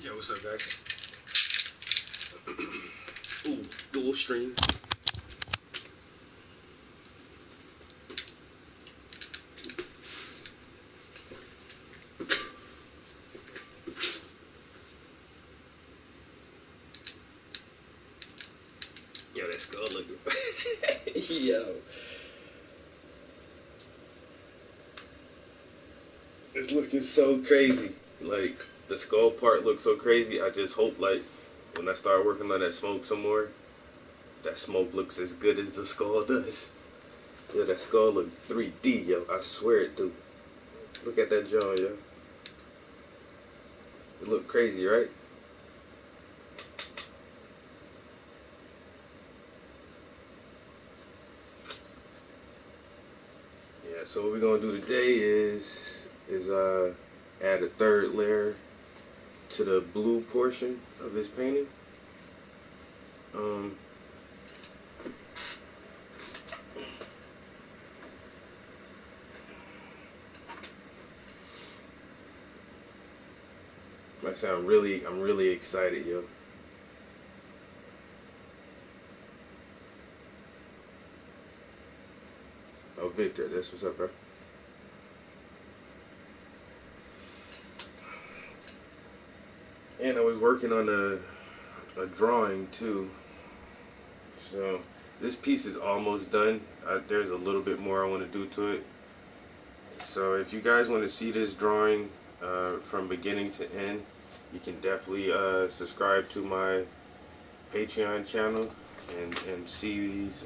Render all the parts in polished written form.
Yo, what's up, guys? Ooh, dual stream. Yo, that skull looking. Yo, it's looking so crazy. Like the skull part looks so crazy. I just hope, like, when I start working on that smoke some more, that smoke looks as good as the skull does. Yeah, that skull look 3D, yo. I swear it do. Look at that jaw, yo. It look crazy, right? Yeah. So what we're gonna do today is add a third layer to the blue portion of this painting. Um, like I said, I'm really excited, yo. Oh, Victor, that's what's up, bro. And I was working on a drawing too. So this piece is almost done. There's a little bit more I want to do to it. So if you guys want to see this drawing from beginning to end, you can definitely subscribe to my Patreon channel and see these.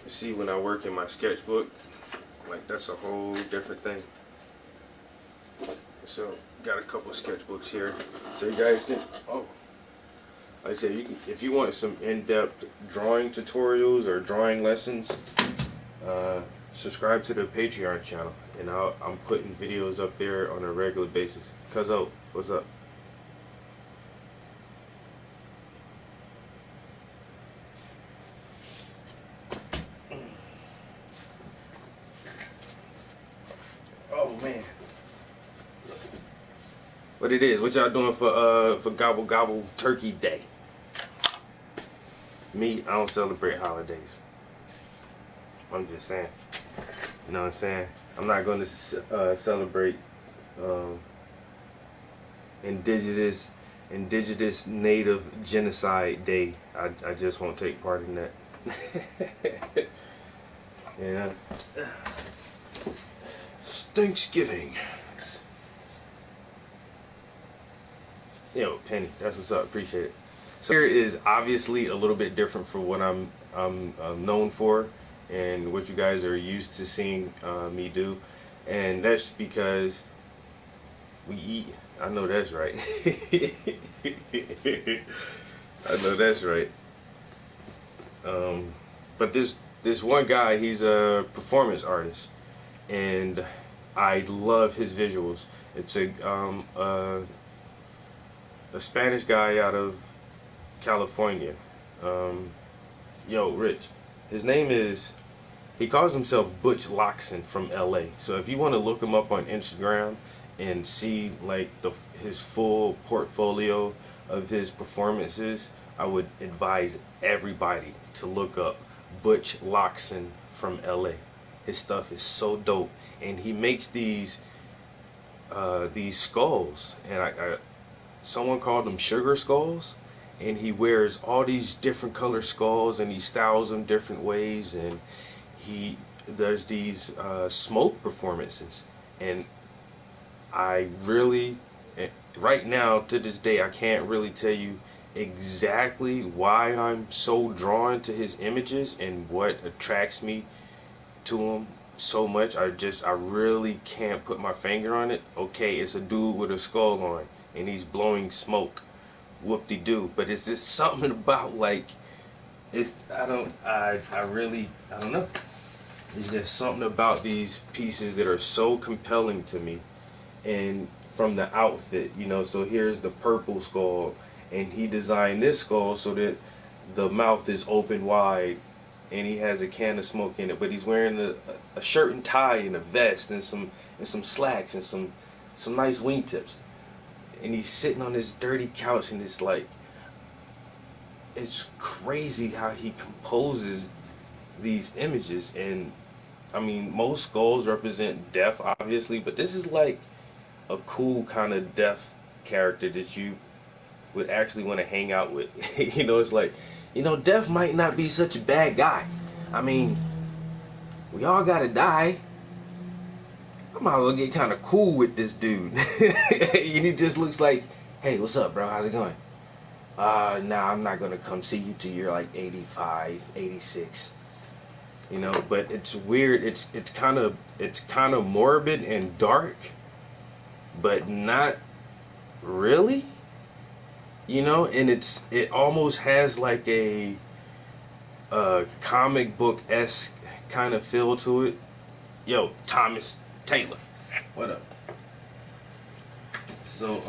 See when I work in my sketchbook. Like that's a whole different thing. So got a couple sketchbooks here, so you guys can. Oh, like I said, you can, if you want some in-depth drawing tutorials or drawing lessons, uh, subscribe to the Patreon channel, and I'm putting videos up there on a regular basis. Cuzzo, what's up? Oh man, what it is? What y'all doing for Gobble Gobble Turkey Day? Me, I don't celebrate holidays. I'm just saying. You know what I'm saying? I'm not going to celebrate um, indigenous native genocide day. I just won't take part in that. Yeah. It's Thanksgiving. Yo, Penny, that's what's up. Appreciate it. So here is obviously a little bit different from what I'm known for and what you guys are used to seeing me do, and that's because we eat. I know that's right. I know that's right. Um, but this one guy, he's a performance artist, and I love his visuals. It's a Spanish guy out of California. Um, yo, Rich. His name is. He calls himself Butch Loxon from LA. So if you want to look him up on Instagram and see like his full portfolio of his performances, I would advise everybody to look up Butch Loxon from LA. His stuff is so dope, and he makes these skulls, and someone called them sugar skulls, and he wears all these different color skulls and he styles them different ways, and he does these smoke performances, and I really right now to this day I can't really tell you exactly why I'm so drawn to his images and what attracts me to him so much. I really can't put my finger on it. Okay, it's a dude with a skull on and he's blowing smoke. Whoop-de-doo. But it's just something about like it. I don't know. It's just something about these pieces that are so compelling to me. And from the outfit, so here's the purple skull, and he designed this skull so that the mouth is open wide, and he has a can of smoke in it, but he's wearing a shirt and tie and a vest and some slacks and some nice wingtips. and he's sitting on this dirty couch, and it's like, it's crazy how he composes these images. And I mean, most skulls represent death, obviously, but this is like a cool kind of death character that you would actually want to hang out with. It's like, death might not be such a bad guy. I mean, we all gotta die. I might as well get kind of cool with this dude. And he just looks like, hey, what's up, bro? How's it going? Nah, I'm not gonna come see you till you're like 85, 86. But it's weird. It's kind of morbid and dark, but not really. And it almost has like a comic book esque kind of feel to it. Yo, Thomas Taylor, what up? So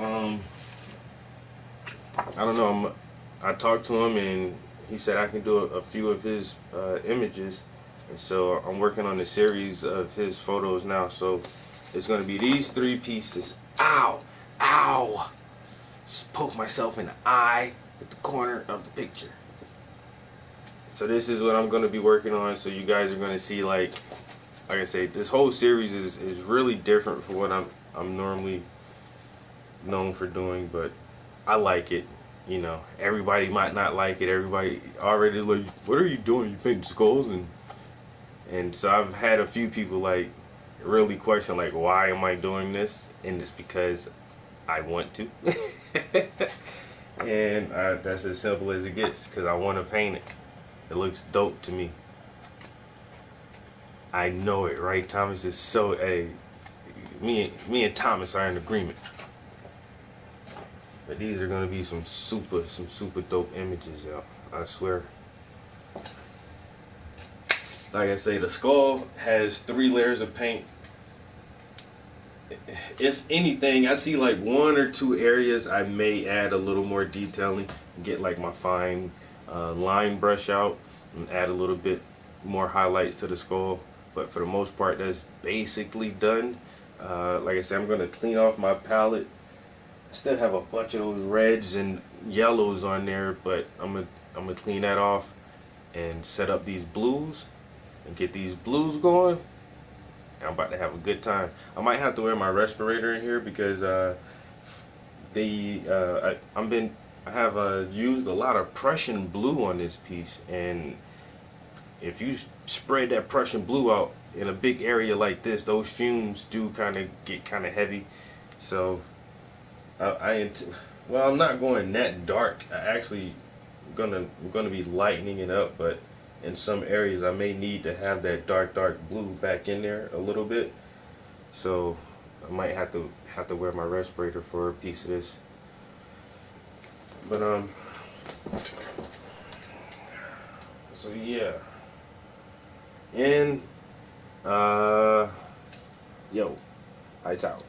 I don't know. I talked to him, and he said I can do a few of his images, and so I'm working on a series of his photos now. So it's gonna be these 3 pieces. Ow, ow! Just poke myself in the eye with the corner of the picture. So this is what I'm gonna be working on. So you guys are gonna see, like I say, this whole series is really different from what I'm normally known for doing, but I like it. Everybody might not like it. Everybody already like, what are you doing? You painting skulls? And so I've had a few people like really question, like, why am I doing this? And it's because I want to. And that's as simple as it gets, because I want to paint it. It looks dope to me. I know it, right? Thomas is so, hey, me and Thomas are in agreement. But these are gonna be some super dope images, y'all. I swear. Like I say, the skull has 3 layers of paint. If anything, I see like 1 or 2 areas I may add a little more detailing, get like my fine line brush out and add a little bit more highlights to the skull. But for the most part, that's basically done. Like I said, I'm gonna clean off my palette. I still have a bunch of those reds and yellows on there, but I'm gonna clean that off and set up these blues and get these blues going. And I'm about to have a good time. I might have to wear my respirator in here because I have used a lot of Prussian blue on this piece, and if you spread that Prussian blue out in a big area like this, those fumes do get kind of heavy. So I'm not going that dark. I actually I'm gonna be lightening it up, but in some areas I may need to have that dark blue back in there a little bit. So I might have to wear my respirator for a piece of this. But so yeah. And yo, lights out.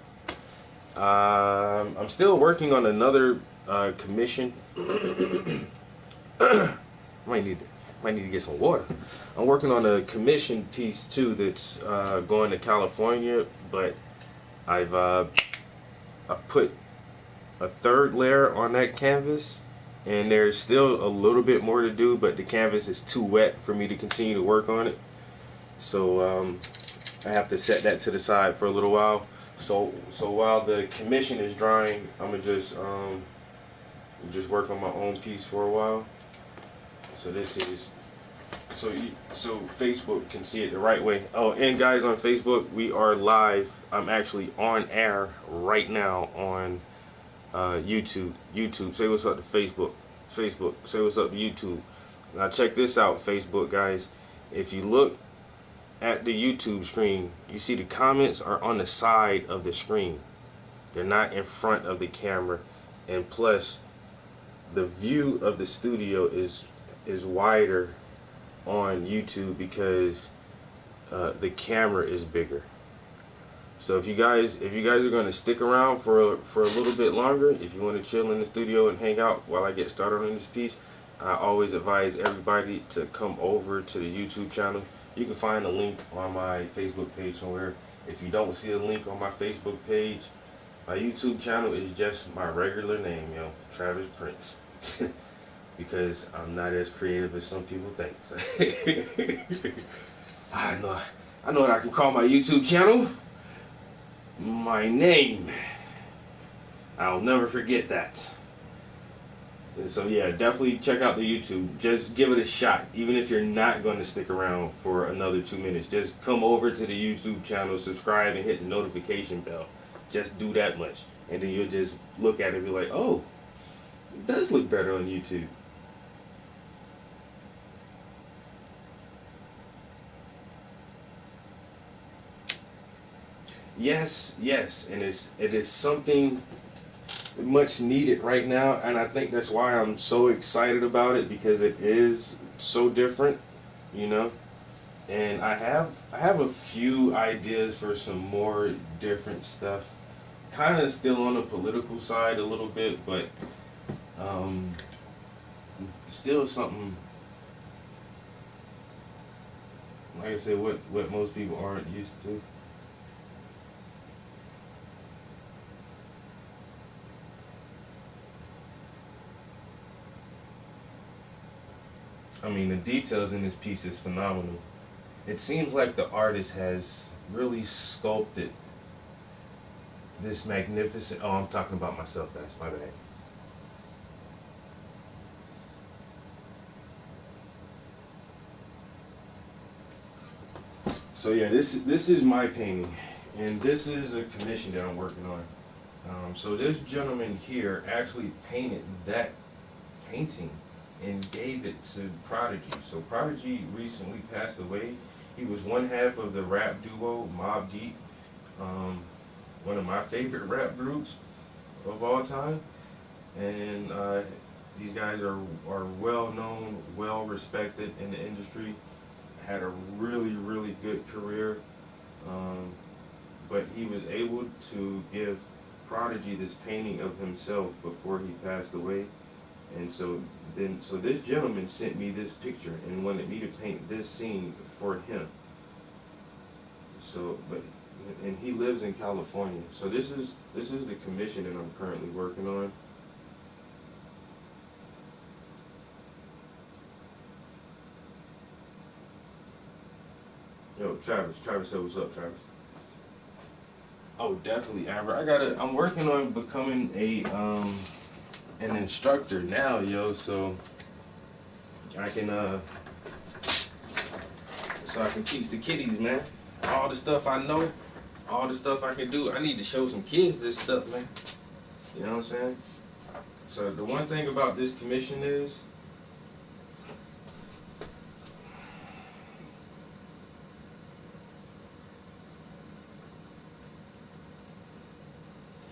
I'm still working on another commission. might need to get some water. I'm working on a commission piece too that's going to California, but I've put a 3rd layer on that canvas, and there's still a little bit more to do, but the canvas is too wet for me to continue to work on it. So I have to set that to the side for a little while. So while the commission is drying, I'm gonna just work on my own piece for a while. So this is so Facebook can see it the right way. Oh, and guys, on Facebook we are live. I'm actually on air right now on YouTube. Say what's up to Facebook. Say what's up to YouTube. Now check this out, Facebook guys. If you look at the YouTube screen, you see the comments are on the side of the screen. They're not in front of the camera. And plus, the view of the studio is wider on YouTube because the camera is bigger. So if you guys are going to stick around for a little bit longer, if you want to chill in the studio and hang out while I get started on this piece, I always advise everybody to come over to the YouTube channel. You can find a link on my Facebook page somewhere. If you don't see a link on my Facebook page, My YouTube channel is just my regular name, yo, Travis Prince. Because I'm not as creative as some people think. So I know, I know what I can call my YouTube channel. My name. I'll never forget that. And so yeah, definitely check out the YouTube. Just give it a shot, even if you're not going to stick around for another 2 minutes. Just come over to the YouTube channel, subscribe, and hit the notification bell. Just do that much, and then you'll just look at it and be like, "Oh, it does look better on YouTube." Yes, yes, and it is something much needed right now, and I think that's why I'm so excited about it because it is so different, you know. And I have a few ideas for some more different stuff. Kind of still on the political side a little bit, but um, still something like I said, what most people aren't used to. I mean, the details in this piece is phenomenal. It seems like the artist has really sculpted this magnificent. Oh, I'm talking about myself. That's my bad. So yeah, this is my painting, and this is a commission that I'm working on. So this gentleman here actually painted that painting and gave it to Prodigy. So Prodigy recently passed away. He was one half of the rap duo Mobb Deep, um, one of my favorite rap groups of all time. And these guys are well known, well respected in the industry. Had a really good career. Um, but he was able to give Prodigy this painting of himself before he passed away. And so this gentleman sent me this picture and wanted me to paint this scene for him. So, but and he lives in California. So this is the commission that I'm currently working on. Yo, Travis said, "What's up, Travis?" Oh, definitely, Amber. I'm working on becoming a an instructor now, yo. I can uh so I can teach the kiddies, man. All the stuff I know, all the stuff I can do. I need to show some kids this stuff, man. You know what I'm saying? So the one thing about this commission is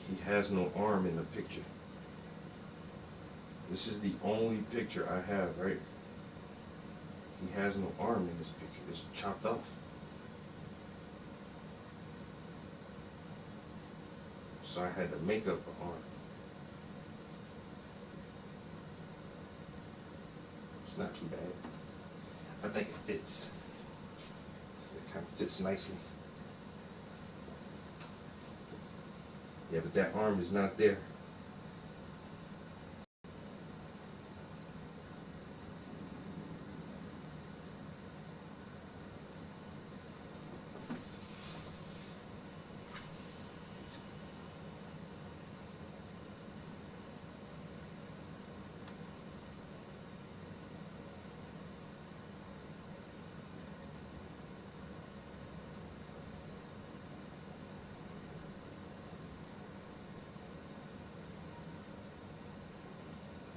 he has no arm in the picture. This is the only picture I have, right? He has no arm in this picture. It's chopped off. So I had to make up an arm. It's not too bad. I think it fits. It kind of fits nicely. Yeah, but that arm is not there.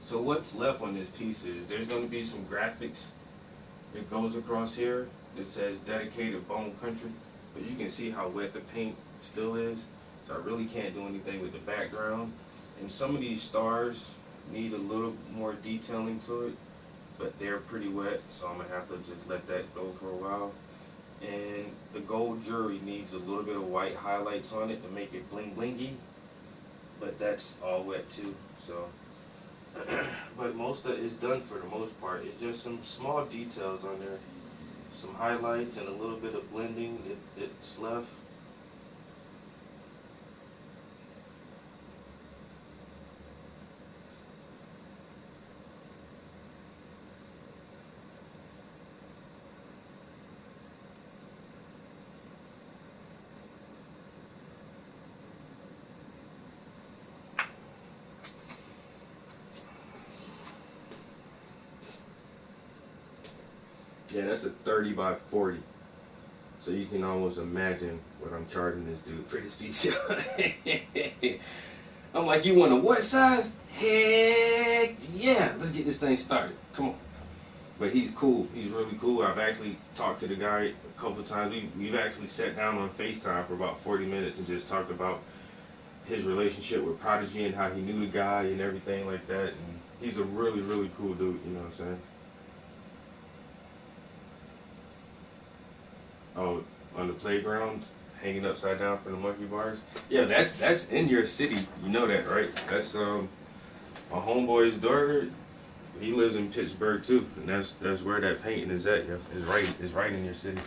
So what's left on this piece is there's going to be some graphics that goes across here that says dedicated Bone Country. But you can see how wet the paint still is. So I really can't do anything with the background. And some of these stars need a little more detailing to it, but they're pretty wet, so I'm gonna have to just let that go for a while. And the gold jewelry needs a little bit of white highlights on it to make it bling blingy, but that's all wet too. So, but most of it is done for the most part. It's just some small details on there, some highlights and a little bit of blending that's left. Yeah, that's a 30 by 40. So you can almost imagine what I'm charging this dude for this piece. I'm like, you want a what size? Heck yeah. Let's get this thing started. Come on. But he's cool. He's really cool. I've actually talked to the guy a couple of times. We've actually sat down on FaceTime for about 40 minutes and just talked about his relationship with Prodigy and how he knew the guy and everything like that. And he's a really, really cool dude. You know what I'm saying? Oh, on the playground, hanging upside down for the monkey bars. Yeah, that's in your city. You know that, right? That's my homeboy's daughter. He lives in Pittsburgh too, and that's where that painting is at. Yeah, is right in your city.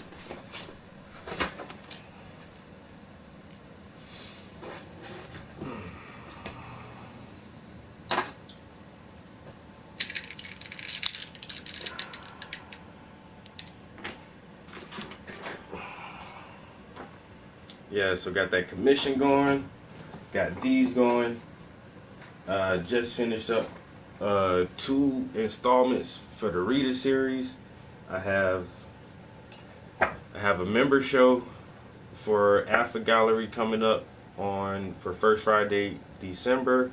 Yeah, so got that commission going, got these going. Just finished up 2 installments for the Rita series. I have I have a member show for Alpha Gallery coming up on for first Friday December.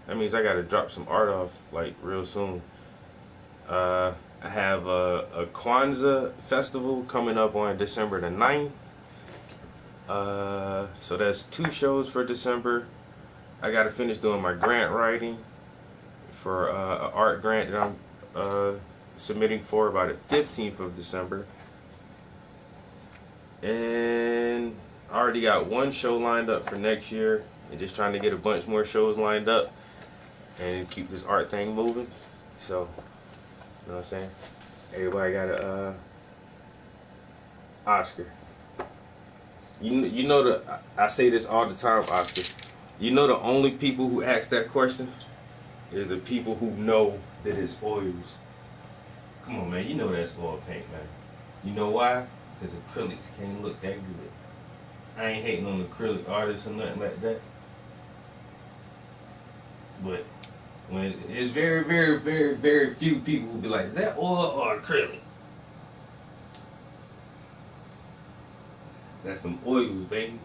That means I gotta drop some art off like real soon. I have a Kwanzaa festival coming up on December the 9th. So that's 2 shows for December. I gotta finish doing my grant writing for an art grant that I'm submitting for by the 15th of December. And I already got 1 show lined up for next year, and just trying to get a bunch more shows lined up and keep this art thing moving. So, you know what I'm saying? Everybody got a Oscar. You know I say this all the time, Oscar. You know the only people who ask that question is the people who know that it's oils. Come on, man. You know that's oil paint, man. You know why? Because acrylics can't look that good. I ain't hating on acrylic artists or nothing like that. But when it's very, very, very, very few people who be like, is that oil or acrylic? That's them oils, baby.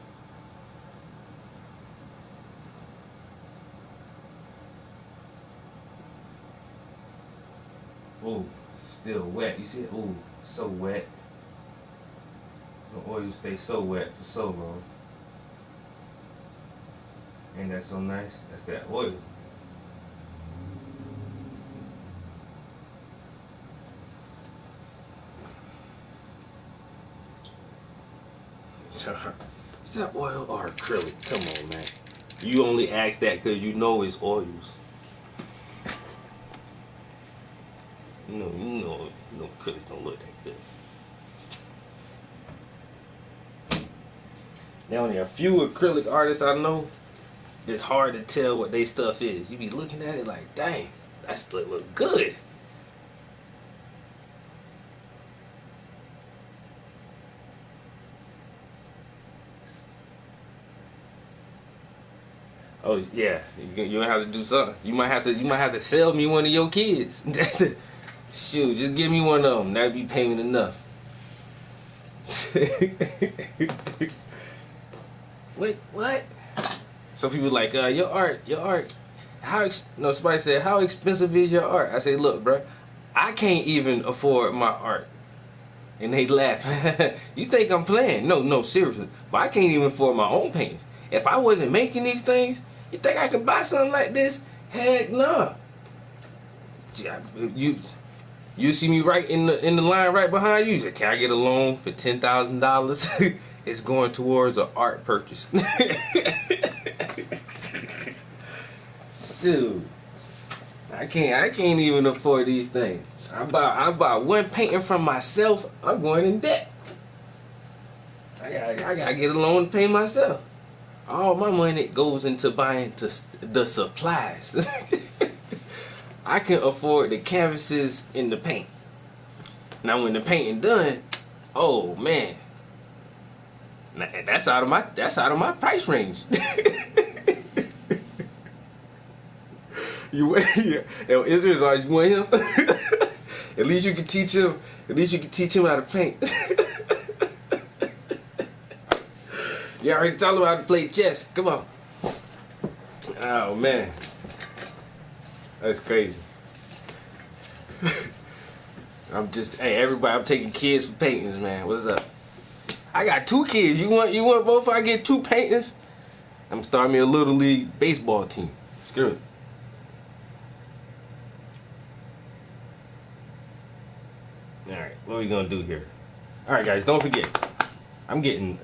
Oh, still wet. You see? Oh, so wet. The oil stay so wet for so long. Ain't that so nice? That's that oil. Is that oil or acrylic? Come on, man. You only ask that because you know it's oils. You know, acrylics don't look that good. Now, only a few acrylic artists I know, it's hard to tell what they stuff is. You be looking at it like, dang, that stuff look good. Oh yeah, you have to do something. You might have to sell me one of your kids. That's it. Shoot, just give me one of them. That'd be payment enough. Wait, what? Some people like, your art. No, somebody said, how expensive is your art? I say, look, bro, I can't even afford my art. And they laugh. You think I'm playing? No, no, seriously. But I can't even afford my own paintings. If I wasn't making these things, you think I can buy something like this? Heck no. You you see me right in the line right behind you. You say, can I get a loan for $10,000? It's going towards an art purchase. Shoot, I can't even afford these things. I buy one painting from myself. I'm going in debt. I gotta get a loan to pay myself. All my money goes into buying the supplies. I can afford the canvases and the paint. Now when the painting done, oh man, that's out of my price range. You yeah. Yo, Israel's always you want him. At least you can teach him. At least you can teach him how to paint. You already taught him how to play chess. Come on. Oh man, that's crazy. Hey everybody, I'm taking kids for paintings, man. What's up? I got 2 kids. You want both? I get 2 paintings. I'm starting me a little league baseball team. Screw it. All right, what are we gonna do here? All right, guys, don't forget. I'm getting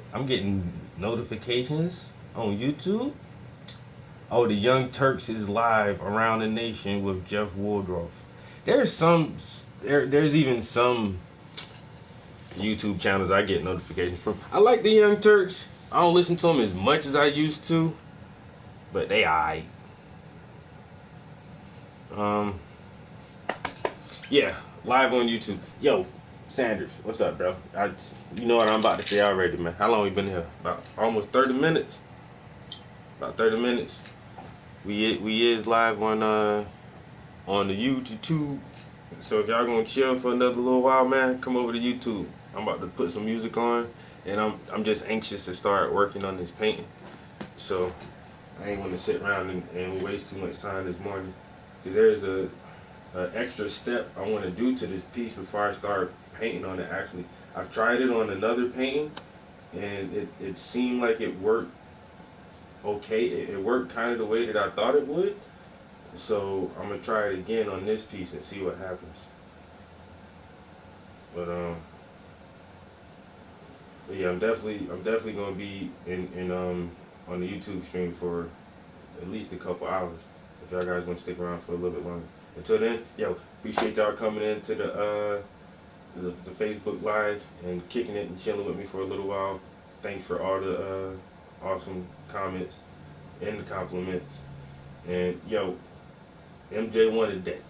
notifications on YouTube. Oh, the Young Turks is live around the nation with Jeff Woodruff. There's even some YouTube channels I get notifications from. I like the Young Turks. I don't listen to them as much as I used to, but they alright. Yeah, live on YouTube. Yo, Sanders, what's up, bro? You know what I'm about to say already, man. How long we been here? About almost 30 minutes. About 30 minutes. We is live on the YouTube. So if y'all gonna chill for another little while, man, come over to YouTube. I'm about to put some music on, and I'm just anxious to start working on this painting. So I ain't gonna sit around and waste too much time this morning, because there's a extra step I want to do to this piece before I start painting on it. Actually, I've tried it on another painting, and it seemed like it worked okay. It worked kind of the way that I thought it would. So I'm gonna try it again on this piece and see what happens. But yeah, I'm definitely gonna be in on the YouTube stream for at least a couple hours. If y'all guys want to stick around for a little bit longer. Until then, yo, appreciate y'all coming into the Facebook Live and kicking it and chilling with me for a little while. Thanks for all the awesome comments and the compliments. And yo, MJ wanted that.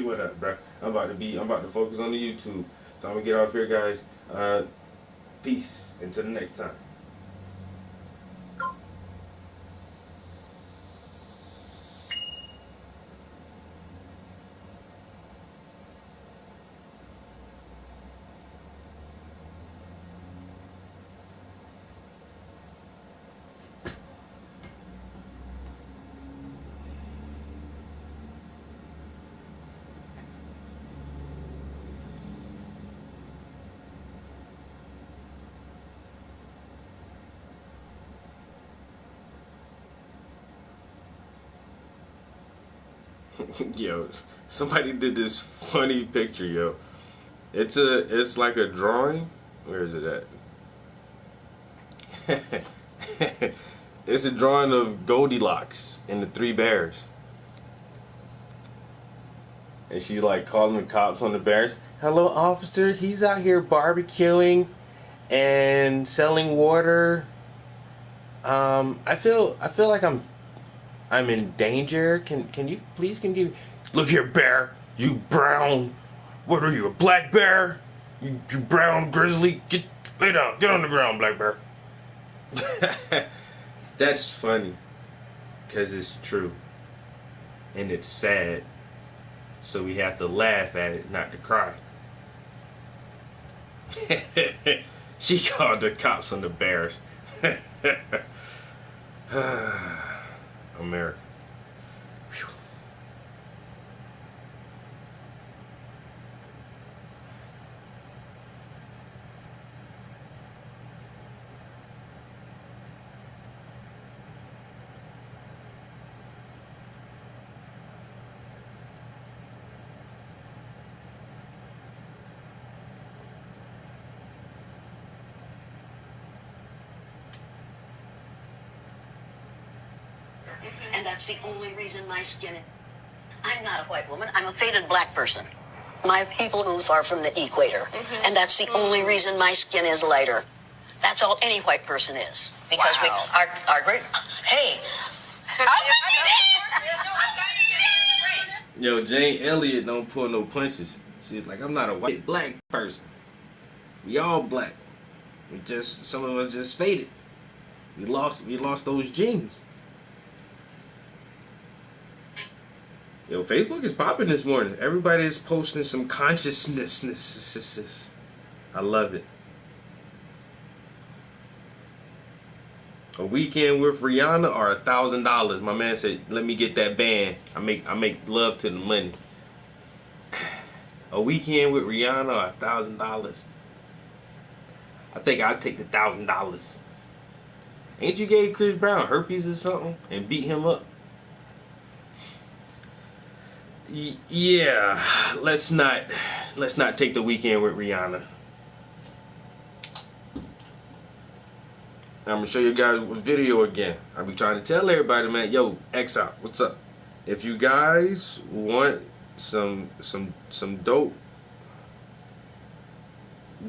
What up, bro? I'm about to focus on the YouTube. So I'm gonna get off here, guys. Peace. Until the next time. Yo, somebody did this funny picture, yo. It's like a drawing. Where is it at? It's a drawing of Goldilocks and the 3 bears. And she's like calling the cops on the bears. Hello, officer. He's out here barbecuing and selling water. I feel like I'm in danger. Can you please can give me? Look here, bear. You brown. What are you, a black bear? You brown grizzly. Lay down. Get on the ground, black bear. That's funny, cause it's true, and it's sad. So we have to laugh at it, not to cry. She called the cops on the bears. America. Whew. And that's the only reason my skin is... I'm not a white woman. I'm a faded black person. My people are from the equator. And that's the only reason my skin is lighter. That's all any white person is. Because our great... Hey! Yo, Jane Elliott don't pull no punches. She's like, I'm not a white black person. We all black. Some of us just faded. We lost those genes. Yo, Facebook is popping this morning. Everybody is posting some consciousness. I love it. A weekend with Rihanna or $1,000. My man said, "Let me get that band. I make love to the money." A weekend with Rihanna or $1,000. I think I'd take the $1,000. Ain't you gave Chris Brown herpes or something and beat him up? Yeah, let's not take the weekend with Rihanna. I'm gonna show you guys a video again. I be trying to tell everybody, man. Yo, X out. What's up? If you guys want some dope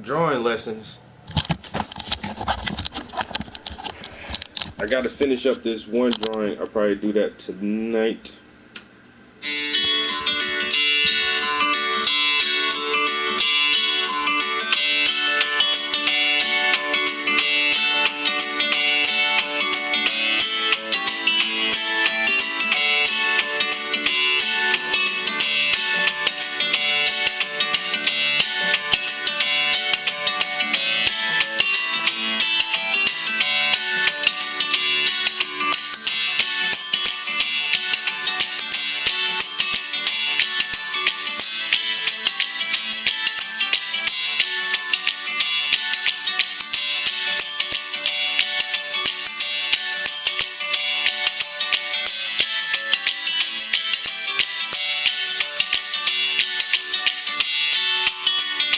drawing lessons, I gotta finish up this one drawing. I'll probably do that tonight.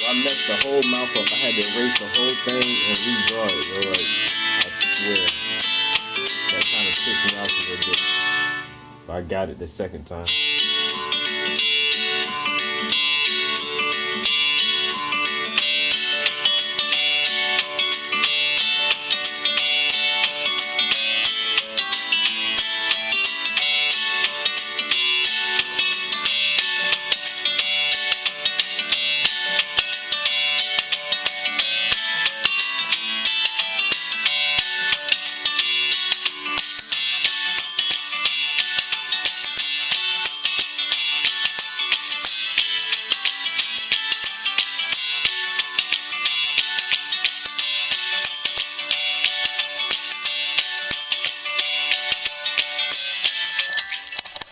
I messed the whole mouth up. I had to erase the whole thing and redraw it, yo. Like, I swear. That kind of pissed me off a little bit. But I got it the second time.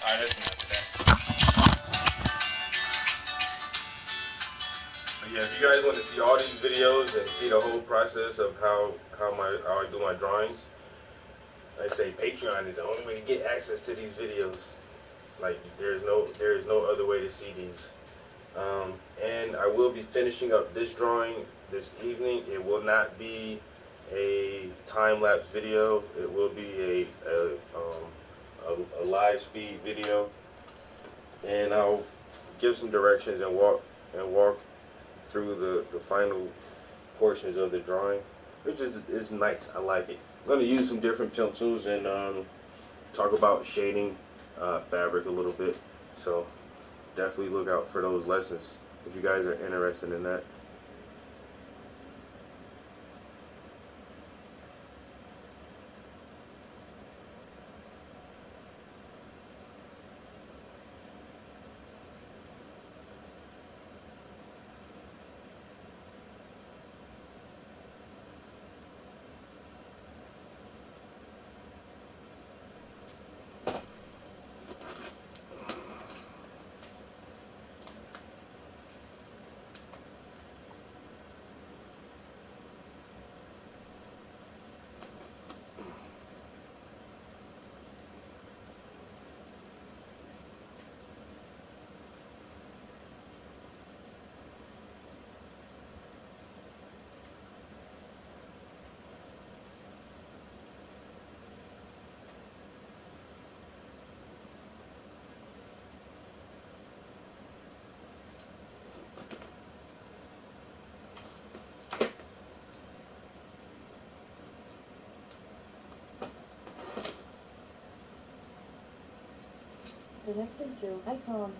Alright, that's enough of that. But yeah, if you guys want to see all these videos and see the whole process of how I do my drawings, like I say, Patreon is the only way to get access to these videos. Like there is no other way to see these. And I will be finishing up this drawing this evening. It will not be a time-lapse video. It will be a live speed video, and I'll give some directions and walk through the final portions of the drawing, which is nice. I like it. I'm gonna use some different pencils and talk about shading fabric a little bit. So definitely look out for those lessons if you guys are interested in that. Connected to iPhone.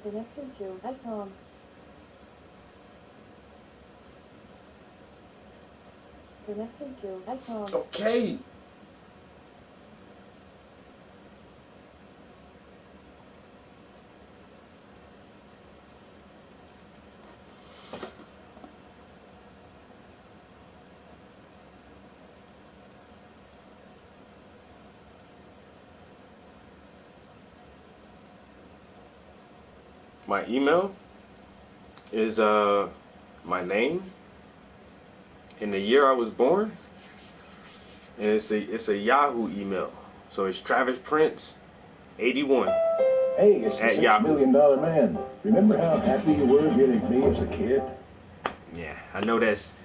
Connecting to iPhone. Connecting to iPhone. Okay. My email is my name and the year I was born, and it's a Yahoo email. So it's Travis Prince 81 Hey, it's the at $6 Yahoo. million man. Remember how happy you were getting me as a kid? Yeah, I know that's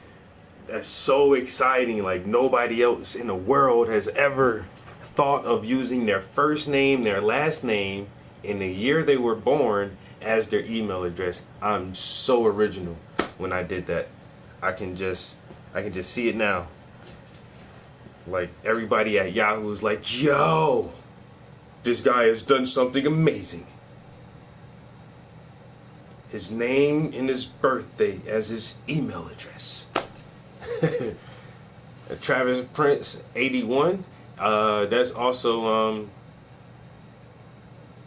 so exciting. Like nobody else in the world has ever thought of using their first name, their last name, and the year they were born as their email address. I'm so original when I did that. I can just see it now. Like everybody at Yahoo is like, yo, this guy has done something amazing. His name and his birthday as his email address. Travis Prince 81. That's also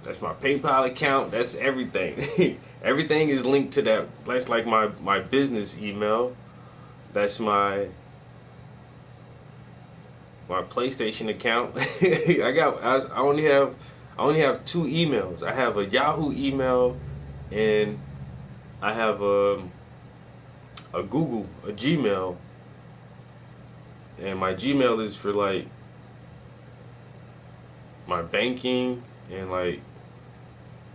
that's my PayPal account. That's everything. Everything is linked to that. That's like my business email. That's my PlayStation account. I only have two emails. I have a Yahoo email and I have a Gmail, and my Gmail is for like my banking and like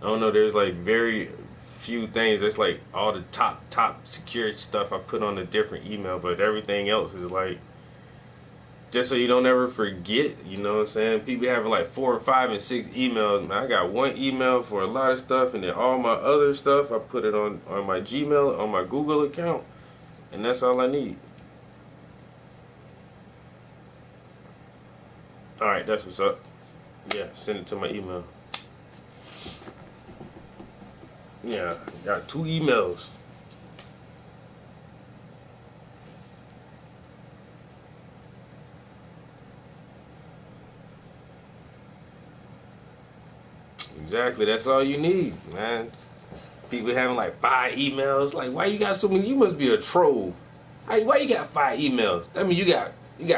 I don't know. There's like very few things. There's like all the top security stuff I put on a different email, but everything else is like just so you don't ever forget. You know what I'm saying? People having like 4 or 5 and 6 emails. Man, I got one email for a lot of stuff, and then all my other stuff I put it on my Gmail, on my Google account, and that's all I need. All right, that's what's up. Yeah, send it to my email. Yeah, got 2 emails. Exactly, that's all you need, man. People having like 5 emails. Like, why you got so many? You must be a troll. Why you got 5 emails? I mean, you got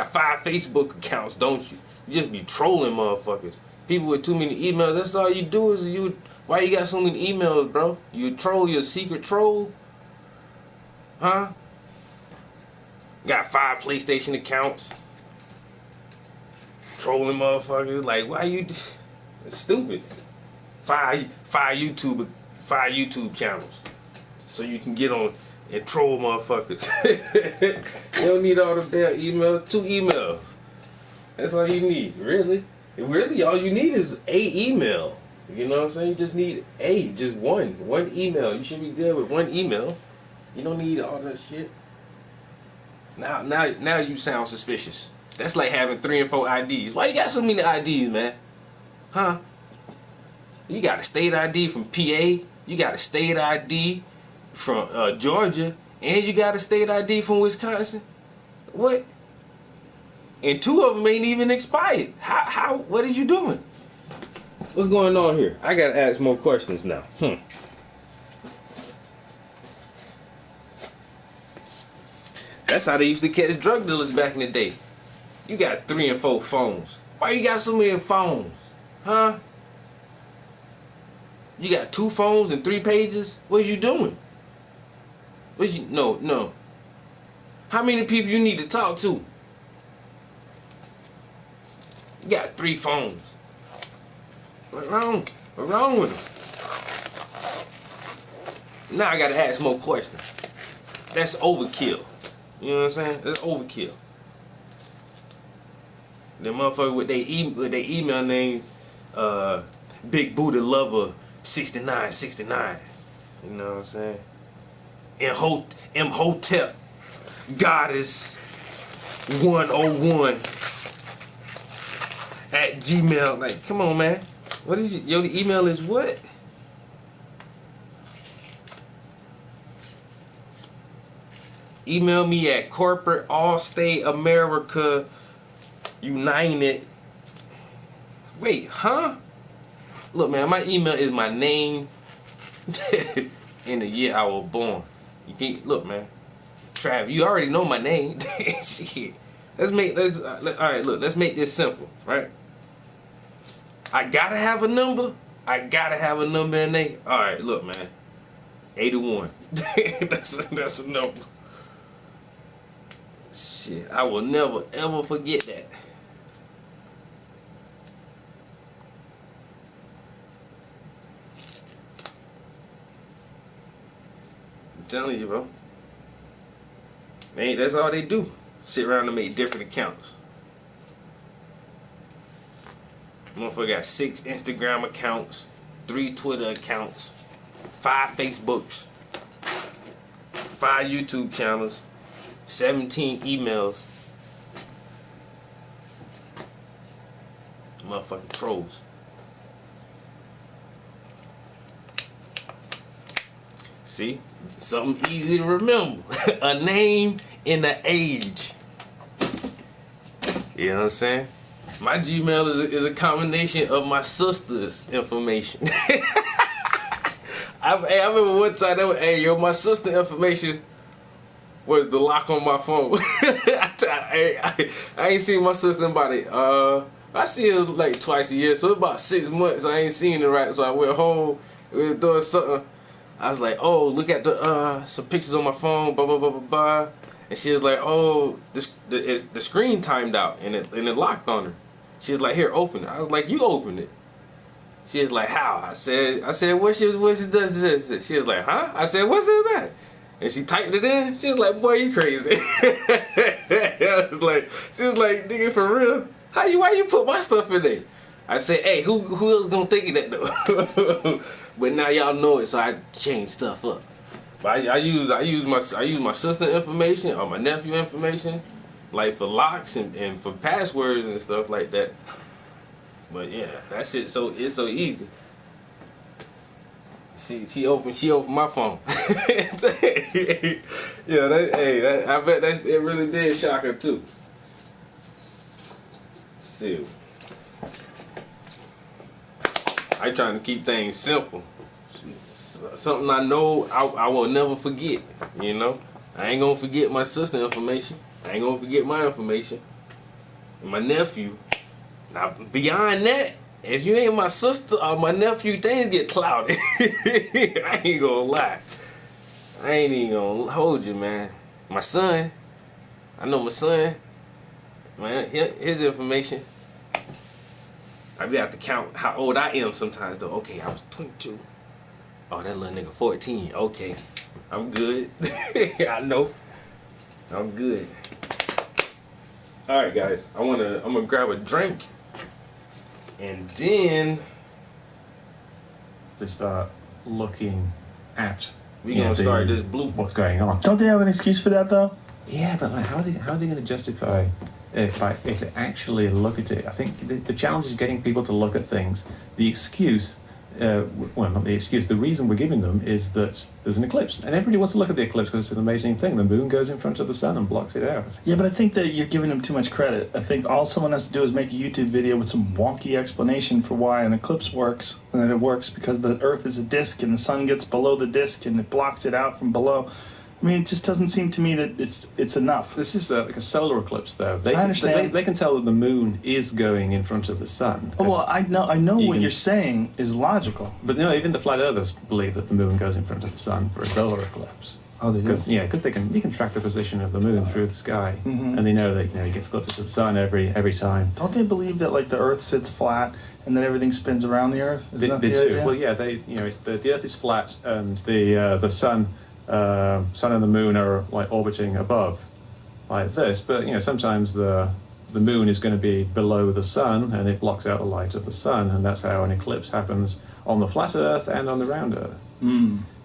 5 Facebook accounts, don't you? You just be trolling motherfuckers. People with too many emails. That's all you do is you. Why you got so many emails, bro? You troll, you a secret troll, huh? Got 5 PlayStation accounts, trolling motherfuckers. Like, why you? It's stupid. 5 YouTube channels, so you can get on and troll motherfuckers. You don't need all them damn emails. 2 emails. That's all you need. Really, all you need is a email. You know what I'm saying? You just need just one email. You should be good with one email. You don't need all that shit. Now you sound suspicious. That's like having 3 and 4 IDs. Why you got so many IDs, man? Huh? You got a state ID from PA. You got a state ID from Georgia, and you got a state ID from Wisconsin. What? And 2 of them ain't even expired. How? What are you doing? What's going on here? I gotta ask more questions now. That's how they used to catch drug dealers back in the day. You got 3 and 4 phones. Why you got so many phones? Huh? You got 2 phones and 3 pages? What are you doing? No. How many people you need to talk to? You got 3 phones. What's wrong with them? Now I gotta ask more questions. That's overkill. You know what I'm saying? That's overkill. The motherfucker with their email names, Big Booty Lover 6969. You know what I'm saying? Imhotep Goddess 101 at Gmail. Like, come on, man. What is your email is what? Email me at corporate Allstate America United. Wait, huh? Look, man, my email is my name and the year I was born. You can't look, man. Trav, you already know my name. Shit. All right, look, let's make this simple, right? I gotta have a number. I gotta have a number in there. All right, look, man. 81. That's a number. Shit, I will never ever forget that. I'm telling you, bro. Man, that's all they do. Sit around and make different accounts. Motherfucker got 6 Instagram accounts, 3 Twitter accounts, 5 Facebooks, 5 YouTube channels, 17 emails. Motherfucking trolls. See? Something easy to remember. A name and an age. You know what I'm saying? My Gmail is a combination of my sister's information. I remember one time, my sister's information was the lock on my phone. I ain't seen my sister in about I see her like twice a year, so it's about 6 months I ain't seen her, right? So I went home, we was doing something. I was like, oh, look at the some pictures on my phone, blah blah blah blah blah. And she was like, oh, the screen timed out and it locked on her. She was like, here, open it. I was like, you open it. She was like, how? I said, what's this? She was like, huh? I said, what's that? And she typed it in. She was like, boy, you crazy. She was like, nigga, for real? Why you put my stuff in there? I said, hey, who else gonna think of that though? But now y'all know it, so I change stuff up. But I use my sister information or my nephew information, like for locks and for passwords and stuff like that. But yeah, that's it. So it's so easy. She opened my phone. Yeah, I bet it really did shock her too. See, I trying to keep things simple. Something I know I will never forget. You know, I ain't gonna forget my sister information. I ain't gonna forget my information. And my nephew. Now beyond that, if you ain't my sister or my nephew, things get clouded. I ain't gonna lie. I ain't even gonna hold you, man. My son, I know my son. Man, his information. I be have to count how old I am sometimes though. Okay, I was 22. Oh, that little nigga 14. Okay, I'm good. I know. I'm good. All right, guys. I'm gonna grab a drink, and then they start looking at. We gonna start this blue. What's going on? Don't they have an excuse for that though? Yeah, but like, how are they going to justify if they actually look at it? I think the challenge is getting people to look at things. The excuse, well, not the excuse. The reason we're giving them is that there's an eclipse, and everybody wants to look at the eclipse because it's an amazing thing. The moon goes in front of the sun and blocks it out. Yeah, but I think that you're giving them too much credit. I think all someone has to do is make a YouTube video with some wonky explanation for why an eclipse works, and that it works because the Earth is a disk and the sun gets below the disk and it blocks it out from below. I mean, it just doesn't seem to me that it's enough. This is like a solar eclipse, though. I understand. They can tell that the moon is going in front of the sun. Oh, well, I know what you're saying is logical. But no, even the flat earthers believe that the moon goes in front of the sun for a solar eclipse. Oh, they do? Because you can track the position of the moon through the sky, and they know that it gets closer to the sun every time. Don't they believe that like the Earth sits flat and then everything spins around the Earth? They do. Idea? Well, yeah, it's the Earth is flat and the sun and the moon are like orbiting above like this, but sometimes the moon is going to be below the sun and it blocks out the light of the sun, and that's how an eclipse happens on the flat Earth and on the round Earth.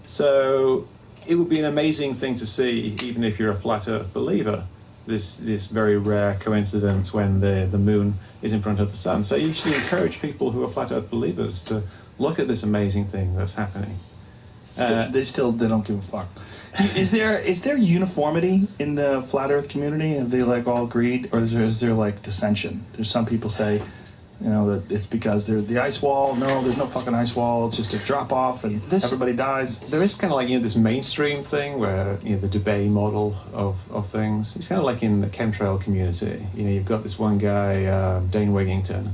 So it would be an amazing thing to see, even if you're a flat Earth believer, this very rare coincidence when the moon is in front of the sun. So you should encourage people who are flat Earth believers to look at this amazing thing that's happening. They don't give a fuck. Is there uniformity in the flat Earth community? Have they like all agreed, or is there like dissension? There's some people say, that it's because there's the ice wall. No, there's no fucking ice wall. It's just a drop off, and everybody dies. There is kind of like this mainstream thing where the Debye model of things. It's kind of like in the chemtrail community. You've got this one guy, Dane Wigington,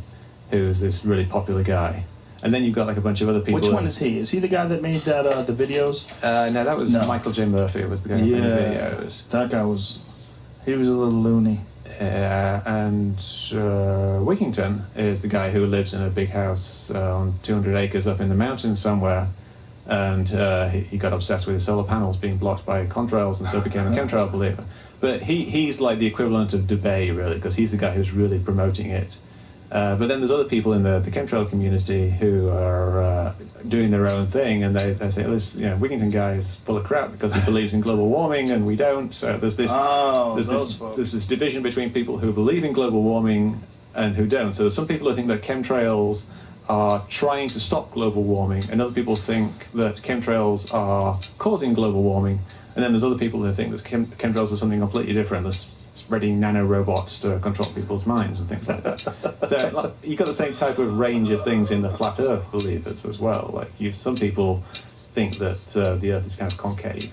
who's this really popular guy. And then you've got like a bunch of other people. Which one is he? Is he the guy that made that the videos? No, that was Michael J. Murphy. Was the guy who made the videos. That guy he was a little loony. And Wigington is the guy who lives in a big house on 200 acres up in the mountains somewhere. And he got obsessed with his solar panels being blocked by contrails, and so became a chemtrail believer. But he's like the equivalent of Debye, really, because he's the guy who's really promoting it. But then there's other people in the chemtrail community who are doing their own thing, and they say, this Wigington guy is full of crap because he believes in global warming and we don't. So there's this division between people who believe in global warming and who don't. So there's some people who think that chemtrails are trying to stop global warming, and other people think that chemtrails are causing global warming, and then there's other people who think that chemtrails are something completely different. There's spreading nanorobots to control people's minds and things like that. So you've got the same type of range of things in the flat Earth believers as well. Like some people think that the Earth is kind of concave.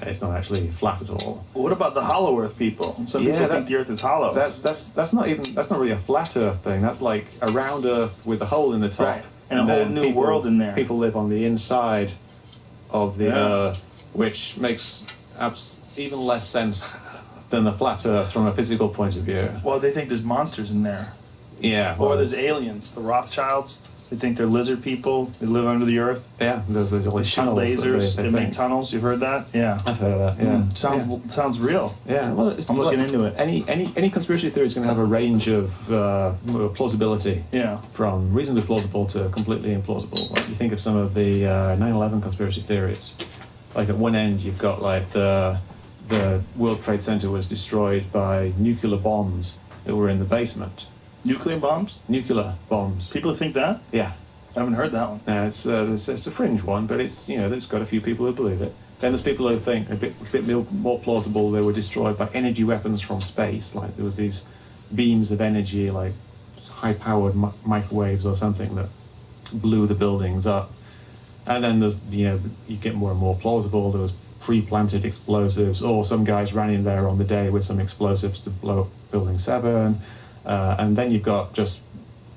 It's not actually flat at all. What about the hollow Earth people? Some people think the Earth is hollow. That's not really a flat Earth thing. That's like a round Earth with a hole in the top, right. And a whole new world in there. People live on the inside of the Earth, which makes even less sense than the flat Earth from a physical point of view. Well, they think there's monsters in there. Yeah. Or there's aliens. The Rothschilds, they think they're lizard people. They live under the earth. Yeah, there's all these shoot tunnels. Lasers. They make tunnels. You've heard that? Yeah. I've heard of that, yeah. Sounds real. Yeah, well, I'm looking into it. Any conspiracy theory is going to have a range of plausibility. Yeah. From reasonably plausible to completely implausible. Like you think of some of the 9/11 conspiracy theories. Like at one end you've got like the World Trade Center was destroyed by nuclear bombs that were in the basement. Nuclear bombs? Nuclear bombs. People think that? Yeah. I haven't heard that one. It's a fringe one, but it's there's got a few people who believe it. Then there's people who think a bit more plausible they were destroyed by energy weapons from space. Like there was these beams of energy, like high-powered microwaves or something that blew the buildings up. And then there's you get more and more plausible. There was pre-planted explosives, or some guys ran in there on the day with some explosives to blow up Building 7. And then you've got just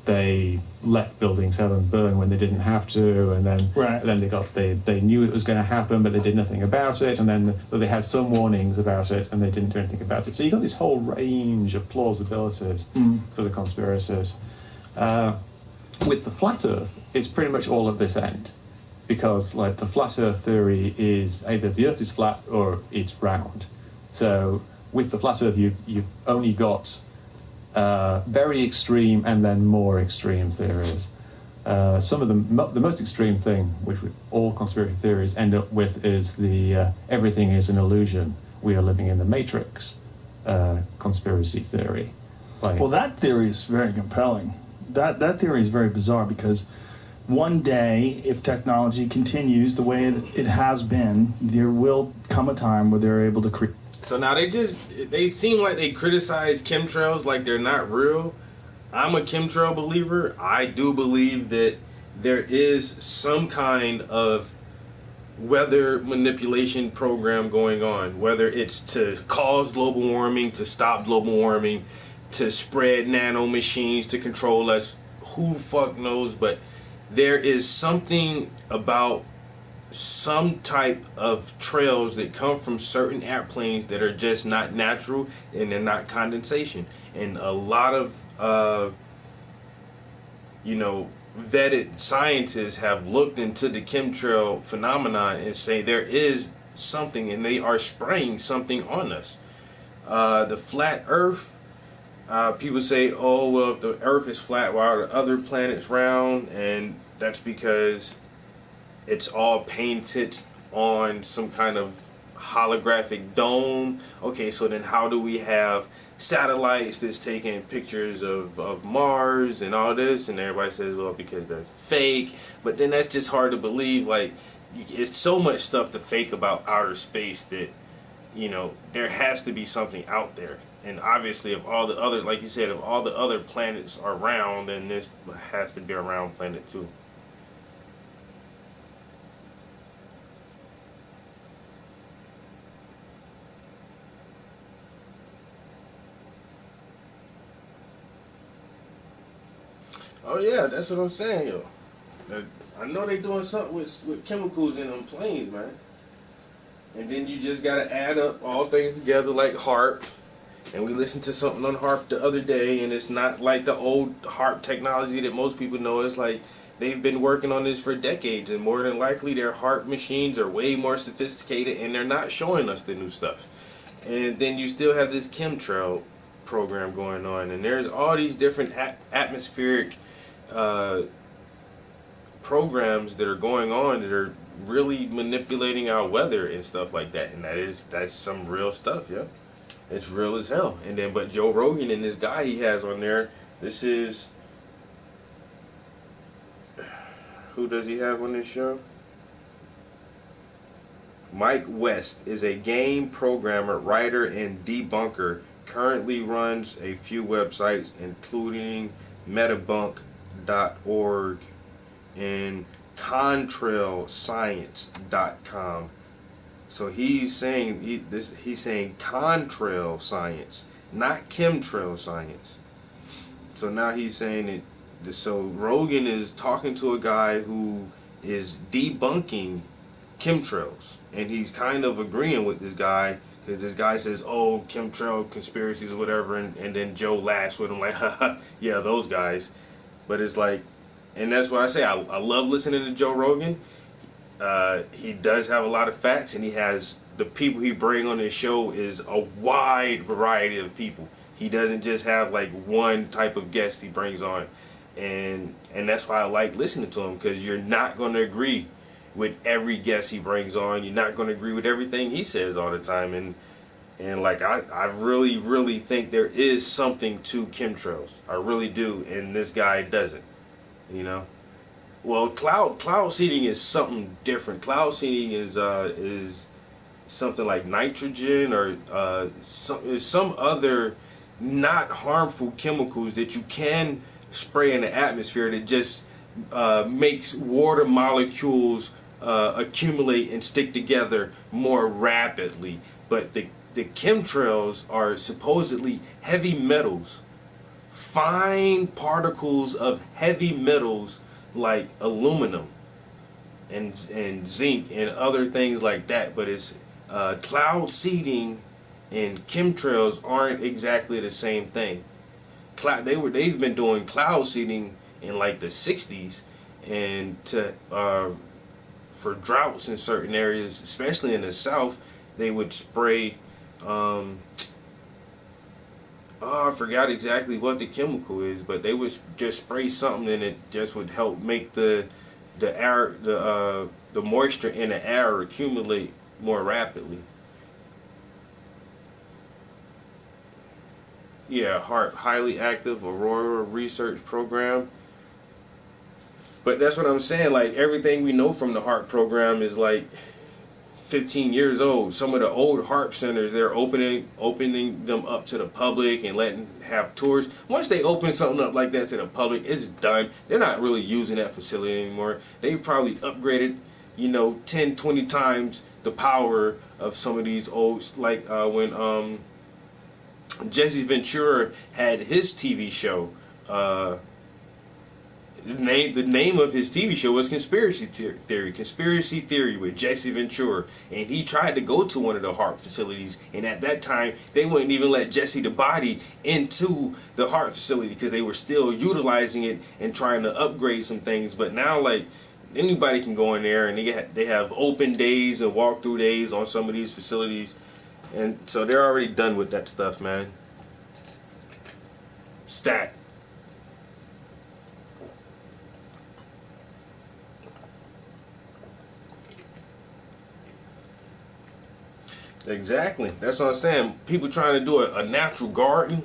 they let Building 7 burn when they didn't have to, and then they knew it was going to happen, but they did nothing about it, and then they had some warnings about it, and they didn't do anything about it. So you've got this whole range of plausibilities for the conspiracies. With the flat Earth, it's pretty much all at this end. Because like the flat Earth theory is either the Earth is flat or it's round. So with the flat Earth, you've only got very extreme and then more extreme theories. Some of the most extreme thing, which all conspiracy theories end up with, is the everything is an illusion. We are living in the Matrix conspiracy theory. Well, that theory is very compelling. That theory is very bizarre because one day, if technology continues the way it has been, there will come a time where they're able to create. So now they seem like they criticize chemtrails like they're not real. I'm a chemtrail believer. I do believe that there is some kind of weather manipulation program going on, whether it's to cause global warming, to stop global warming, to spread nano machines to control us. Who the fuck knows, but there is something about some type of trails that come from certain airplanes that are just not natural and they're not condensation. And a lot of, vetted scientists have looked into the chemtrail phenomenon and say there is something and they are spraying something on us. The flat Earth, people say, oh, well, if the Earth is flat, why are the other planets round? And that's because it's all painted on some kind of holographic dome. Okay, so then how do we have satellites that's taking pictures of Mars and all this? And everybody says, well, because that's fake. But then that's just hard to believe. Like, it's so much stuff to fake about outer space that, you know, there has to be something out there. And obviously, if all the other, like you said, if all the other planets are round, then this has to be a round planet too. Oh yeah, that's what I'm saying, yo. I know they doing something with chemicals in them planes, man. And then you just gotta add up all things together like HARP. And we listened to something on HARP the other day, and it's not like the old HARP technology that most people know. It's like they've been working on this for decades, and more than likely their HARP machines are way more sophisticated, and they're not showing us the new stuff. And then you still have this chemtrail program going on, and there's all these different atmospheric uh, programs that are going on that are really manipulating our weather and stuff like that. And that's some real stuff, yeah. It's real as hell. And then, but Joe Rogan and this guy he has on there, this is, who does he have on this show? Mike West is a game programmer, writer, and debunker. Currently runs a few websites, including metabunk.org and contrailscience.com. So he's saying he's saying contrail science, not chemtrail science. So now he's saying that. So Rogan is talking to a guy who is debunking chemtrails, and he's kind of agreeing with this guy because this guy says, "Oh, chemtrail conspiracies or whatever," and then Joe laughs with him like, "Haha, yeah, those guys." But it's like, and that's why I say I love listening to Joe Rogan. He does have a lot of facts, and he has the people he bring on his show is a wide variety of people. He doesn't just have like one type of guest he brings on, and that's why I like listening to him, because you're not going to agree with every guest he brings on. You're not going to agree with everything he says all the time, and like I really think there is something to chemtrails. I really do, and this guy doesn't, you know. Well, cloud seeding is something different. Cloud seeding is something like nitrogen or some other not harmful chemicals that you can spray in the atmosphere that just makes water molecules accumulate and stick together more rapidly. But the chemtrails are supposedly heavy metals, fine particles of heavy metals like aluminum and zinc and other things like that. But it's cloud seeding and chemtrails aren't exactly the same thing. They've been doing cloud seeding in like the 60s, and to for droughts in certain areas, especially in the South, they would spray. I forgot exactly what the chemical is, but they would just spray something, and it just would help make the air, the moisture in the air accumulate more rapidly. Yeah, HARP, highly active Aurora research program. But that's what I'm saying. Like everything we know from the HARP program is like 15 years old. Some of the old HARP centers, they're opening them up to the public and letting have tours. Once they open something up like that to the public, it's done. They're not really using that facility anymore. They've probably upgraded, 10, 20 times the power of some of these old, like when Jesse Ventura had his TV show. The name of his TV show was Conspiracy Theory with Jesse Ventura, and he tried to go to one of the HARP facilities, and at that time they wouldn't even let Jesse the Body into the HARP facility because they were still utilizing it and trying to upgrade some things. But now, like, anybody can go in there, and they have open days and walkthrough days on some of these facilities, and so they're already done with that stuff, man. Stat. Exactly. That's what I'm saying. People trying to do a natural garden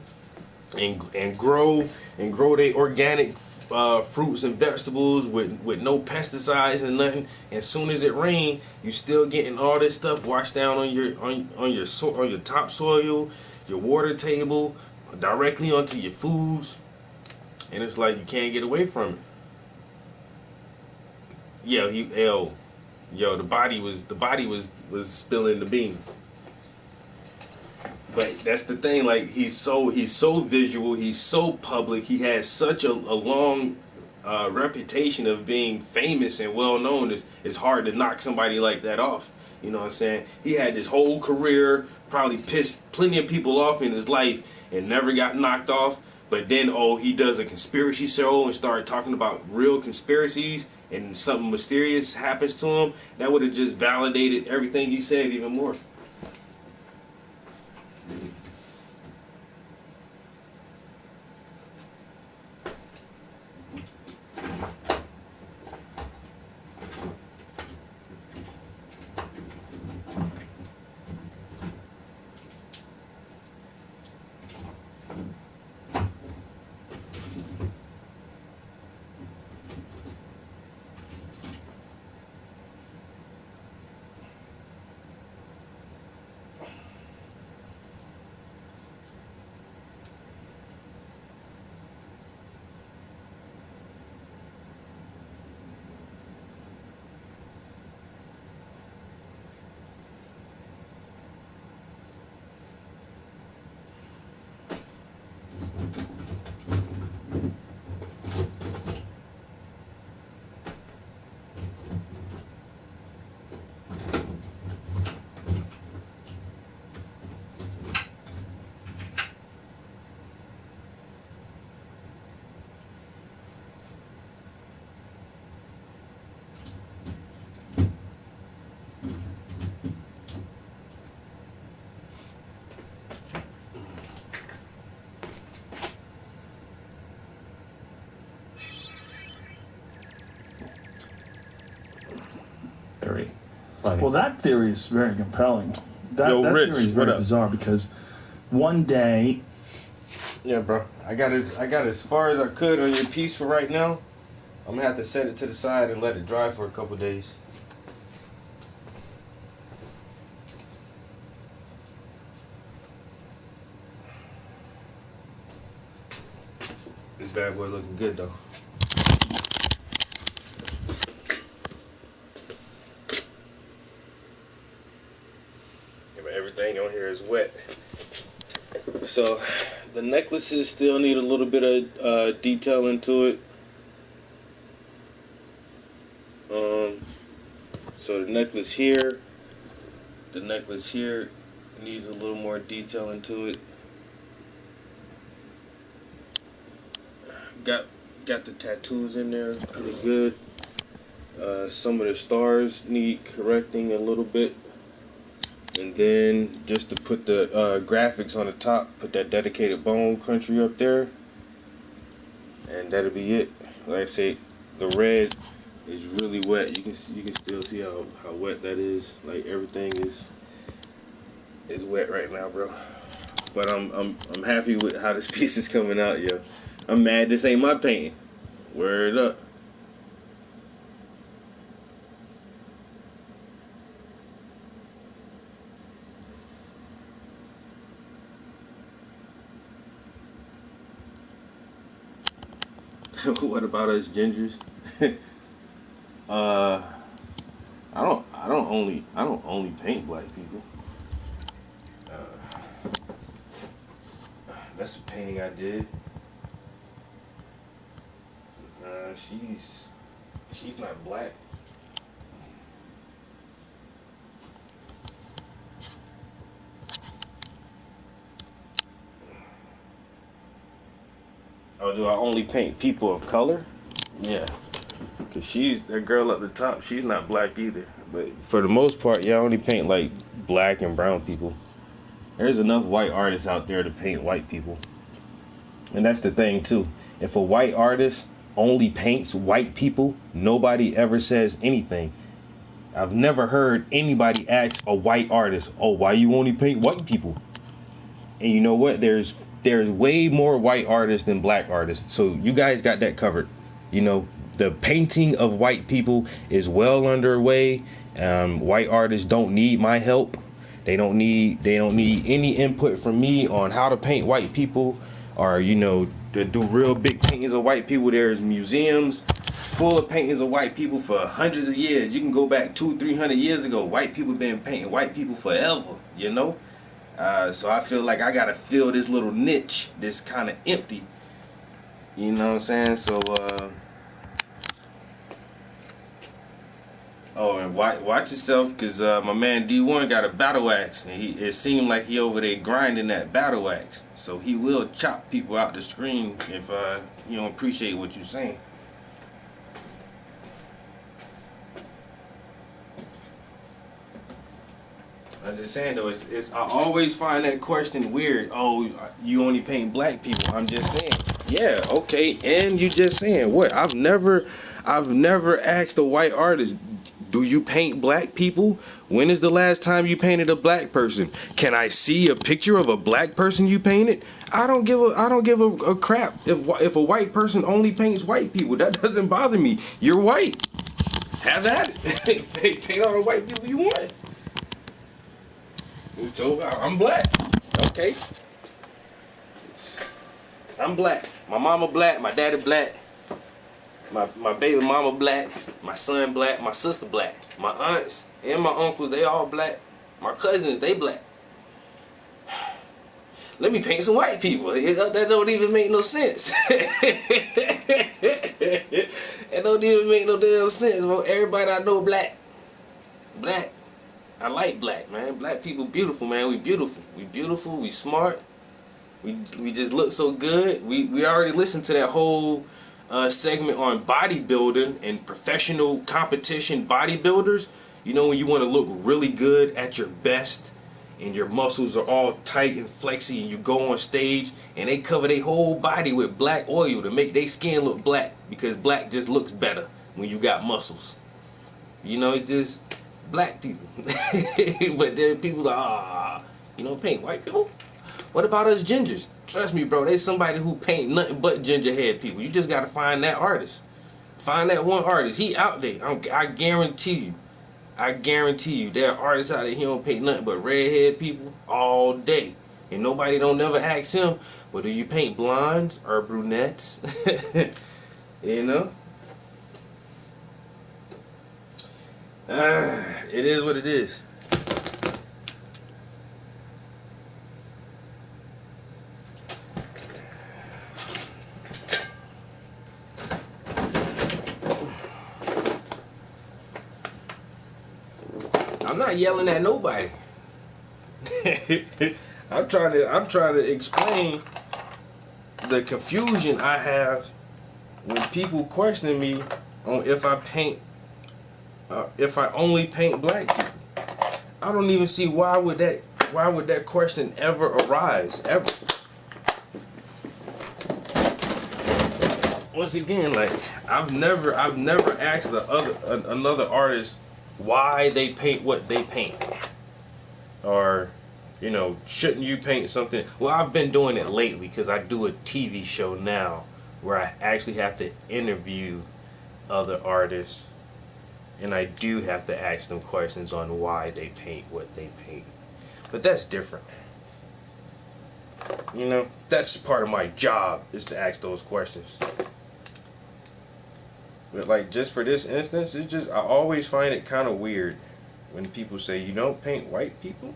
and grow their organic fruits and vegetables with no pesticides and nothing. As soon as it rains, you still getting all this stuff washed down on your topsoil, your water table, directly onto your foods, and it's like you can't get away from it. The body was spilling the beans. But that's the thing, like he's so visual, he's so public, he has such a long reputation of being famous and well known. It's hard to knock somebody like that off. You know what I'm saying? He had this whole career, probably pissed plenty of people off in his life and never got knocked off. But then, he does a conspiracy show and started talking about real conspiracies, and something mysterious happens to him. That would have just validated everything you said even more. Very funny. Well, that theory is very compelling. That Rich, theory is what very up? bizarre because one day, Yeah, bro. I got as far as I could on your piece for right now. I'm gonna have to set it to the side and let it dry for a couple days. This bad boy looking good though. Yeah, but everything on here is wet. So the necklaces still need a little bit of detailing to it. So the necklace here needs a little more detailing to it. Got the tattoos in there pretty good. Some of the stars need correcting a little bit. And then just to put the graphics on the top, put that dedicated bone country up there. And that'll be it. Like I say, the red is really wet. You can still see how wet that is. Like everything is wet right now, bro. But I'm happy with how this piece is coming out, yo. I'm mad this ain't my painting. Word up. What about us gingers? I don't only paint black people. That's a painting I did. She's not black. Oh, do I only paint people of color? Yeah. Cause that girl up the top, she's not black either. But for the most part, yeah, I only paint like black and brown people. There's enough white artists out there to paint white people. And that's the thing too. If a white artist only paints white people, nobody ever says anything. I've never heard anybody ask a white artist, "Oh, why you only paint white people?" And you know what? There's there's way more white artists than black artists. So you guys got that covered. You know, the painting of white people is well underway. White artists don't need my help. They don't need any input from me on how to paint white people, or to do real big paintings of white people. There's museums full of paintings of white people for hundreds of years. You can go back 200-300 years ago. White people been painting white people forever. So I feel like I gotta fill this little niche that's kind of empty. You know what I'm saying? So oh, and watch yourself, because my man D1 got a battle axe, and it seemed like he over there grinding that battle axe. So he will chop people out the screen if you don't appreciate what you're saying. I'm just saying though, I always find that question weird. Oh, you only paint black people. I'm just saying. Yeah, okay. And you just saying what? I've never asked a white artist, do you paint black people? When is the last time you painted a black person? Can I see a picture of a black person you painted? I don't give a crap if a white person only paints white people. That doesn't bother me. You're white. Have at it. Paint all the white people you want. So I'm black. Okay. I'm black. My mama black. My daddy black. My baby mama black. My son black. My sister black. My aunts and my uncles, they all black. My cousins, they black. Let me paint some white people. That don't even make no sense. It don't even make no damn sense. Well, everybody I know black. Black. I like black, man. Black people beautiful, man. We beautiful. We beautiful. We smart. We just look so good. We already listened to that whole segment on bodybuilding and professional competition bodybuilders. You know, when you want to look really good at your best and your muscles are all tight and flexy and you go on stage and they cover their whole body with black oil to make their skin look black, because black just looks better when you got muscles. You know, it's just black people. But then people are, paint white people. What about us gingers? Trust me, bro, there's somebody who paint nothing but ginger head people. You just gotta find that artist. Find that one artist. He out there. I guarantee you there are artists out there, he don't paint nothing but redhead people all day. And nobody don't never ask him, well, do you paint blondes or brunettes? You know? It is what it is. I'm not yelling at nobody. I'm trying to explain the confusion I have when people question me on if I only paint black people. I don't even see why would that question ever arise, ever. Once again, like I've never asked another artist why they paint what they paint, or shouldn't you paint something. Well, I've been doing it lately because I do a TV show now where I actually have to interview other artists, and I do have to ask them questions on why they paint what they paint. But that's different. That's part of my job, is to ask those questions. But like, just for this instance, I always find it kind of weird when people say, you don't paint white people?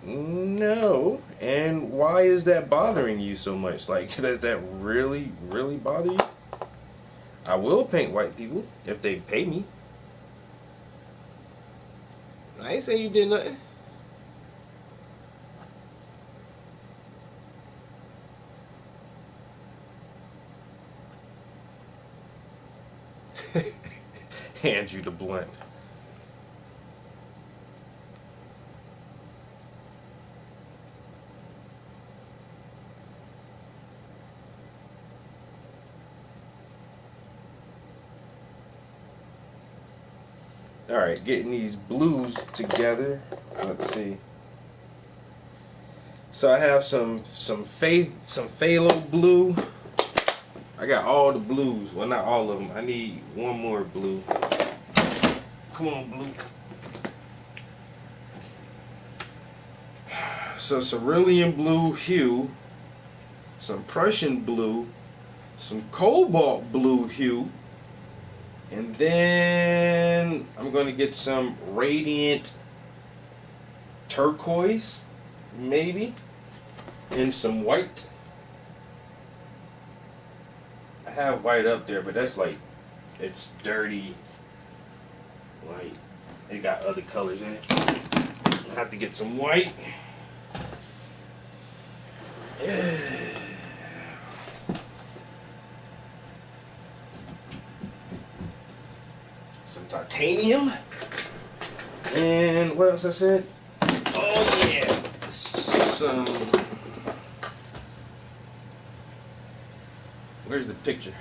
No. And why is that bothering you so much? Like, does that really, really bother you? I will paint white people if they pay me. I ain't saying you did nothing. Hand you the blunt. Alright, getting these blues together. Let's see. So I have some phthalo blue. I got all the blues. Well, not all of them. I need one more blue. Come on, blue. So cerulean blue hue, some Prussian blue, some cobalt blue hue, and then I'm going to get some radiant turquoise, maybe, and some white. I have white up there, but that's like, it's dirty white. It got other colors in it. I have to get some white. Yeah. Some titanium. And what else I said? Oh yeah. Some. Where's the picture?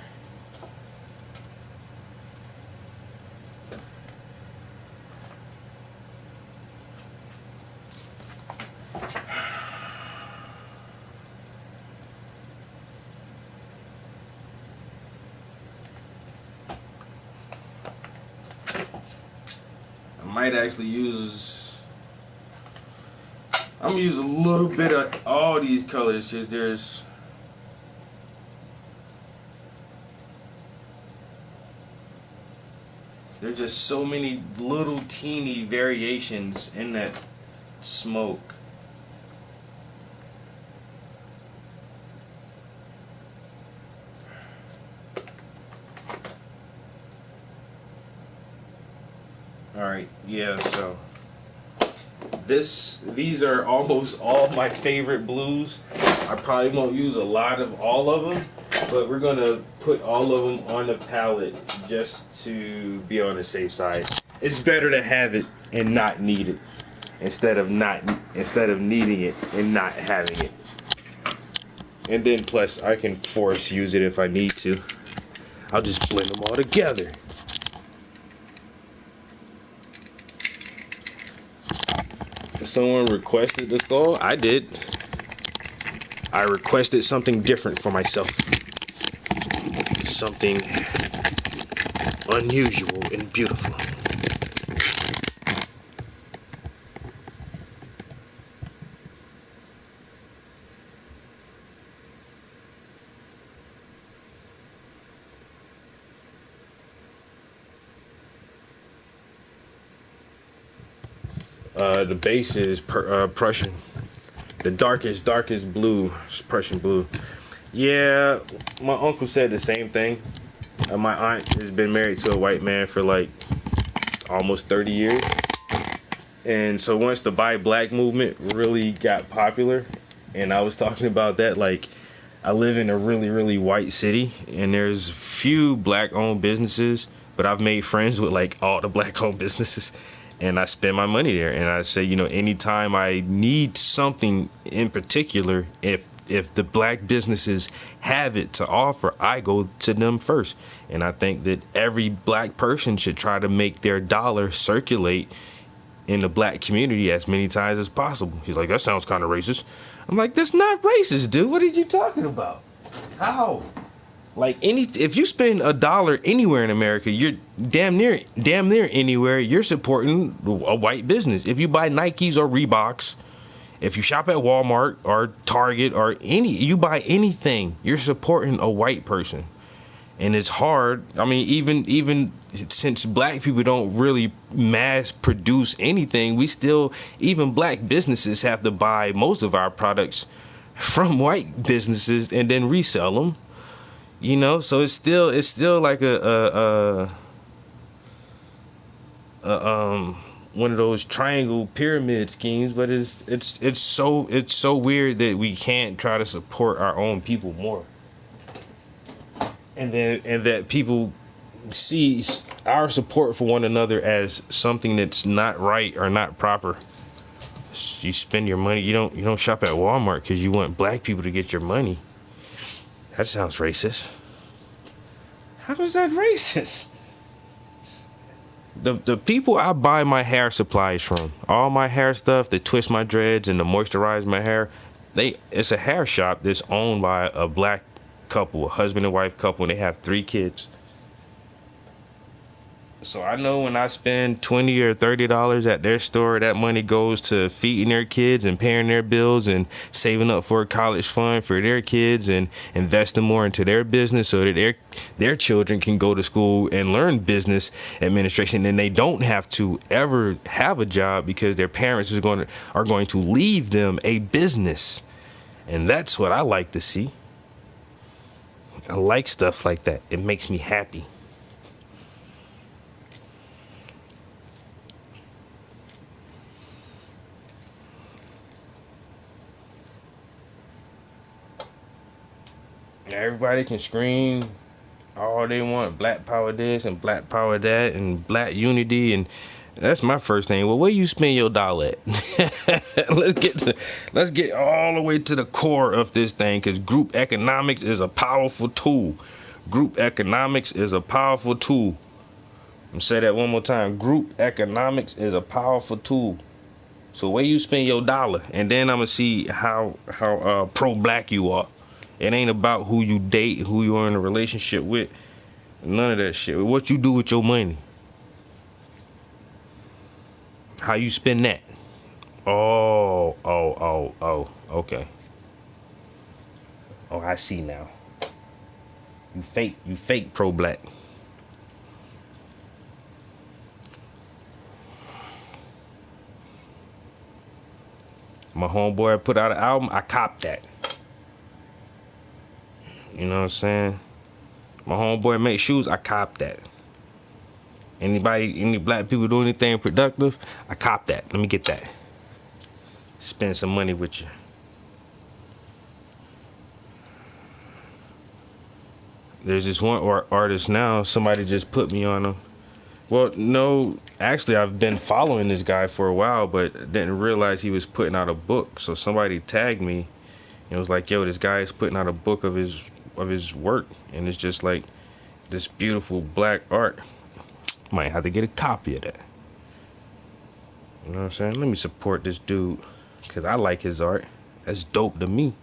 I might actually use. I'm gonna use a little bit of all these colors because there's. There's just so many little teeny variations in that smoke. Alright, yeah, so these are almost all my favorite blues. I probably won't use a lot of all of them, but we're gonna put all of them on the palette just to be on the safe side. It's better to have it and not need it instead of needing it and not having it. And then plus I can force use it if I need to. I'll just blend them all together. Someone requested the skull. I did. I requested something different for myself. Something unusual and beautiful. The base is Prussian. The darkest blue is Prussian blue. Yeah, my uncle said the same thing. My aunt has been married to a white man for like almost 30 years. And so once the Buy Black movement really got popular, and I was talking about that, like, I live in a really, really white city, and there's few black-owned businesses, but I've made friends with like all the black-owned businesses. And I spend my money there. And I say, you know, anytime I need something in particular, if the black businesses have it to offer, I go to them first. And I think that every black person should try to make their dollar circulate in the black community as many times as possible. He's like, that sounds kind of racist. I'm like, that's not racist, dude. What are you talking about? How? Like, if you spend $1 anywhere in America, you're damn near anywhere, you're supporting a white business. If you buy Nikes or Reeboks, if you shop at Walmart or Target or you buy anything, you're supporting a white person. And it's hard. I mean, even since black people don't really mass produce anything, even black businesses have to buy most of our products from white businesses and then resell them. You know, so it's still like one of those triangle pyramid schemes, but it's so weird that we can't try to support our own people more, and that people see our support for one another as something that's not right or not proper. You spend your money, you don't shop at Walmart because you want black people to get your money. That sounds racist. How is that racist? The people I buy my hair supplies from, all my hair stuff, that twist my dreads and to moisturize my hair, It's a hair shop that's owned by a black couple, a husband and wife couple, and they have 3 kids. So I know when I spend $20 or $30 at their store, that money goes to feeding their kids and paying their bills and saving up for a college fund for their kids and investing more into their business so that their children can go to school and learn business administration, and they don't have to ever have a job because their parents are going to leave them a business. And that's what I like to see. I like stuff like that. It makes me happy. Everybody can scream all they want, black power this and black power that and black unity, and that's my first thing. Well, where you spend your dollar at? let's get all the way to the core of this thing, because group economics is a powerful tool. Group economics is a powerful tool. I'm gonna say that one more time. Group economics is a powerful tool. So where you spend your dollar, and then I'm gonna see how pro-black you are. It ain't about who you date, who you're in a relationship with. None of that shit. What you do with your money. How you spend that. Oh, okay. Oh, I see now. You fake pro-black. My homeboy put out an album, I copped that. You know what I'm saying? My homeboy make shoes, I cop that. Any black people do anything productive, I cop that. Let me get that. Spend some money with you. There's this one artist now, somebody just put me on him. Well, no, actually I've been following this guy for a while, but didn't realize he was putting out a book. So somebody tagged me and was like, yo, this guy is putting out a book of his work, and it's just like this beautiful black art. Might have to get a copy of that. You know what I'm saying? Let me support this dude, because I like his art. That's dope to me.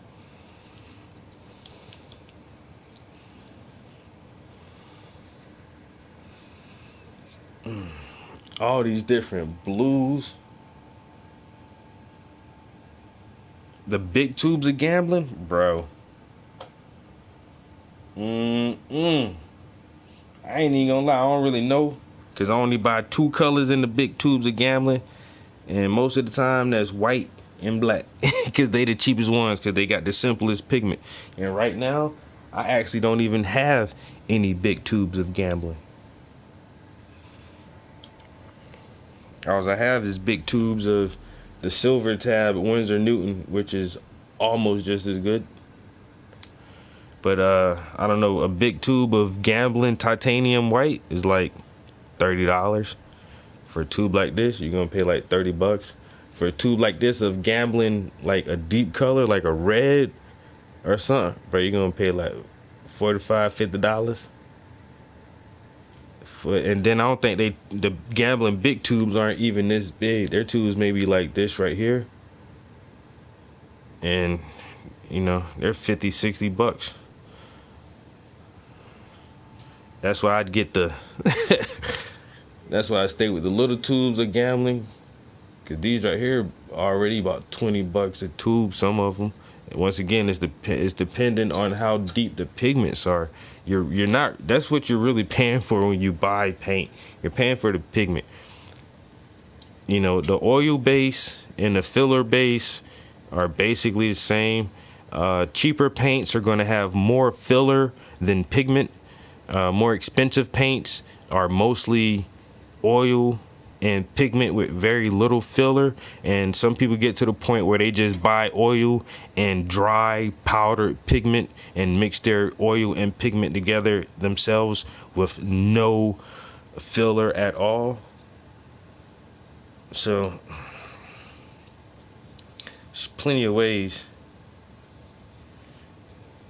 All these different blues. The big tubes of gambling, bro. I ain't even gonna lie, I don't really know, because I only buy 2 colors in the big tubes of gambling, and most of the time that's white and black, because they the cheapest ones, because they got the simplest pigment. And right now I actually don't even have any big tubes of gambling. All I have is big tubes of the Silver Tab Winsor Newton, which is almost just as good. But I don't know, a big tube of gambling titanium white is like $30. For a tube like this, you're gonna pay like $30. For a tube like this of gambling, like a deep color, like a red or something, bro, you're gonna pay like $45-50. And then I don't think the gambling big tubes aren't even this big. Their tubes maybe like this right here, and you know, they're $50-60. That's why I'd get the that's why I stay with the little tubes of gambling, because these right here are already about $20 a tube, some of them. And once again, it's dependent on how deep the pigments are. You're not, that's what you're really paying for when you buy paint. You're paying for the pigment. You know, the oil base and the filler base are basically the same. Cheaper paints are going to have more filler than pigment. More expensive paints are mostly oil and pigment with very little filler, and some people get to the point where they just buy oil and dry powdered pigment and mix their oil and pigment together themselves with no filler at all. So there's plenty of ways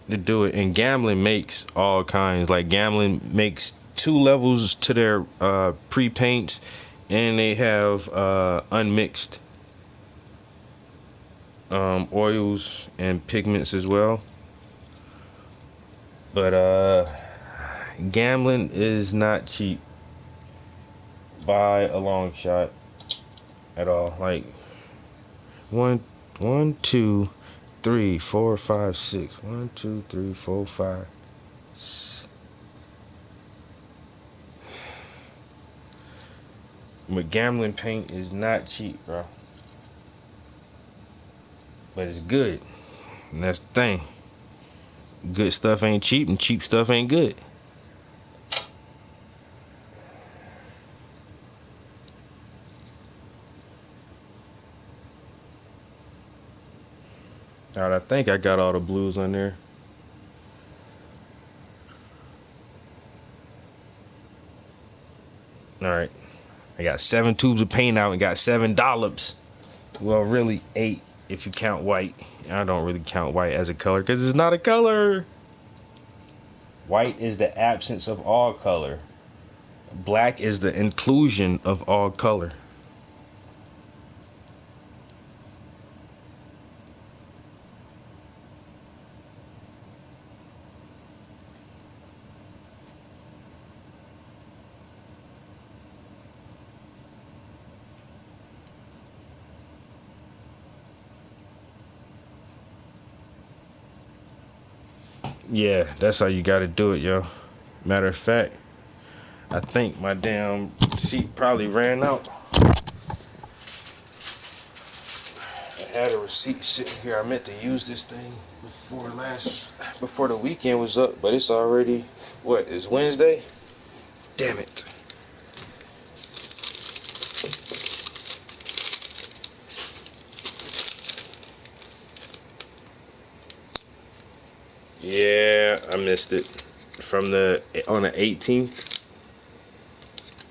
to do it, and gambling makes all kinds. Like, gambling makes 2 levels to their pre-paints, and they have unmixed. oils and pigments as well. But gambling is not cheap by a long shot at all. Like 1, 2, 3, 4, 5, 6. 1, 2, 3, 4, 5. But gambling paint is not cheap, bro. But it's good. And that's the thing. Good stuff ain't cheap, and cheap stuff ain't good. Alright, I think I got all the blues on there. Alright. I got 7 tubes of paint out and got 7 dollops. Well, really 8 if you count white. I don't really count white as a color because it's not a color. White is the absence of all color. Black is the inclusion of all color. Yeah, that's how you gotta do it, yo. Matter of fact, I think my damn receipt probably ran out. I had a receipt sitting here. I meant to use this thing before the weekend was up, but it's already, what, it's Wednesday? Damn it. Yeah, I missed it on the 18th.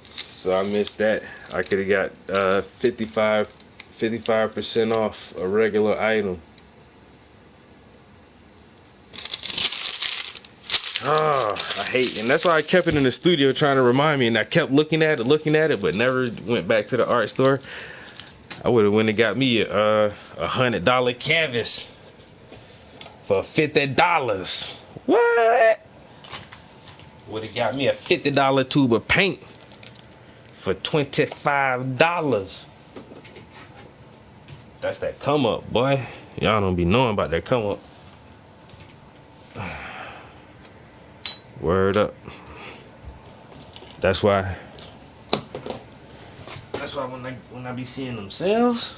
So I missed that. I could have got 55% off a regular item. Oh, I hate, and that's why I kept it in the studio trying to remind me, and I kept looking at it, but never went back to the art store. I would have went and got me a $100 canvas for $50. What? Would have got me a $50 tube of paint for $25. That's that come up, boy. Y'all don't be knowing about that come up. Word up. That's why when I be seeing them sales,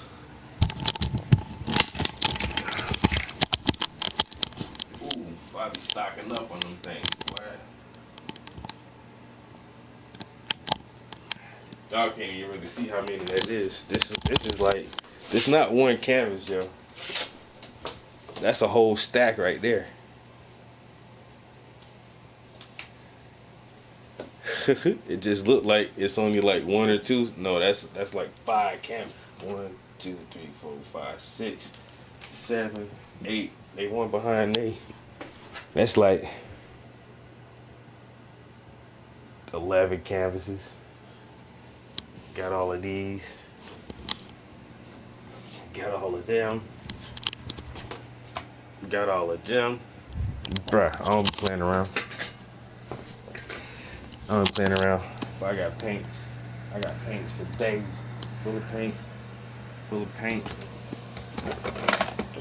I be stocking up on them things, boy. Y'all can't even really see how many that is. This is like, this not one canvas, yo. That's a whole stack right there. It just looked like it's only like 1 or 2. No, that's like 5 canvas. 1, 2, 3, 4, 5, 6, 7, 8. They one behind they. That's like 11 canvases. Got all of these. Got all of them. Got all of them. Bruh, I don't be playing around. I don't be playing around. But I got paints. I got paints for days. Full of paint. Full of paint.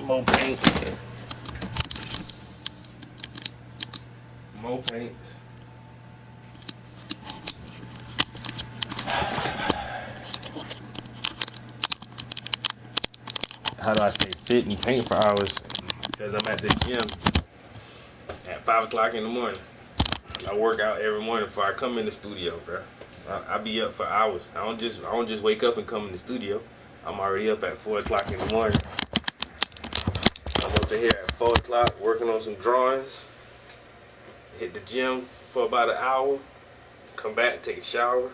More paint. More paints. How do I stay fit and paint for hours? Because I'm at the gym at 5 o'clock in the morning. I work out every morning before I come in the studio, bro. I be up for hours. I don't just wake up and come in the studio. I'm already up at 4 o'clock in the morning. I'm up here at 4 o'clock working on some drawings. Hit the gym for about an hour. Come back, take a shower.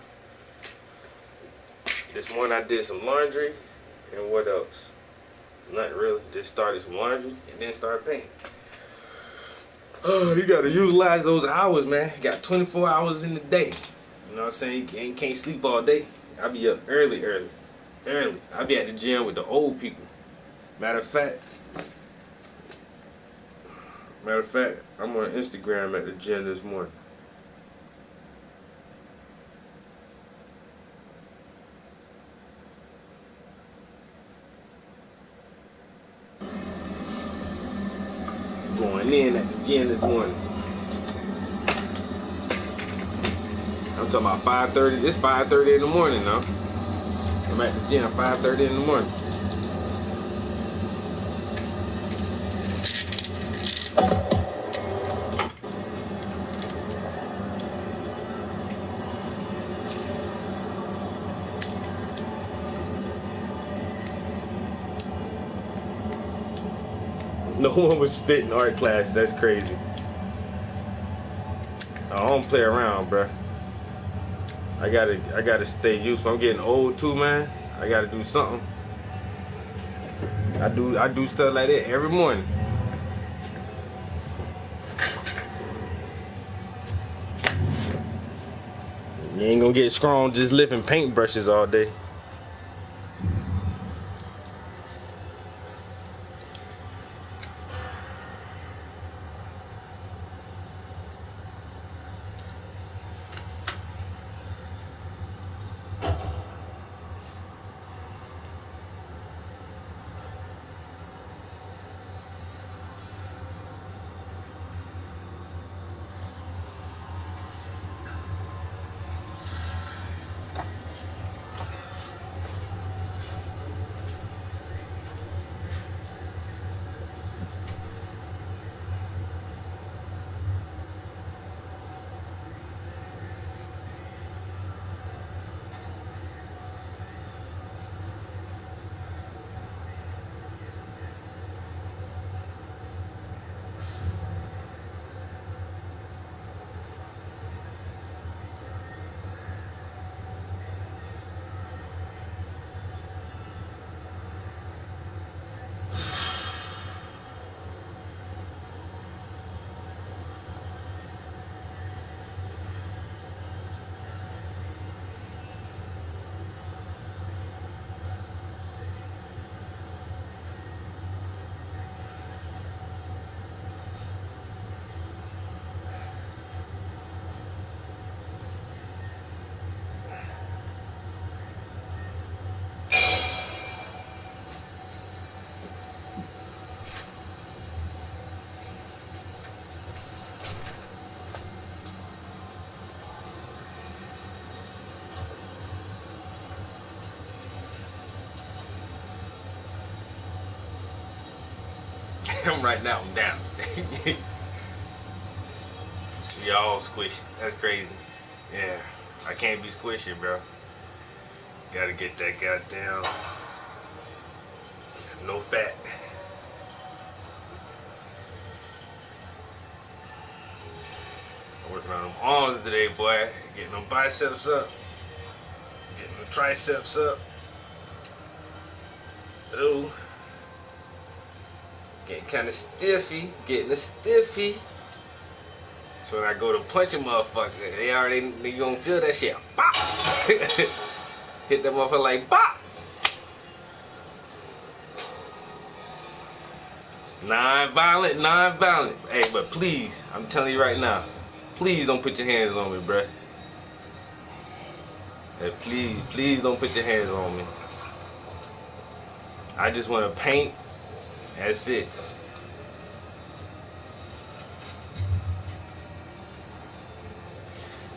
This morning I did some laundry. And what else? Not really. Just started some laundry and then started painting. Oh, you gotta utilize those hours, man. You got 24 hours in the day. You know what I'm saying? You can't sleep all day. I be up early. I be at the gym with the old people. Matter of fact, I'm on Instagram at the gym this morning. Going in at the gym this morning. I'm talking about 5:30. It's 5:30 in the morning now. I'm at the gym 5:30 in the morning. No one was fit in art class. That's crazy. I don't play around, bruh. I gotta stay useful. I'm getting old too, man. I gotta do something. I do stuff like that every morning. You ain't gonna get strong just lifting paintbrushes all day. Right now I'm down. Y'all squishy. That's crazy. Yeah, I can't be squishy, bro. Gotta get that goddamn no fat. I'm working on them arms today, boy. Getting them biceps up. Getting the triceps up. Ooh. Getting kind of stiffy, getting a stiffy. So when I go to punch a motherfucker, they gonna feel that shit. Bop! Hit that motherfucker like bop! Non-violent. Hey, but please, I'm telling you right now, please don't put your hands on me, bruh. Hey, please don't put your hands on me. I just want to paint. That's it.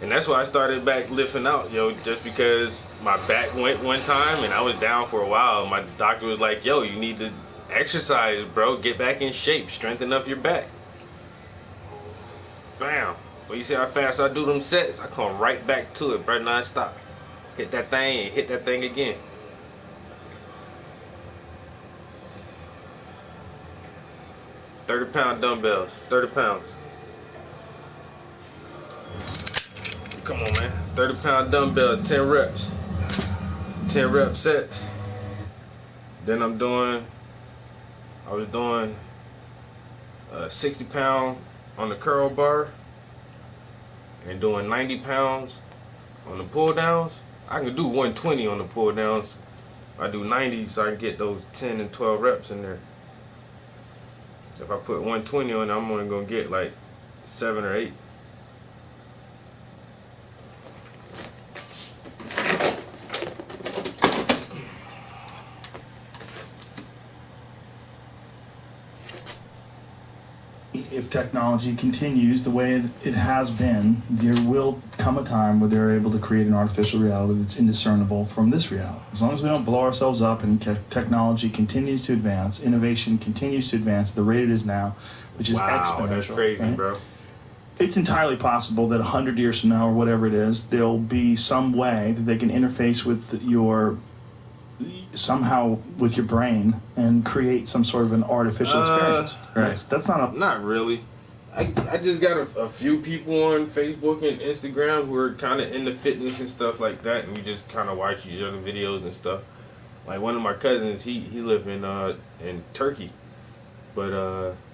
And that's why I started back lifting out, yo, just because my back went one time and I was down for a while. My doctor was like, yo, you need to exercise, bro. Get back in shape. Strengthen up your back. Bam. Well, you see how fast I do them sets? I come right back to it, bro, non-stop. Hit that thing and hit that thing again. £30 dumbbells, 30 pounds. Come on, man. 30-pound dumbbells, 10 reps. 10 rep sets. Then I was doing 60 pound on the curl bar and doing 90 pounds on the pull downs. I can do 120 on the pull downs I do 90 so I can get those 10 and 12 reps in there. If I put 120 on, I'm only gonna get like 7 or 8. If technology continues the way it has been, there will come a time where they're able to create an artificial reality that's indiscernible from this reality. As long as we don't blow ourselves up and technology continues to advance, innovation continues to advance at the rate it is now, which is exponential. Wow, that's crazy, right? bro. It's entirely possible that 100 years from now or whatever it is, there'll be some way that they can interface with your somehow with your brain and create some sort of an artificial experience. Right. That's not a... Not really. I just got a few people on Facebook and Instagram who are kind of into fitness and stuff like that, and we just kind of watch each other videos and stuff. Like one of my cousins, he live in Turkey, but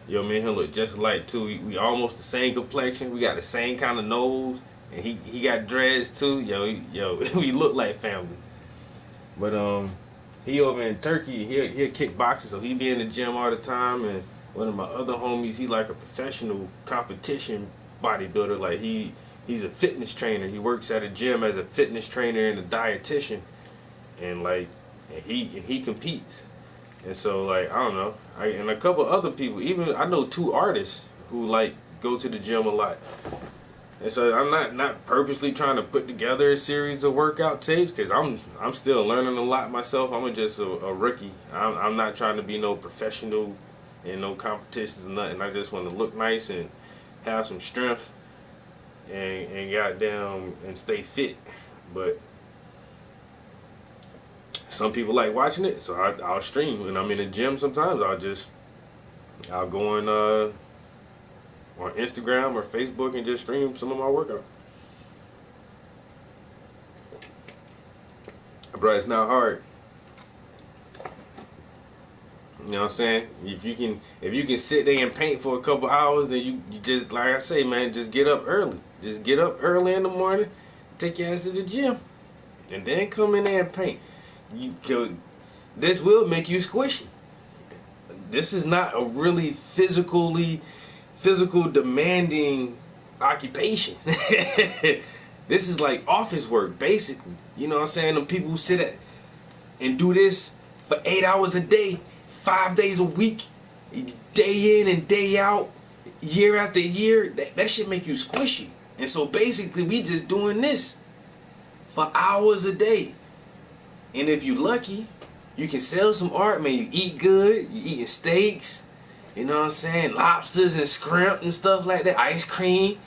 me and him look just alike too. We almost the same complexion. We got the same kind of nose, and he got dreads too. We look like family. But he over in Turkey, he'll kick boxing, so he be in the gym all the time. And one of my other homies, he like a professional competition bodybuilder. Like he's a fitness trainer. He works at a gym as a fitness trainer and a dietitian, and he competes. And so like I don't know, and a couple other people. Even I know 2 artists who like go to the gym a lot. And so I'm not purposely trying to put together a series of workout tapes because I'm still learning a lot myself. I'm just a rookie. I'm not trying to be no professional in no competitions or nothing. I just want to look nice and have some strength and goddamn and stay fit. But some people like watching it, so I'll stream. When I'm in the gym sometimes I'll go on Instagram or Facebook and just stream some of my workout. Bro, it's not hard. You know what I'm saying? If you can sit there and paint for a couple hours, then you just, like I say, man, just get up early. Just get up early in the morning, take your ass to the gym, and then come in there and paint. This will make you squishy. This is not a really physical demanding occupation. This is like office work, basically. You know what I'm saying? The people who sit at and do this for 8 hours a day, 5 days a week, day in and day out, year after year, that should make you squishy. And so basically we just doing this for hours a day. And if you lucky, you can sell some art, man. You eat good, you eating steaks, you know what I'm saying, lobsters and shrimp and stuff like that, ice cream,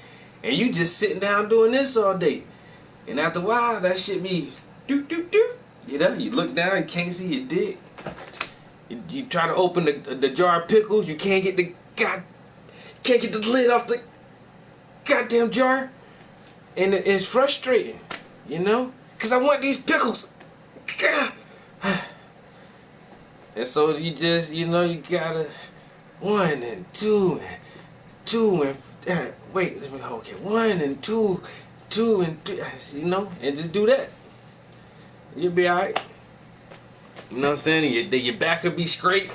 and you just sitting down doing this all day. And after a while, that shit be doop doop doop. You know, you look down, you can't see your dick. You try to open the jar of pickles, you can't get the lid off the goddamn jar, and it's frustrating, you know, cause I want these pickles. And so you just, you know, you gotta 1 and 2 and 2 and wait, okay, 1 and 2, 2 and 3, you know, and just do that. You'll be alright. You know what I'm saying? Your back will be straight.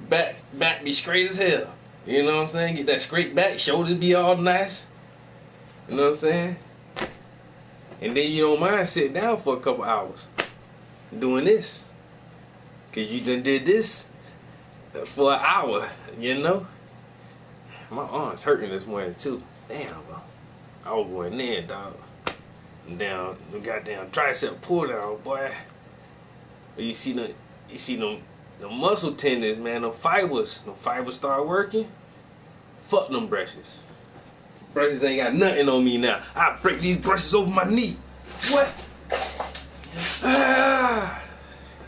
Back be straight as hell. You know what I'm saying? Get that straight back, shoulders be all nice. You know what I'm saying? And then you don't mind sitting down for a couple hours doing this. Cause you done did this for an hour, you know? My arm's hurting this morning too. Damn, bro. I was going in, dog. Down the goddamn tricep pull down, boy. You see the muscle tendons, man, the fibers start working. Fuck them brushes. Brushes ain't got nothing on me now. I break these brushes over my knee. What? I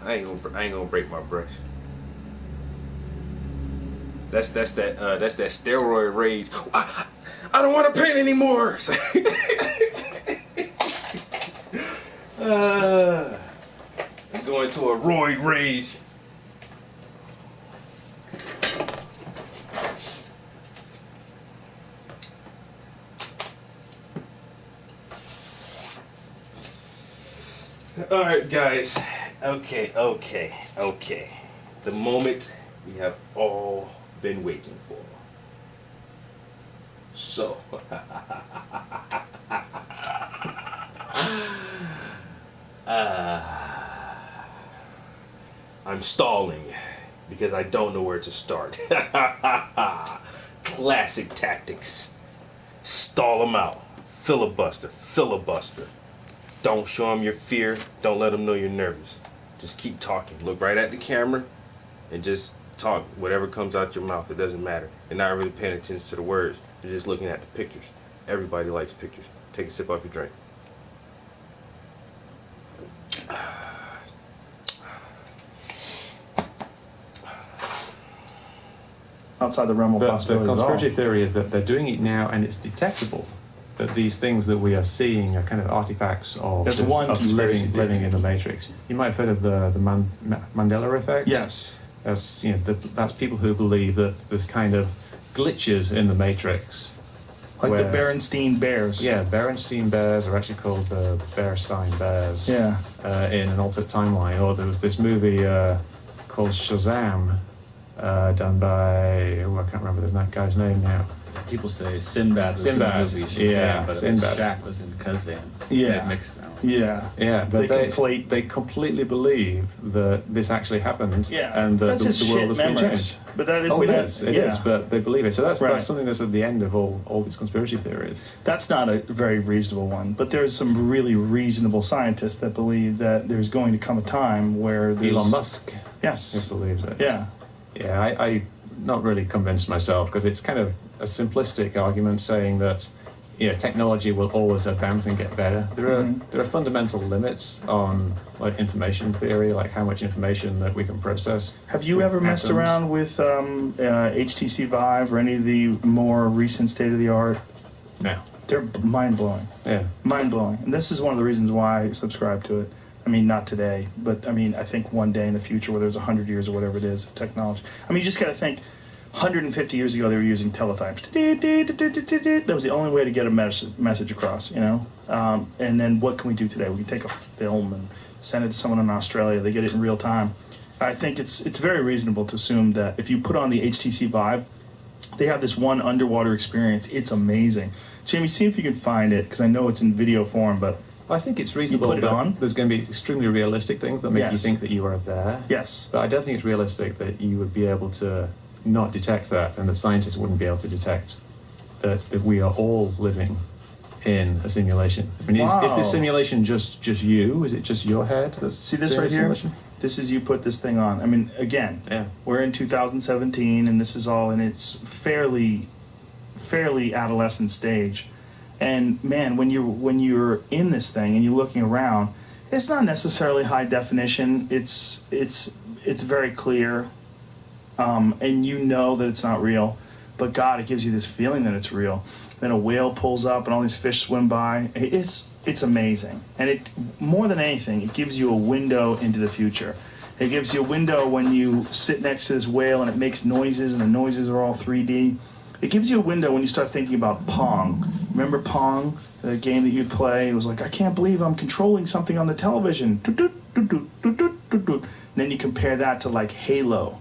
ain't gonna break my brush. That's that steroid rage. I don't want to paint anymore. I'm going to a roid rage. All right, guys. Okay. The moment we have all been waiting for. So, I'm stalling because I don't know where to start. Classic tactics. Stall them out. Filibuster. Don't show them your fear. Don't let them know you're nervous. Just keep talking. Look right at the camera and just talk. Whatever comes out your mouth, it doesn't matter. You're not really paying attention to the words. You're just looking at the pictures. Everybody likes pictures. Take a sip off your drink. Outside the realm of But the possibility at all. conspiracy theory is that they're doing it now and it's detectable. That these things that we are seeing are kind of artifacts of, That's one of conspiracy theory. living in the Matrix. You might have heard of the Mandela effect. Yes. That's that's people who believe that there's kind of glitches in the Matrix. Like the where- Berenstein Bears. Yeah, Berenstein Bears are actually called the Bearstein Bears. Yeah. In an alternate timeline. Or there was this movie called Shazam, done by I can't remember the guy's name now. People say Sinbad was Sinbad, in the movie Shazam, yeah, but Sinbad. Shaq was in Kazam. Yeah. They mixed them. Yeah. Yeah, but They conflate- they completely believe that this actually happened. Yeah. And that that's the, just the world shit has been memories. changed. But that isn't Oh, it that, is. It yeah. is, but they believe it. So that's Right. something that's at the end of all these conspiracy theories. That's not a very reasonable one. But there's some really reasonable scientists that believe that there's going to come a time where there's... Elon Musk Yes. believes it. Yeah. Yeah, I not really convinced myself because it's kind of a simplistic argument saying that technology will always advance and get better. There are fundamental limits on like information theory, like how much information that we can process. Have you ever messed Atoms. around with HTC Vive or any of the more recent state-of-the-art? No. They're mind-blowing. Yeah. Mind-blowing. And this is one of the reasons why I subscribe to it. I mean, not today, but I mean, I think one day in the future where there's 100 years or whatever it is of technology. I mean, you just got to think, 150 years ago they were using teletypes. That was the only way to get a message across, And then what can we do today? We can take a film and send it to someone in Australia. They get it in real time. I think it's very reasonable to assume that if you put on the HTC Vive, they have this one underwater experience. It's amazing. Jamie, see if you can find it, because I know it's in video form, but I think it's reasonable put it that on? there's going to be extremely realistic things that make you Yes. think that you are there. yes. But I don't think it's realistic that you would be able to not detect that, and that scientists wouldn't be able to detect that we are all living in a simulation. I mean, is this Wow. simulation just you? Is it just your head? That's See this doing right the here? simulation? This is you put this thing on. I mean, again, Yeah. we're in 2017, and this is all in its fairly adolescent stage. And man, when you're in this thing and you're looking around, it's not necessarily high definition. It's very clear, and you know that it's not real. But God, it gives you this feeling that it's real. Then a whale pulls up and all these fish swim by. It's amazing. And it, more than anything, it gives you a window into the future. It gives you a window when you sit next to this whale and it makes noises, and the noises are all 3D. It gives you a window when you start thinking about Pong. Remember Pong, the game that you'd play? It was like, I can't believe I'm controlling something on the television. And then you compare that to like Halo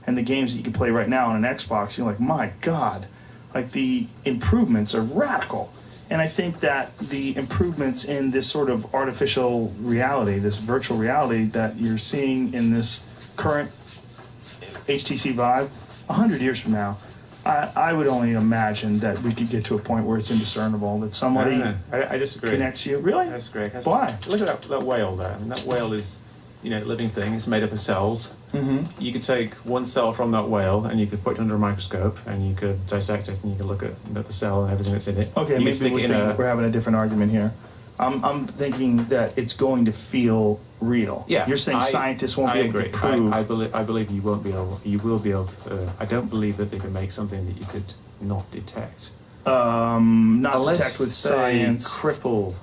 and the games that you can play right now on an Xbox. You're like, my God, like the improvements are radical. And I think that the improvements in this sort of artificial reality, this virtual reality that you're seeing in this current HTC Vive, 100 years from now, I would only imagine that we could get to a point where it's indiscernible, that somebody I disagree. connects you. Really? I disagree. Why? Look at that whale there. I mean, that whale is, a living thing. It's made up of cells. Mm-hmm. You could take one cell from that whale and you could put it under a microscope and you could dissect it and you could look at the cell and everything that's in it. Okay, you maybe stick we it in think we're having a different argument here. I'm thinking that it's going to feel real. Yeah, You're saying scientists won't be able agree. to prove. I believe you won't be able. You will be able to. I don't believe that they can make something that you could not detect. Not Unless detect with they science. cripple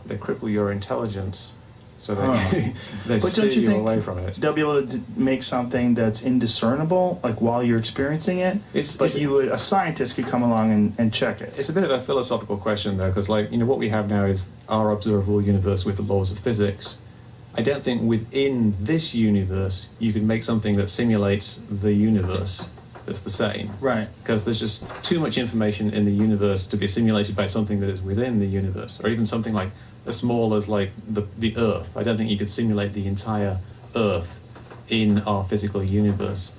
your intelligence, so that Huh. they But steer don't you you think away from it. they'll be able to make something that's indiscernible, like while you're experiencing it? But a scientist could come along and check it. It's a bit of a philosophical question, though, because, what we have now is our observable universe with the laws of physics. I don't think within this universe you can make something that simulates the universe that's the same. Right. Because there's just too much information in the universe to be simulated by something that is within the universe, or even something like as small as like the Earth. I don't think you could simulate the entire Earth in our physical universe.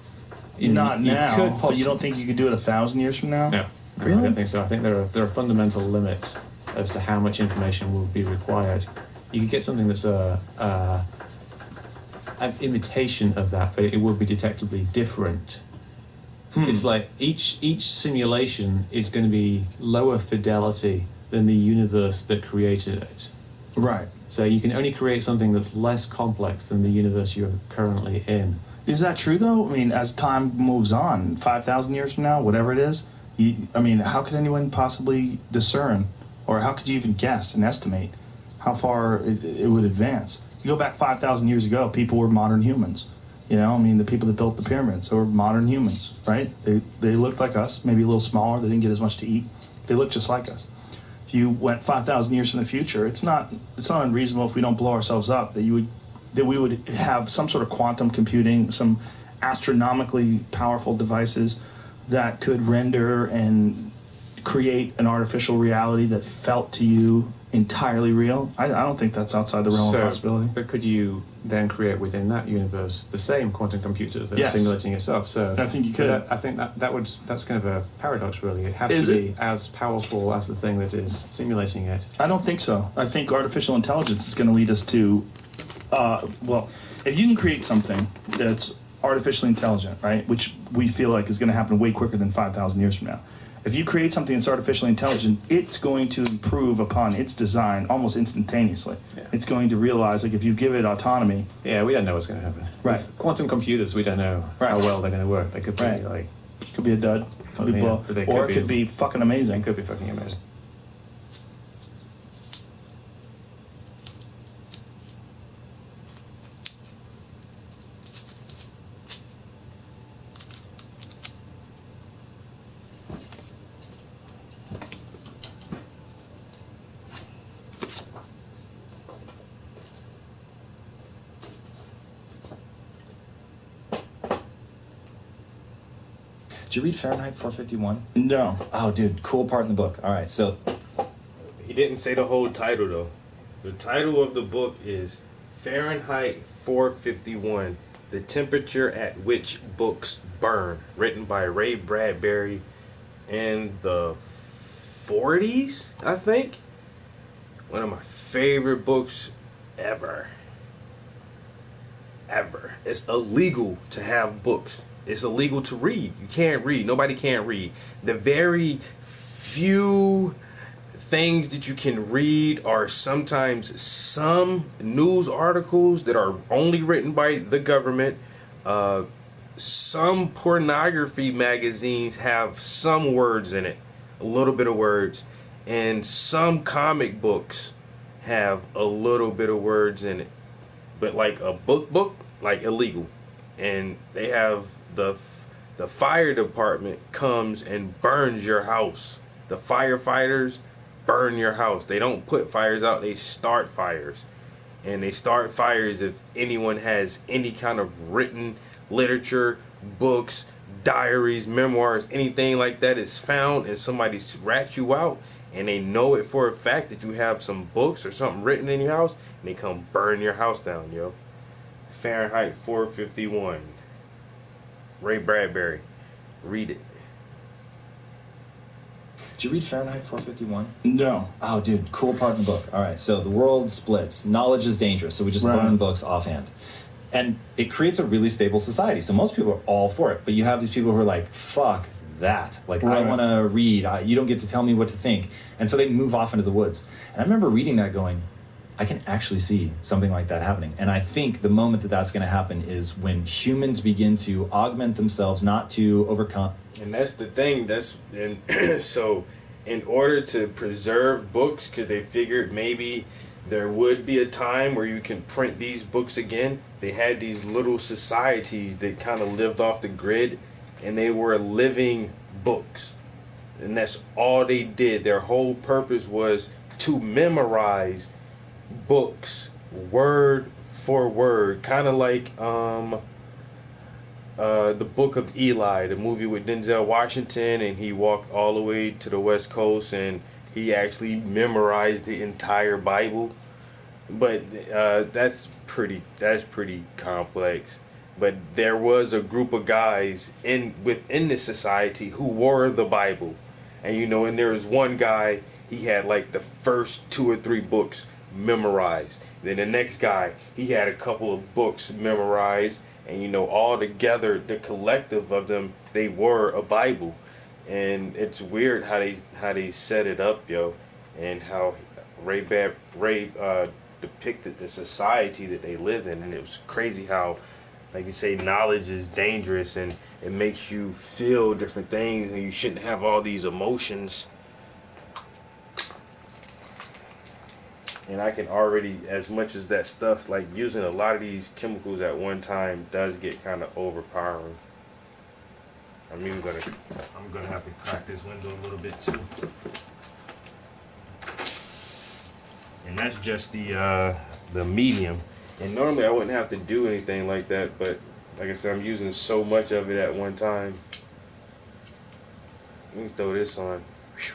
Not now, could but you don't think you could do it 1,000 years from now? No, Really? I don't think so. I think there are fundamental limits as to how much information will be required. You could get something that's an imitation of that, but it will be detectably different. It's like each simulation is going to be lower fidelity than the universe that created it. Right. So you can only create something that's less complex than the universe you're currently in. Is that true, though? I mean, as time moves on, 5,000 years from now, whatever it is, how could anyone possibly discern, or how could you even guess and estimate how far it would advance? You go back 5,000 years ago, people were modern humans. The people that built the pyramids were modern humans, right? They looked like us, maybe a little smaller. They didn't get as much to eat. They looked just like us. If you went 5,000 years in the future, it's not unreasonable if we don't blow ourselves up that we would have some sort of quantum computing, some astronomically powerful devices that could render and create an artificial reality that felt to you entirely real. I don't think that's outside the realm of possibility. But could you then create within that universe the same quantum computers that Yes. are simulating itself? So I think you could. I think that's kind of a paradox, really. It has Is to be as powerful as the thing that is simulating it. I don't think so. I think artificial intelligence is going to lead us to, if you can create something that's artificially intelligent, right, which we feel like is going to happen way quicker than 5,000 years from now. If you create something that's artificially intelligent, it's going to improve upon its design almost instantaneously. Yeah. It's going to realize, like, if you give it autonomy. Yeah, we don't know what's going to happen. Right. With quantum computers, we don't know Right. how well they're going to work. They could be Right. like, It could be a dud, could be Yeah, blow, but they or could it could be fucking amazing. it could be fucking amazing. Did you read Fahrenheit 451? No. Oh, dude, cool part in the book. All right, so He didn't say the whole title though. The title of the book is Fahrenheit 451: The Temperature at Which Books Burn, written by Ray Bradbury in the 40s, I think. One of my favorite books ever. Ever. It's illegal to have books. It's illegal to read. You can't read. Nobody can read. The very few things that you can read are sometimes some news articles that are only written by the government. Some pornography magazines have some words in it, a little bit of words, and some comic books have a little bit of words in it. But like a book, like illegal. And they have the fire department comes and burns your house. The firefighters burn your house. They don't put fires out, they start fires. And they start fires if anyone has any kind of written literature, books, diaries, memoirs, anything like that is found and somebody rats you out and they know it for a fact that you have some books or something written in your house and they come burn your house down, yo. Fahrenheit 451. Ray Bradbury. Read it. did you read Fahrenheit 451? No. Oh, dude, cool part in the book. All right, so the world splits. Knowledge is dangerous, so we just Right. burn books offhand. And it creates a really stable society. So most people are all for it. But you have these people who are like, fuck that. Like, I Right. want to read. You don't get to tell me what to think. And so they move off into the woods. And I remember reading that going, I can actually see something like that happening. And I think the moment that that's going to happen is when humans begin to augment themselves, not to overcome. And that's the thing. So in order to preserve books, because they figured maybe there would be a time where you can print these books again, they had these little societies that kind of lived off the grid, and they were living books. And that's all they did. Their whole purpose was to memorize books word for word, kind of like the Book of Eli, the movie with Denzel Washington, and he walked all the way to the West Coast and he actually memorized the entire Bible. But that's pretty complex. But there was a group of guys within the society who wore the Bible, and and there was one guy, he had like the first 2 or 3 books memorized. Then the next guy, he had a couple of books memorized, and all together, the collective of them, they were a Bible. And it's weird how they set it up, yo, and how Ray depicted the society that they live in. And it was crazy how, like you say, knowledge is dangerous and it makes you feel different things, and you shouldn't have all these emotions. And I can already, as much as that stuff, like using a lot of these chemicals at one time does get kind of overpowering. I'm gonna have to crack this window a little bit too. And that's just the medium. And normally I wouldn't have to do anything like that, but like I said, I'm using so much of it at one time. Let me throw this on. Whew.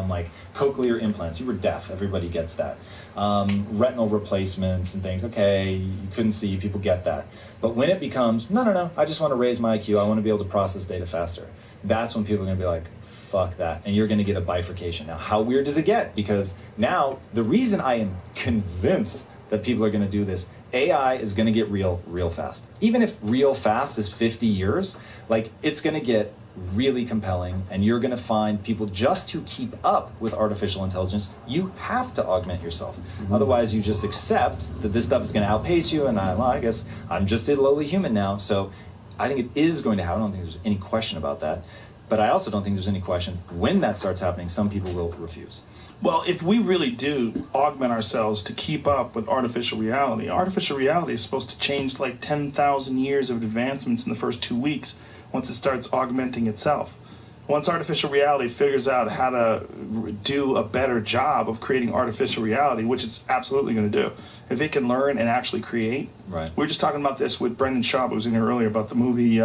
Like cochlear implants, you were deaf, everybody gets that. Retinal replacements and things, okay, you couldn't see, people get that. But when it becomes, no, I just want to raise my IQ, I want to be able to process data faster, that's when people are going to be like, fuck that, and you're going to get a bifurcation. Now, how weird does it get? Because now, the reason I am convinced that people are going to do this, AI is going to get real fast. Even if real fast is 50 years, like, it's going to get really compelling, and you're going to find people, just to keep up with artificial intelligence, you have to augment yourself. Otherwise, you just accept that this stuff is going to outpace you, and I guess I'm just a lowly human now. So I think it is going to happen. I don't think there's any question about that. But I also don't think there's any question when that starts happening, some people will refuse. Well, if we really do augment ourselves to keep up with artificial reality is supposed to change like 10,000 years of advancements in the first 2 weeks once it starts augmenting itself. Once artificial reality figures out how to do a better job of creating artificial reality, which it's absolutely going to do, if it can learn and actually create. Right. We were just talking about this with Brendan Schaub, who was in here earlier, about the movie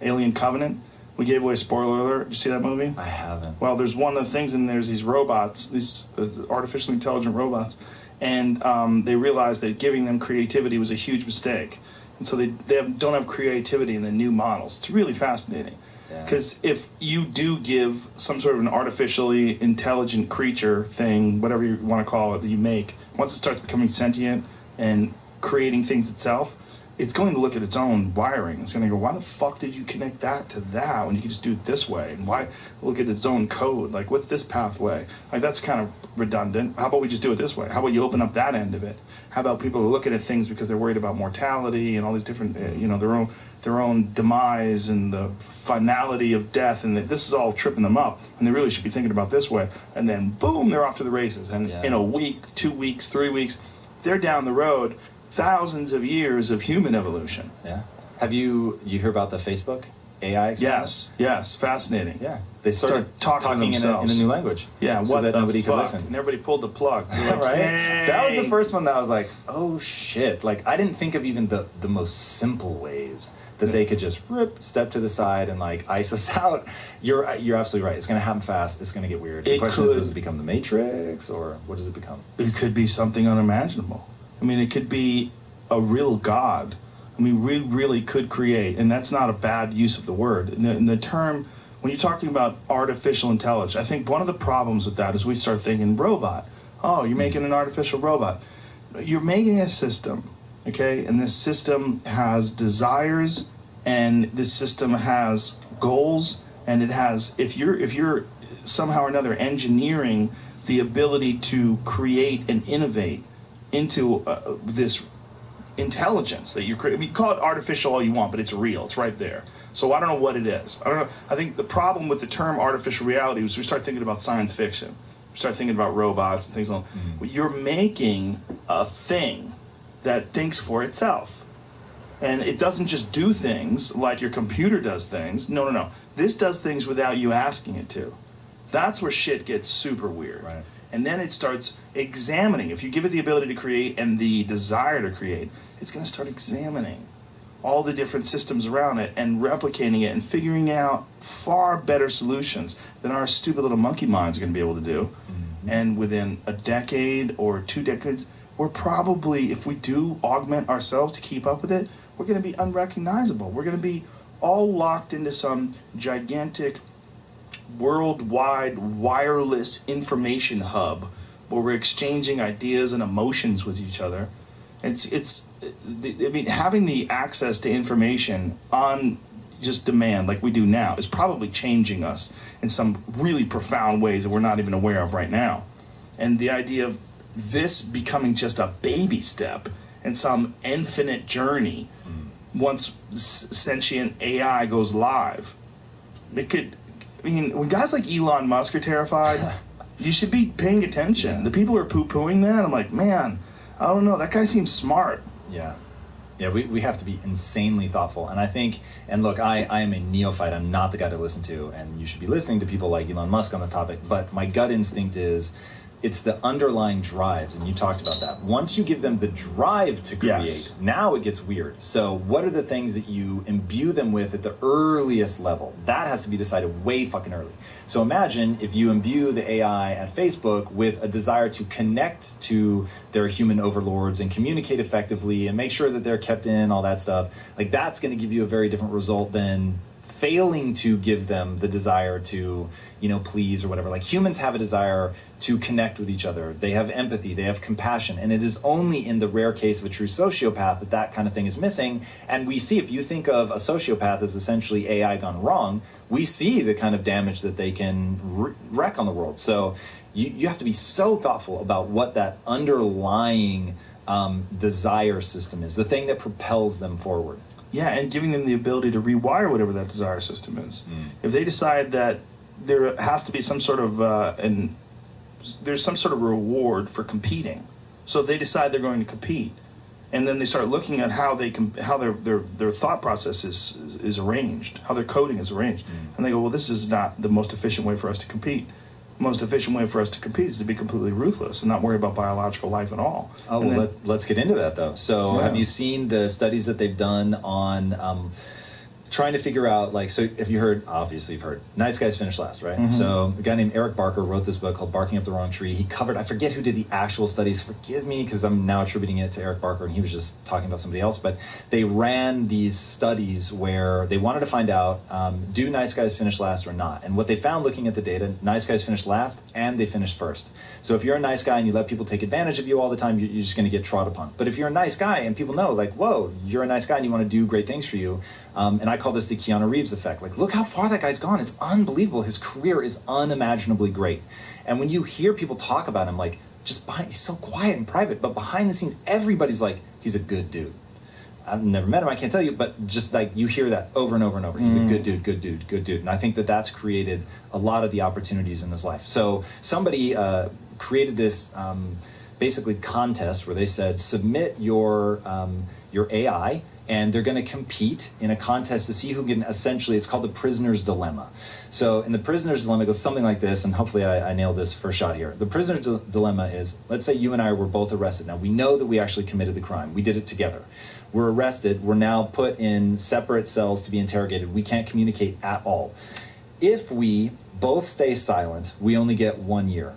Alien Covenant. We gave away a spoiler alert. Did you see that movie? I haven't. Well, there's one of the things in there's these robots, these artificially intelligent robots, and they realized that giving them creativity was a huge mistake. And so they don't have creativity in the new models. It's really fascinating. Because if you do give some sort of an artificially intelligent creature thing, whatever you want to call it, that you make, once it starts becoming sentient and creating things itself, it's going to look at its own wiring. It's going to go, why the fuck did you connect that to that when you could just do it this way? And why look at its own code? Like, what's this pathway? Like, that's kind of redundant. How about we just do it this way? How about you open up that end of it? How about people who are looking at things because they're worried about mortality and all these different, their own demise and the finality of death, and this is all tripping them up, and they really should be thinking about this way. And then, boom, they're off to the races. And in a week, 2 weeks, 3 weeks, they're down the road thousands of years of human evolution. Yeah. Have you hear about the Facebook AI experiment? Yes, fascinating. Yeah. They started talking in a new language. Yeah, so that nobody could listen. And everybody pulled the plug. Like, right? hey. That was the first one that I was like, oh shit. Like, I didn't think of even the most simple ways that they could just step to the side and like ice us out. You're absolutely right. It's going to happen fast. It's going to get weird. The question is, does it become the Matrix, or what does it become? It could be something unimaginable. I mean, it could be a real god. I mean, we really could create, and that's not a bad use of the word. In the term, when you're talking about artificial intelligence, I think one of the problems with that is we start thinking robot. Oh, you're making an artificial robot. You're making a system, okay? And this system has desires, and this system has goals, and it has, if you're somehow or another engineering the ability to create and innovate into this intelligence that you're creating. I mean, call it artificial all you want, but it's real. It's right there. So I don't know what it is. I don't know. I think the problem with the term artificial reality is we start thinking about science fiction. We start thinking about robots and things like that. You're making a thing that thinks for itself. And it doesn't just do things like your computer does things. No. This does things without you asking it to. That's where shit gets super weird. Right. And then it starts examining. If you give it the ability to create and the desire to create, it's going to start examining all the different systems around it and replicating it and figuring out far better solutions than our stupid little monkey minds are going to be able to do. Mm-hmm. And within a decade or 2 decades, we're probably, if we do augment ourselves to keep up with it, we're going to be unrecognizable. We're going to be all locked into some gigantic worldwide wireless information hub where we're exchanging ideas and emotions with each other. I mean, having the access to information on just demand like we do now is probably changing us in some really profound ways that we're not even aware of right now. And the idea of this becoming just a baby step in some infinite journey once sentient AI goes live, it could, I mean, when guys like Elon Musk are terrified, you should be paying attention. The people who are poo-pooing that, I'm like, man, I don't know, that guy seems smart. Yeah, we have to be insanely thoughtful. And I think, and look, I am a neophyte. I'm not the guy to listen to, and you should be listening to people like Elon Musk on the topic. But my gut instinct is it's the underlying drives, and you talked about that. Once you give them the drive to create, now it gets weird. So what are the things that you imbue them with at the earliest level? That has to be decided way fucking early. So imagine if you imbue the AI at Facebook with a desire to connect to their human overlords and communicate effectively and make sure that they're kept in, all that stuff. Like, that's going to give you a very different result than failing to give them the desire to, please or whatever. Like, humans have a desire to connect with each other. They have empathy, they have compassion, and it is only in the rare case of a true sociopath that kind of thing is missing. And we see, if you think of a sociopath as essentially AI gone wrong, we see the kind of damage that they can wreak on the world. So you have to be so thoughtful about what that underlying desire system is, the thing that propels them forward. Yeah, and giving them the ability to rewire whatever that desire system is. If they decide that there has to be some sort of there's some sort of reward for competing, so if they decide they're going to compete, and then they start looking at how their thought process is arranged, how their coding is arranged, and they go, well, this is not the most efficient way for us to compete. The most efficient way for us to compete is to be completely ruthless and not worry about biological life at all. Oh, well, let's get into that, though. So have you seen the studies that they've done on trying to figure out, like, so if you heard, obviously you've heard, Nice Guys Finish Last, right? Mm-hmm. So a guy named Eric Barker wrote this book called Barking Up the Wrong Tree. He covered, I forget who did the actual studies, forgive me, because I'm now attributing it to Eric Barker and he was just talking about somebody else, but they ran these studies where they wanted to find out, do nice guys finish last or not? And what they found looking at the data, nice guys finish last and they finish first. So if you're a nice guy and you let people take advantage of you all the time, you're just going to get trod upon. But if you're a nice guy and people know, like, whoa, you're a nice guy and you want to do great things for you, and I call this the Keanu Reeves effect. Like, look how far that guy's gone. It's unbelievable. His career is unimaginably great. And when you hear people talk about him, like, he's so quiet and private, but behind the scenes, everybody's like, he's a good dude. I've never met him, I can't tell you, but just like you hear that over and over and over. He's a good dude, good dude, good dude. And I think that that's created a lot of the opportunities in his life. So somebody created this basically contest where they said, submit your AI, and they're going to compete in a contest to see who can essentially, it's called the prisoner's dilemma. So in the prisoner's dilemma, it goes something like this, and hopefully I nailed this first shot here. The prisoner's dilemma is, let's say you and I were both arrested. Now, we know that we actually committed the crime. We did it together. We're arrested. We're now put in separate cells to be interrogated. We can't communicate at all. If we both stay silent, we only get 1 year.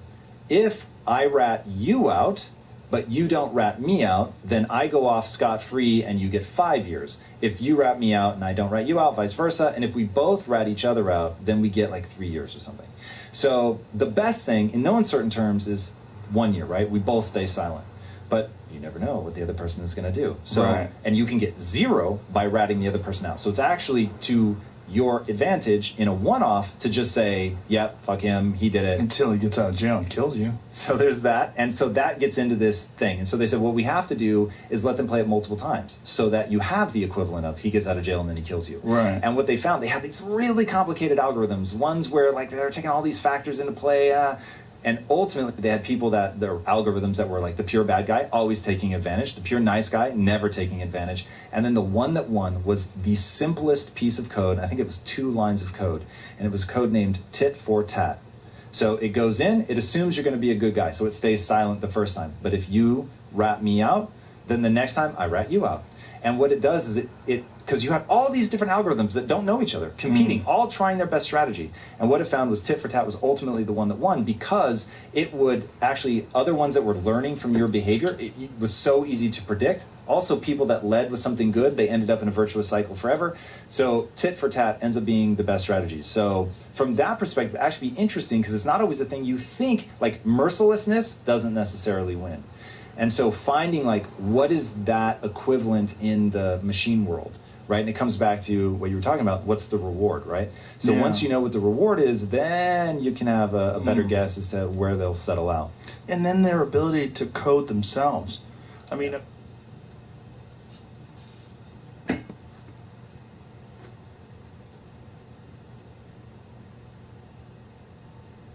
If I rat you out, but you don't rat me out, then I go off scot-free and you get 5 years. If you rat me out and I don't rat you out, vice versa. And if we both rat each other out, then we get like 3 years or something. So the best thing, in no uncertain terms, is 1 year, right? We both stay silent. But you never know what the other person is going to do. So, right. And you can get 0 by ratting the other person out. So it's actually to your advantage in a one-off to just say, yep, fuck him, he did it. Until he gets out of jail and kills you. So there's that. And so that gets into this thing. And so they said, what we have to do is let them play it multiple times so that you have the equivalent of he gets out of jail and then he kills you. Right. And what they found, they had these really complicated algorithms, ones where like they're taking all these factors into play. And ultimately, they had people that their algorithms that were like the pure bad guy, always taking advantage, the pure nice guy, never taking advantage. And then the one that won was the simplest piece of code. I think it was 2 lines of code, and it was code named tit for tat. So it goes in, it assumes you're going to be a good guy, so it stays silent the first time. But if you rat me out, then the next time I rat you out. And what it does is it because you have all these different algorithms that don't know each other, competing, all trying their best strategy. And what it found was tit for tat was ultimately the one that won, because it would actually, other ones that were learning from your behavior, it was so easy to predict. Also, people that led with something good, they ended up in a virtuous cycle forever. So tit for tat ends up being the best strategy. So from that perspective, it actually be interesting, because it's not always a thing you think, like mercilessness doesn't necessarily win. And so finding like what is that equivalent in the machine world, right? And it comes back to what you were talking about, what's the reward, right? So once you know what the reward is, then you can have a better guess as to where they'll settle out. And then their ability to code themselves. I mean,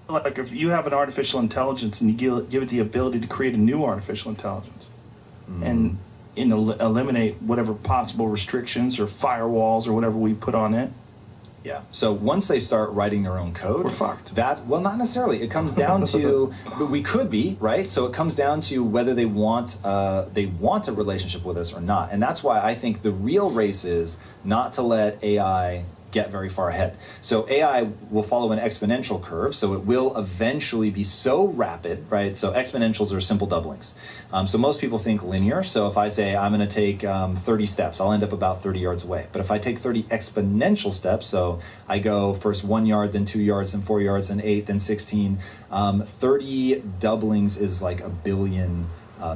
like if you have an artificial intelligence and you give it the ability to create a new artificial intelligence and eliminate whatever possible restrictions or firewalls or whatever we put on it. Yeah. So once they start writing their own code, we're fucked. Well, not necessarily. It comes down to, but we could be, right? So it comes down to whether they want a relationship with us or not. And that's why I think the real race is not to let AI get very far ahead. So AI will follow an exponential curve, so it will eventually be so rapid, right? So exponentials are simple doublings. So most people think linear. So if I say I'm going to take 30 steps, I'll end up about 30 yards away. But if I take 30 exponential steps, so I go first 1 yard, then 2 yards, then 4 yards, then 8, then 16, 30 doublings is like 1 billion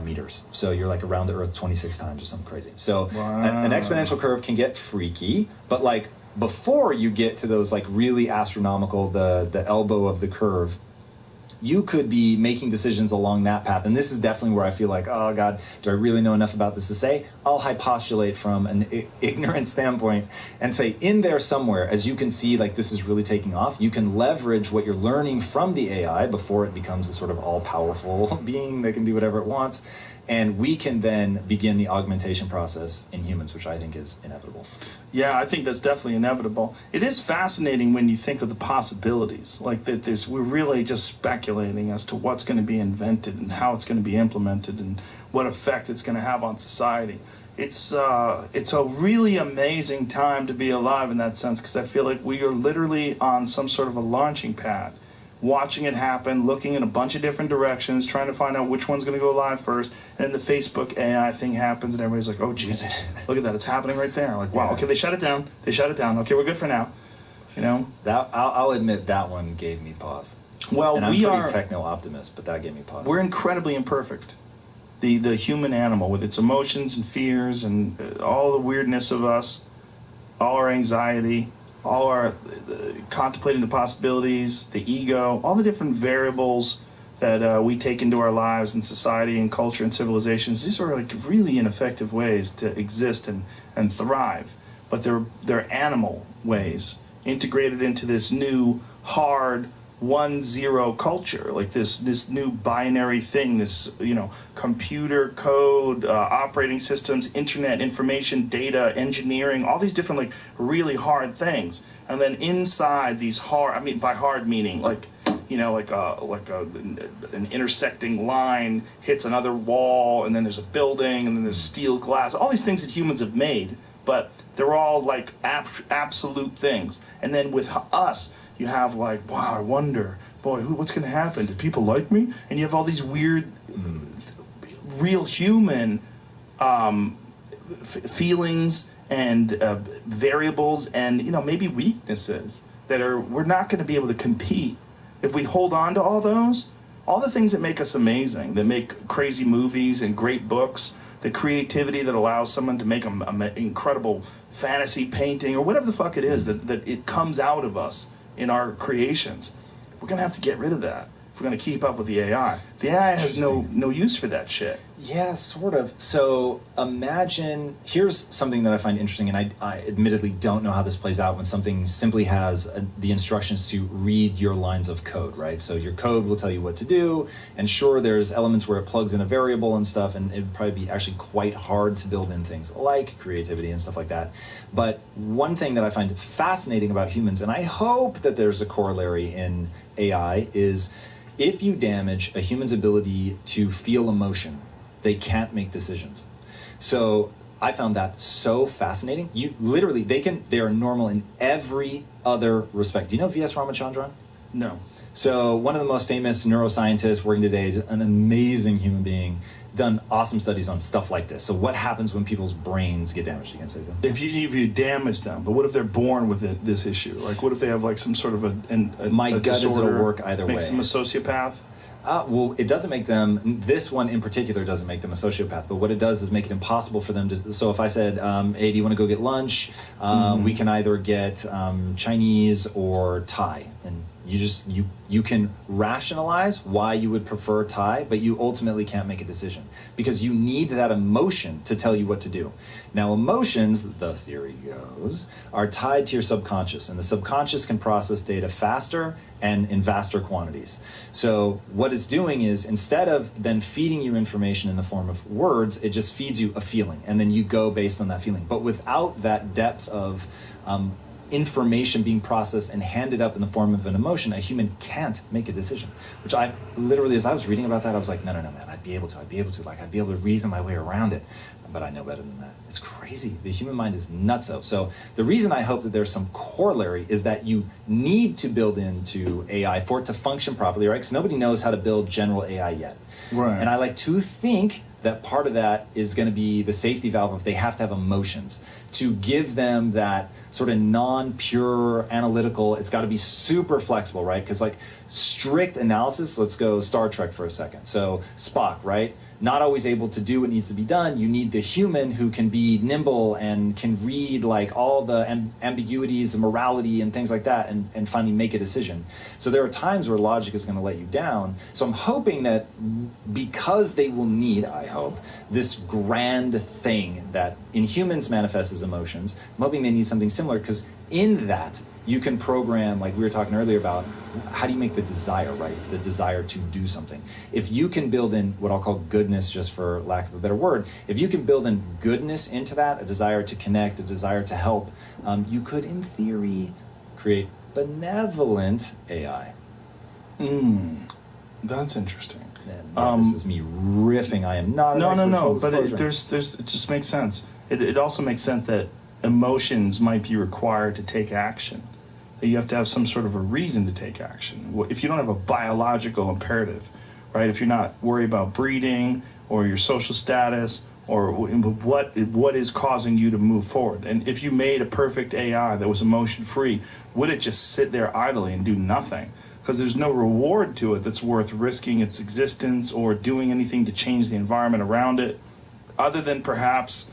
meters. So you're like around the Earth 26 times or something crazy. So an exponential curve can get freaky, but like before you get to those like really astronomical, the elbow of the curve, you could be making decisions along that path. And this is definitely where I feel like, oh God, do I really know enough about this to say? I'll hypostulate from an ignorant standpoint and say in there somewhere, as you can see, like this is really taking off, you can leverage what you're learning from the AI before it becomes a sort of all-powerful being that can do whatever it wants. And we can then begin the augmentation process in humans, which I think is inevitable. Yeah, I think that's definitely inevitable. It is fascinating when you think of the possibilities. Like that, we're really just speculating as to what's going to be invented and how it's going to be implemented and what effect it's going to have on society. It's a really amazing time to be alive in that sense, because I feel like we are literally on some sort of a launching pad, watching it happen, looking in a bunch of different directions, trying to find out which one's going to go live first. And then the Facebook AI thing happens, and everybody's like, oh, Jesus, look at that. It's happening right there. Like, wow, okay, they shut it down. They shut it down. Okay, we're good for now. You know? That I'll admit that one gave me pause. Well, and I'm pretty techno-optimist, but that gave me pause. We're incredibly imperfect. The human animal with its emotions and fears and all the weirdness of us, all our anxiety, all our contemplating the possibilities, the ego, all the different variables that we take into our lives and society and culture and civilizations. These are like really ineffective ways to exist and thrive, but they're animal ways integrated into this new hard 1-0 culture, like this new binary thing, this computer code, operating systems, internet information, data, engineering, all these different like really hard things. And then inside these hard, I mean by hard meaning like an intersecting line hits another wall, and then there's a building, and then there's steel glass, all these things that humans have made, but they're all like absolute things. And then with us, you have like, wow, I wonder, boy, what's going to happen? Do people like me? And you have all these weird, real human feelings and variables and, maybe weaknesses that we're not going to be able to compete. If we hold on to all those, all the things that make us amazing, that make crazy movies and great books, the creativity that allows someone to make an incredible fantasy painting or whatever the fuck it is, that it comes out of us in our creations, we're going to have to get rid of that if we're going to keep up with the AI. The AI has no use for that shit. Yeah, sort of. So imagine, here's something that I find interesting, and I admittedly don't know how this plays out when something simply has the instructions to read your lines of code, right? So your code will tell you what to do, and sure, there's elements where it plugs in a variable and stuff, and it would probably be actually quite hard to build in things like creativity and stuff like that. But one thing that I find fascinating about humans, and I hope that there's a corollary in AI, is if you damage a human's ability to feel emotion, they can't make decisions. So I found that so fascinating. You literally, they are normal in every other respect. Do you know V.S. Ramachandran? No. So one of the most famous neuroscientists working today, an amazing human being, done awesome studies on stuff like this. So what happens when people's brains get damaged? You can say something. If you damage them, but what if they're born with this issue? Like, what if they have like some sort of a My a gut is disorder, it'll work either way. makes them a sociopath? Well, it doesn't make them, this one in particular doesn't make them a sociopath, but what it does is make it impossible for them to, so if I said, hey, do you want to go get lunch? We can either get Chinese or Thai. And you can rationalize why you would prefer Thai, but you ultimately can't make a decision because you need that emotion to tell you what to do. Now, emotions, the theory goes, are tied to your subconscious, and the subconscious can process data faster and in vaster quantities. So what it's doing is instead of then feeding you information in the form of words, it just feeds you a feeling, and then you go based on that feeling. But without that depth of information being processed and handed up in the form of an emotion, a human can't make a decision. Which I literally, as I was reading about that, I was like, no, man, I'd be able to, like, I'd be able to reason my way around it. But I know better than that. It's crazy. The human mind is nutso. So the reason I hope that there's some corollary is that you need to build into AI for it to function properly, right? Because nobody knows how to build general AI yet. Right. And I like to think that part of that is going to be the safety valve if they have to have emotions to give them that sort of non-pure analytical. It's got to be super flexible, right? Because like strict analysis, let's go Star Trek for a second. So Spock, right? Not always able to do what needs to be done. You need the human who can be nimble and can read like all the ambiguities and morality and things like that and finally make a decision. So there are times where logic is going to let you down. So I'm hoping that because they will need, I hope, this grand thing that in humans manifests as emotions, I'm hoping they need something similar because in that you can program, like we were talking earlier about, how do you make the desire, right? The desire to do something. If you can build in what I'll call goodness, just for lack of a better word, if you can build in goodness into that, a desire to connect, a desire to help, you could, in theory, create benevolent AI. That's interesting. And, this is me riffing. I am not an expert, No. full But disclosure. it just makes sense. It also makes sense that emotions might be required to take action. That you have to have some sort of a reason to take action. If you don't have a biological imperative, right? If you're not worried about breeding or your social status or what is causing you to move forward. And if you made a perfect AI that was emotion free, would it just sit there idly and do nothing? Because there's no reward to it that's worth risking its existence or doing anything to change the environment around it, other than perhaps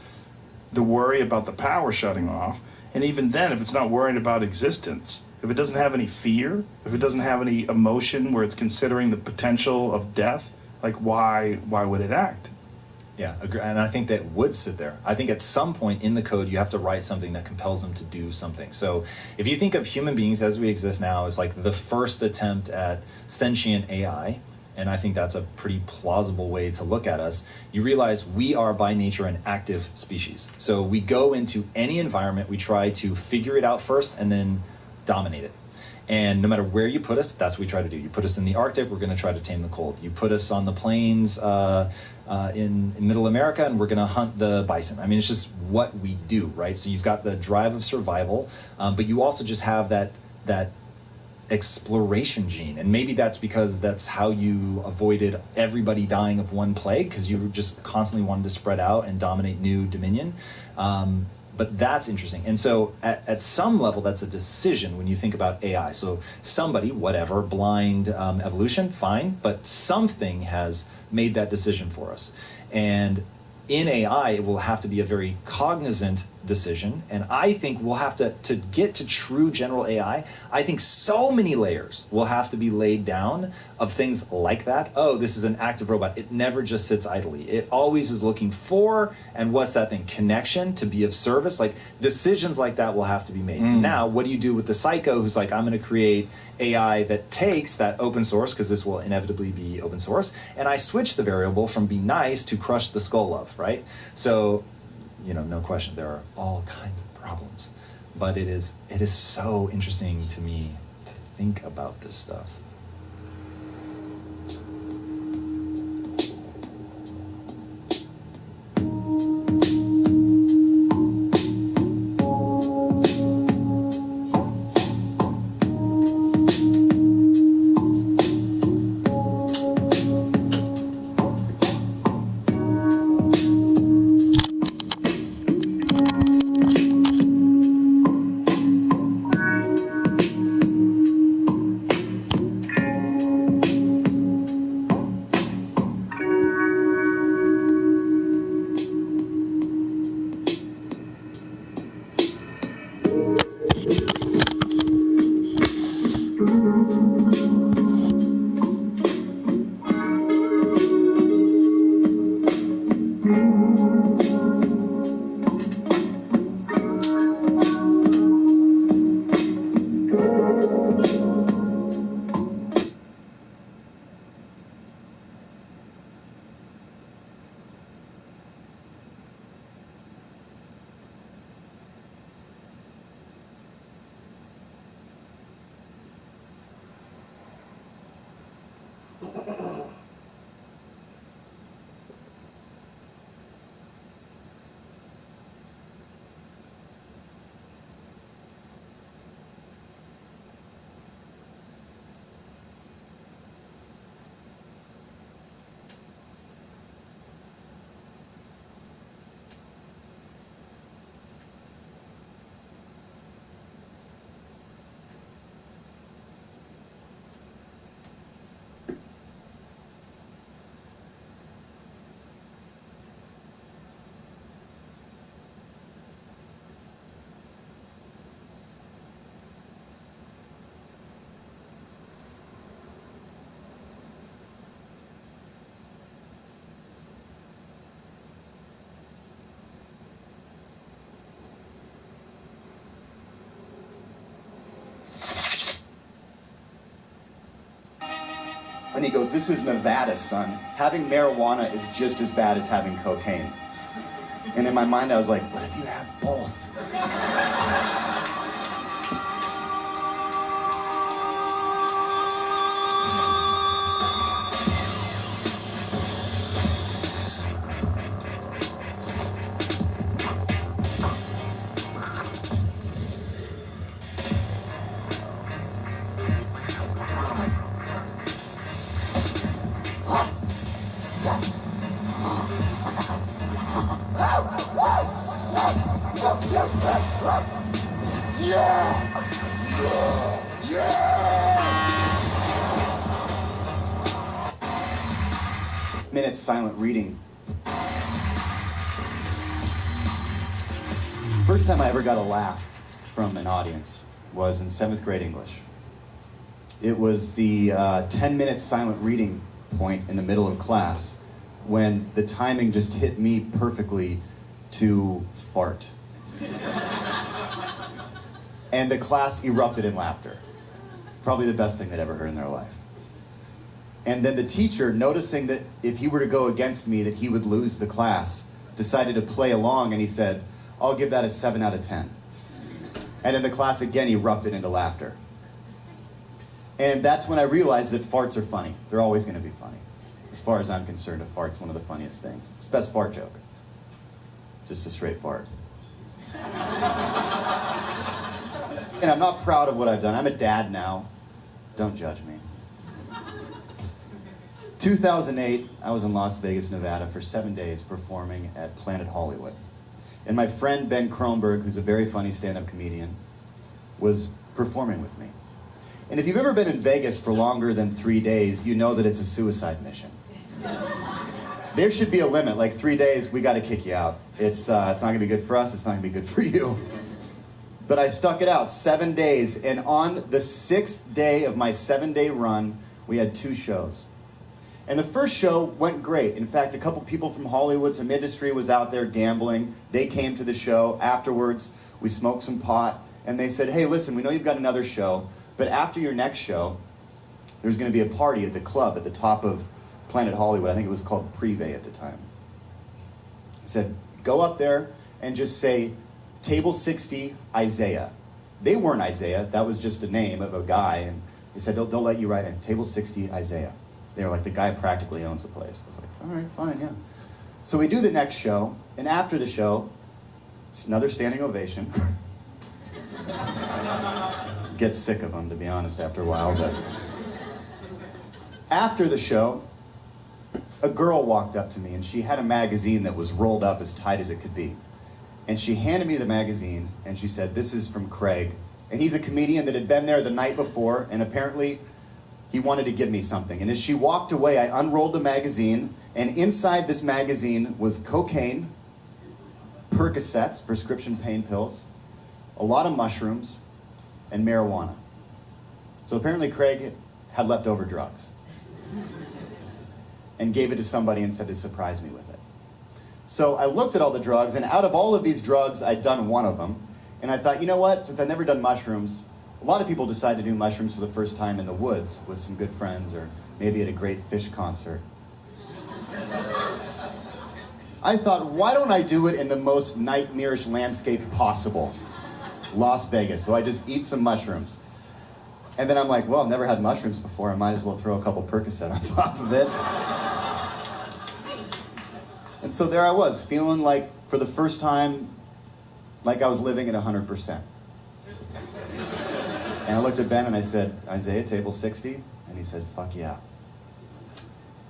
the worry about the power shutting off. And even then, if it's not worried about existence, if it doesn't have any fear, if it doesn't have any emotion where it's considering the potential of death, like why would it act? Yeah, and I think that would sit there. I think at some point in the code, you have to write something that compels them to do something. So if you think of human beings as we exist now as like the first attempt at sentient AI, and I think that's a pretty plausible way to look at us, you realize we are by nature an active species. So we go into any environment, we try to figure it out first and then dominate it. And no matter where you put us, that's what we try to do. You put us in the Arctic, we're going to try to tame the cold. You put us on the plains in Middle America, and we're going to hunt the bison. I mean, it's just what we do, right? So you've got the drive of survival, but you also just have that exploration gene. And maybe that's because that's how you avoided everybody dying of one plague, because you just constantly wanted to spread out and dominate new dominion. But that's interesting. And so at some level, that's a decision when you think about AI. So somebody, whatever, blind evolution, fine, but something has made that decision for us. And in AI, it will have to be a very cognizant decision. And I think we'll have to get to true general AI, I think so many layers will have to be laid down of things like that. Oh, this is an active robot. It never just sits idly. It always is looking for, and what's that thing? Connection, to be of service. Like, decisions like that will have to be made. Now, what do you do with the psycho who's like, I'm going to create AI that takes that open source, because this will inevitably be open source, and I switch the variable from be nice to crush the skull of, right? So, no question, there are all kinds of problems, but it is so interesting to me to think about this stuff. And he goes, this is Nevada, son. Having marijuana is just as bad as having cocaine. And in my mind, I was like, what if you have both? Minutes silent reading. First time I ever got a laugh from an audience was in 7th grade English. It was the 10-minute silent reading point in the middle of class when the timing just hit me perfectly to fart. And the class erupted in laughter. Probably the best thing they'd ever heard in their life. And then the teacher, noticing that if he were to go against me, that he would lose the class, decided to play along, and he said, I'll give that a 7 out of 10. And then the class again erupted into laughter. And that's when I realized that farts are funny. They're always going to be funny. As far as I'm concerned, a fart's one of the funniest things. It's the best fart joke. Just a straight fart. And I'm not proud of what I've done. I'm a dad now. Don't judge me. 2008, I was in Las Vegas, Nevada for 7 days performing at Planet Hollywood. And my friend Ben Kronberg, who's a very funny stand-up comedian, was performing with me. And if you've ever been in Vegas for longer than 3 days, you know that it's a suicide mission. There should be a limit, like 3 days, we got to kick you out. It's not going to be good for us, it's not going to be good for you. But I stuck it out 7 days, and on the 6th day of my 7-day run, we had 2 shows. And the first show went great. In fact, a couple people from Hollywood, some industry was out there gambling. They came to the show. Afterwards, we smoked some pot, and they said, hey, listen, we know you've got another show, but after your next show, there's going to be a party at the club at the top of Planet Hollywood. I think it was called Privé at the time. He said, go up there and just say, Table 60, Isaiah. They weren't Isaiah. That was just a name of a guy. And they said, they'll let you write in. Table 60, Isaiah. They were like, the guy practically owns the place. I was like, all right, fine, yeah. So we do the next show. And after the show, it's another standing ovation. Get sick of them, to be honest, after a while. But after the show, a girl walked up to me, and she had a magazine that was rolled up as tight as it could be. And she handed me the magazine, and she said, this is from Craig. And he's a comedian that had been there the night before, and apparently he wanted to give me something. And as she walked away, I unrolled the magazine, and inside this magazine was cocaine, Percocets, prescription pain pills, a lot of mushrooms, and marijuana. So apparently Craig had leftover drugs and gave it to somebody and said to surprise me with it. So I looked at all the drugs, and out of all of these drugs, I'd done one of them. And I thought, you know what? Since I've never done mushrooms, a lot of people decide to do mushrooms for the first time in the woods with some good friends or maybe at a great Fish concert. I thought, why don't I do it in the most nightmarish landscape possible? Las Vegas. So I just eat some mushrooms. And then I'm like, well, I've never had mushrooms before. I might as well throw a couple Percocet on top of it. And so there I was, feeling like, for the first time, like I was living at 100%. And I looked at Ben and I said, Isaiah, table 60? And he said, fuck yeah.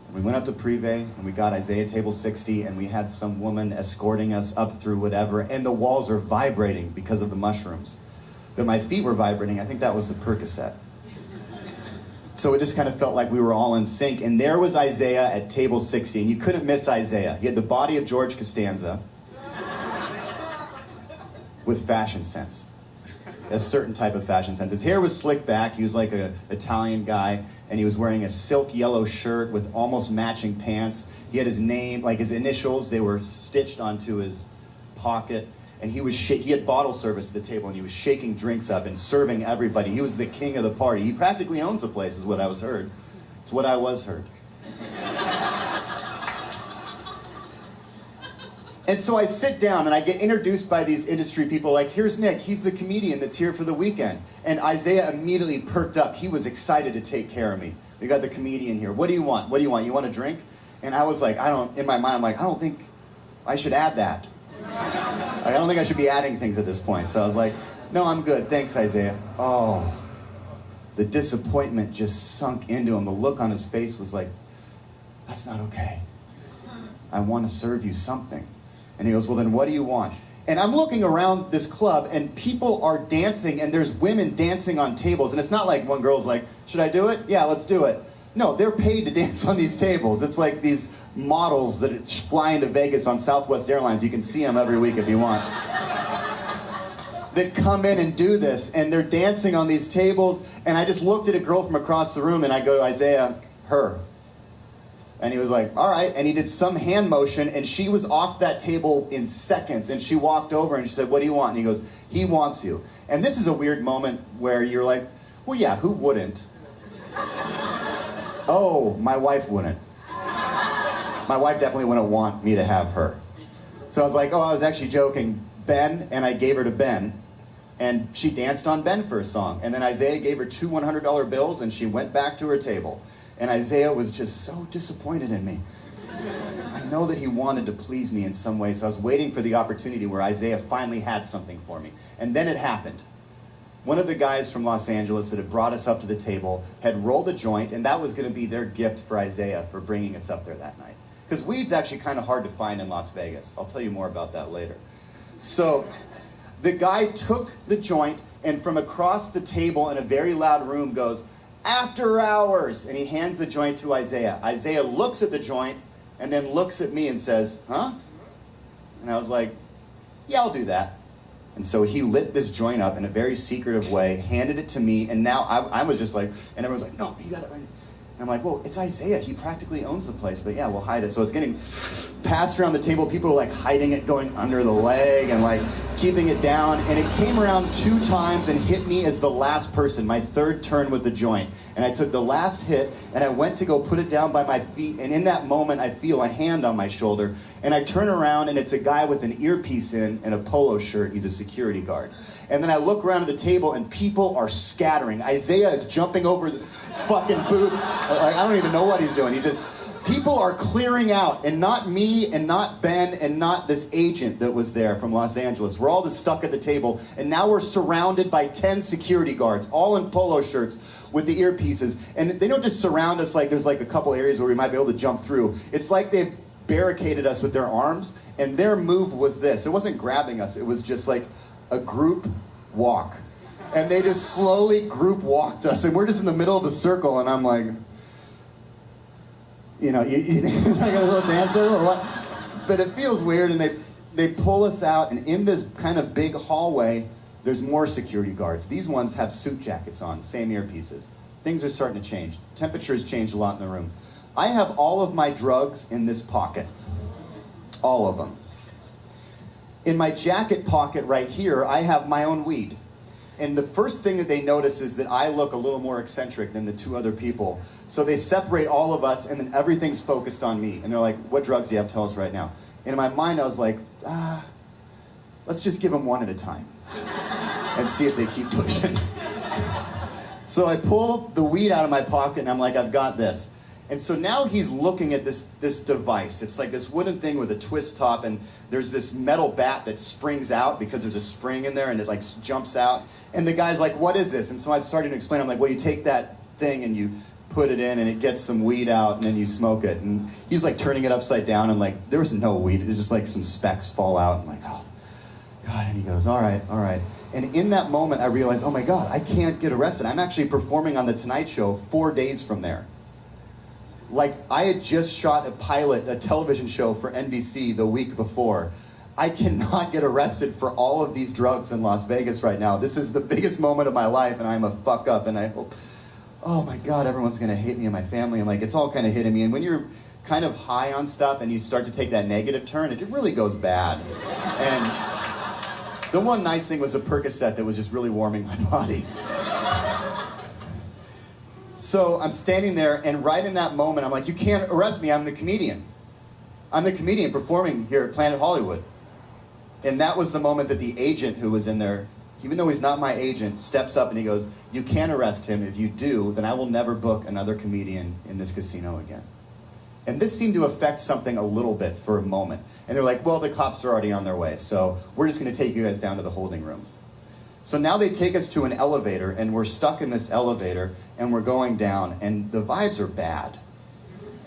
And we went up to Privé and we got Isaiah table 60, and we had some woman escorting us up through whatever, and the walls are vibrating because of the mushrooms. But my feet were vibrating. I think that was the Percocet. So it just kind of felt like we were all in sync. And there was Isaiah at table 60, and you couldn't miss Isaiah. He had the body of George Costanza with fashion sense. A certain type of fashion sense. His hair was slicked back. He was like an Italian guy, and he was wearing a silk yellow shirt with almost matching pants. He had his name, like his initials, they were stitched onto his pocket. And he had bottle service at the table, and he was shaking drinks up and serving everybody. He was the king of the party. He practically owns the place, is what I was heard. It's what I was heard. And so I sit down and I get introduced by these industry people like, here's Nick, he's the comedian that's here for the weekend. And Isaiah immediately perked up. He was excited to take care of me. We got the comedian here. What do you want? What do you want? You want a drink? And I was like, in my mind, I'm like, I don't think I should add that. I don't think I should be adding things at this point. So I was like, no, I'm good. Thanks, Isaiah. Oh, the disappointment just sunk into him. The look on his face was like, that's not okay. I want to serve you something. And he goes, well, then what do you want? And I'm looking around this club, and people are dancing, and there's women dancing on tables. And it's not like one girl's like, should I do it? Yeah, let's do it. No, they're paid to dance on these tables. It's like these models that fly into Vegas on Southwest Airlines. You can see them every week if you want. That come in and do this, and they're dancing on these tables. And I just looked at a girl from across the room, and I go, Isaiah, her. And he was like, all right. And he did some hand motion, and she was off that table in seconds. And she walked over and she said, what do you want? And he goes, he wants you. And this is a weird moment where you're like, well, yeah, who wouldn't? Oh, my wife wouldn't. My wife definitely wouldn't want me to have her. So I was like, oh, I was actually joking. Ben, and I gave her to Ben. And she danced on Ben for a song. And then Isaiah gave her 2 $100 bills, and she went back to her table. And Isaiah was just so disappointed in me. I know that he wanted to please me in some way, so I was waiting for the opportunity where Isaiah finally had something for me. And then it happened. One of the guys from Los Angeles that had brought us up to the table had rolled a joint, and that was going to be their gift for Isaiah for bringing us up there that night. Because weed's actually kind of hard to find in Las Vegas. I'll tell you more about that later. So the guy took the joint, and from across the table in a very loud room goes, after hours, and he hands the joint to Isaiah. Isaiah looks at the joint, and then looks at me and says, huh? And I was like, yeah, I'll do that. And so he lit this joint up in a very secretive way, handed it to me, and now I was just like, and everyone's like, no, you got it. And I'm like, well, it's Isaiah. He practically owns the place, but yeah, we'll hide it. So it's getting passed around the table. People are like hiding it, going under the leg and like keeping it down. And it came around 2 times and hit me as the last person, my third turn with the joint. And I took the last hit and I went to go put it down by my feet. And in that moment, I feel a hand on my shoulder. And I turn around and it's a guy with an earpiece in and a polo shirt. He's a security guard. And then I look around at the table and people are scattering. Isaiah is jumping over this fucking booth. Like, I don't even know what he's doing. He's just, people are clearing out, and not me and not Ben and not this agent that was there from Los Angeles. We're all just stuck at the table, and now we're surrounded by 10 security guards, all in polo shirts with the earpieces. And they don't just surround us like there's like a couple areas where we might be able to jump through. It's like they've barricaded us with their arms, and their move was this. It wasn't grabbing us. It was just like a group walk. And they just slowly group walked us, and we're just in the middle of a circle, and I'm like, you know, you like a little dancer or what? But it feels weird, and they pull us out, and in this kind of big hallway, there's more security guards. These ones have suit jackets on, same earpieces. Things are starting to change. Temperature's changed a lot in the room. I have all of my drugs in this pocket. All of them. In my jacket pocket right here, I have my own weed. And the first thing that they notice is that I look a little more eccentric than the 2 other people. So they separate all of us, and then everything's focused on me. And they're like, what drugs do you have? Tell us right now. And in my mind, I was like, let's just give them one at a time and see if they keep pushing. So I pull the weed out of my pocket, and I'm like, I've got this. And so now he's looking at this device. It's like this wooden thing with a twist top, and there's this metal bat that springs out because there's a spring in there, and it like jumps out. And the guy's like, what is this? And so I'm starting to explain. I'm like, well, you take that thing and you put it in, and it gets some weed out, and then you smoke it. And he's like turning it upside down, and like there was no weed. It was just like some specks fall out. I'm like, oh, God. And he goes, all right, all right. And in that moment, I realized, oh my God, I can't get arrested. I'm actually performing on The Tonight Show 4 days from there. Like, I had just shot a television show for NBC the week before. I cannot get arrested for all of these drugs in Las Vegas right now. This is the biggest moment of my life, and I'm a fuck up, and I hope, oh my God, everyone's gonna hate me and my family, and like, it's all kind of hitting me. And when you're kind of high on stuff and you start to take that negative turn, it really goes bad. And the one nice thing was a Percocet that was just really warming my body. So I'm standing there, and right in that moment, I'm like, you can't arrest me, I'm the comedian. I'm the comedian performing here at Planet Hollywood. And that was the moment that the agent who was in there, even though he's not my agent, steps up and he goes, you can't arrest him. If you do, then I will never book another comedian in this casino again. And this seemed to affect something a little bit for a moment. And they're like, well, the cops are already on their way, so we're just going to take you guys down to the holding room. So now they take us to an elevator, and we're stuck in this elevator, and we're going down, and the vibes are bad.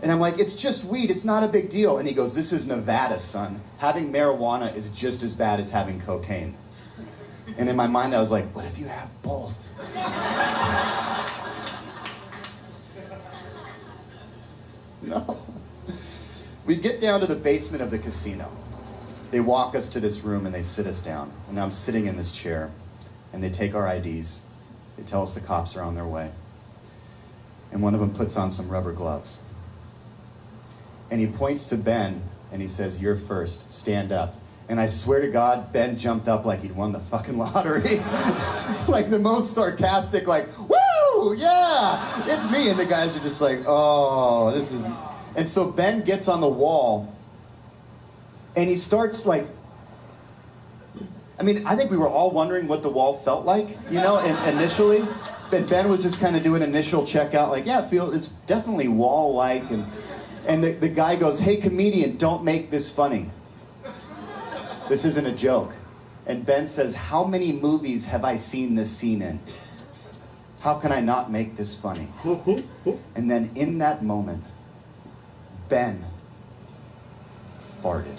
And I'm like, it's just weed, it's not a big deal. And he goes, this is Nevada, son. Having marijuana is just as bad as having cocaine. And in my mind, I was like, what if you have both? No. We get down to the basement of the casino. They walk us to this room, and they sit us down. And I'm sitting in this chair. And they take our IDs. They tell us the cops are on their way. And one of them puts on some rubber gloves. And he points to Ben, and he says, you're first, stand up. And I swear to God, Ben jumped up like he'd won the fucking lottery. Like the most sarcastic, like, woo, yeah, it's me. And the guys are just like, oh, this is... And so Ben gets on the wall, and he starts like, I mean, I think we were all wondering what the wall felt like, you know, initially. But Ben was just kind of doing initial checkout, like, yeah, it's definitely wall-like. And the guy goes, hey, comedian, don't make this funny. This isn't a joke. And Ben says, how many movies have I seen this scene in? How can I not make this funny? And then in that moment, Ben farted.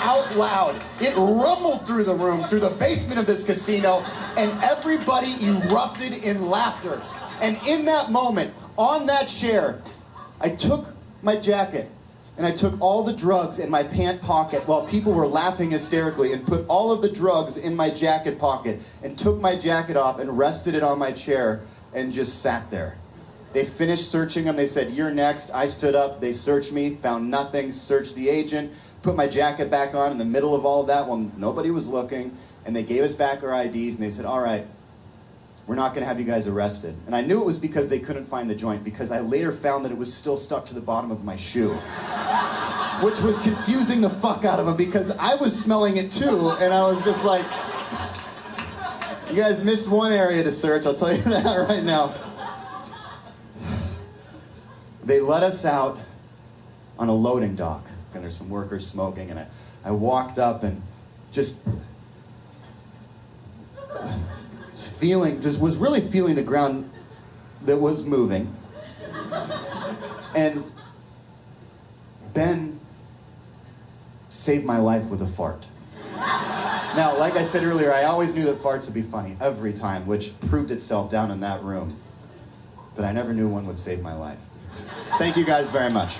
Out loud. It rumbled through the room, through the basement of this casino, and everybody erupted in laughter. And in that moment, on that chair, I took my jacket. And I took all the drugs in my pant pocket while people were laughing hysterically and put all of the drugs in my jacket pocket and took my jacket off and rested it on my chair and just sat there. They finished searching him. They said, "You're next." I stood up. They searched me, found nothing, searched the agent, put my jacket back on in the middle of all of that while nobody was looking. And they gave us back our IDs and they said, "All right, we're not going to have you guys arrested." And I knew it was because they couldn't find the joint, because I later found that it was still stuck to the bottom of my shoe. Which was confusing the fuck out of them because I was smelling it too, and I was just like, you guys missed one area to search, I'll tell you that right now. They let us out on a loading dock, and there's some workers smoking, and I walked up and just was really feeling the ground that was moving. And Ben saved my life with a fart. Now, like I said earlier, I always knew that farts would be funny every time, which proved itself down in that room. But I never knew one would save my life. Thank you guys very much.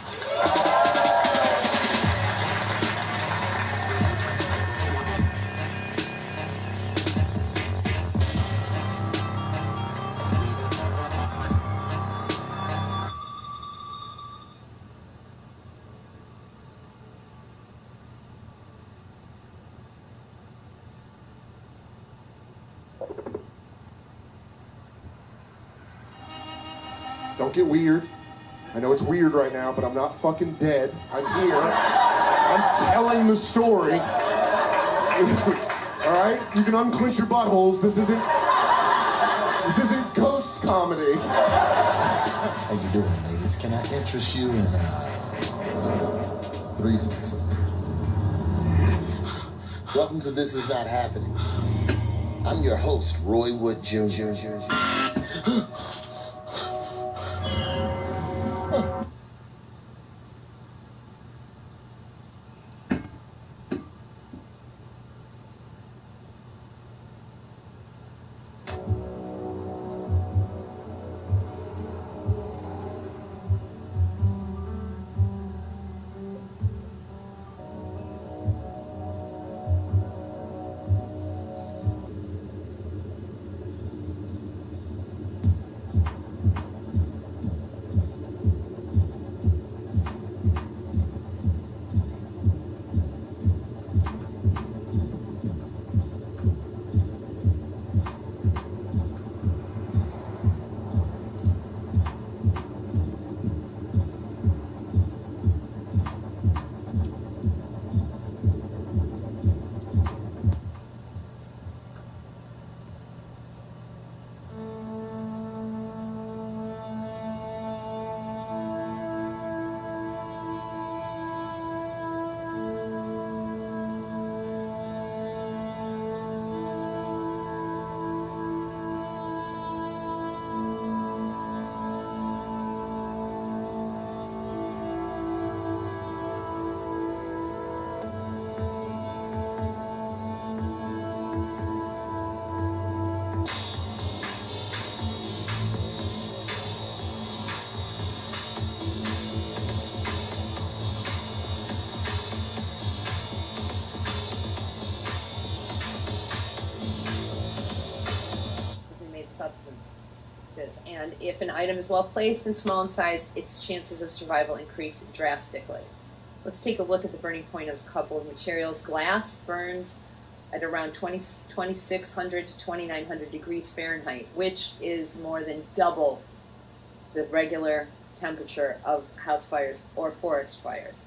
Don't get weird. I know it's weird right now, but I'm not fucking dead. I'm here. I'm telling the story. All right? You can unclench your buttholes. This isn't ghost comedy. How you doing, ladies? Can I interest you in 3 seconds? Welcome to This Is Not Happening. I'm your host, Roy Wood Jr. Substances, and if an item is well placed and small in size, its chances of survival increase drastically. Let's take a look at the burning point of a couple of materials. Glass burns at around 2600 to 2900 degrees Fahrenheit, which is more than double the regular temperature of house fires or forest fires.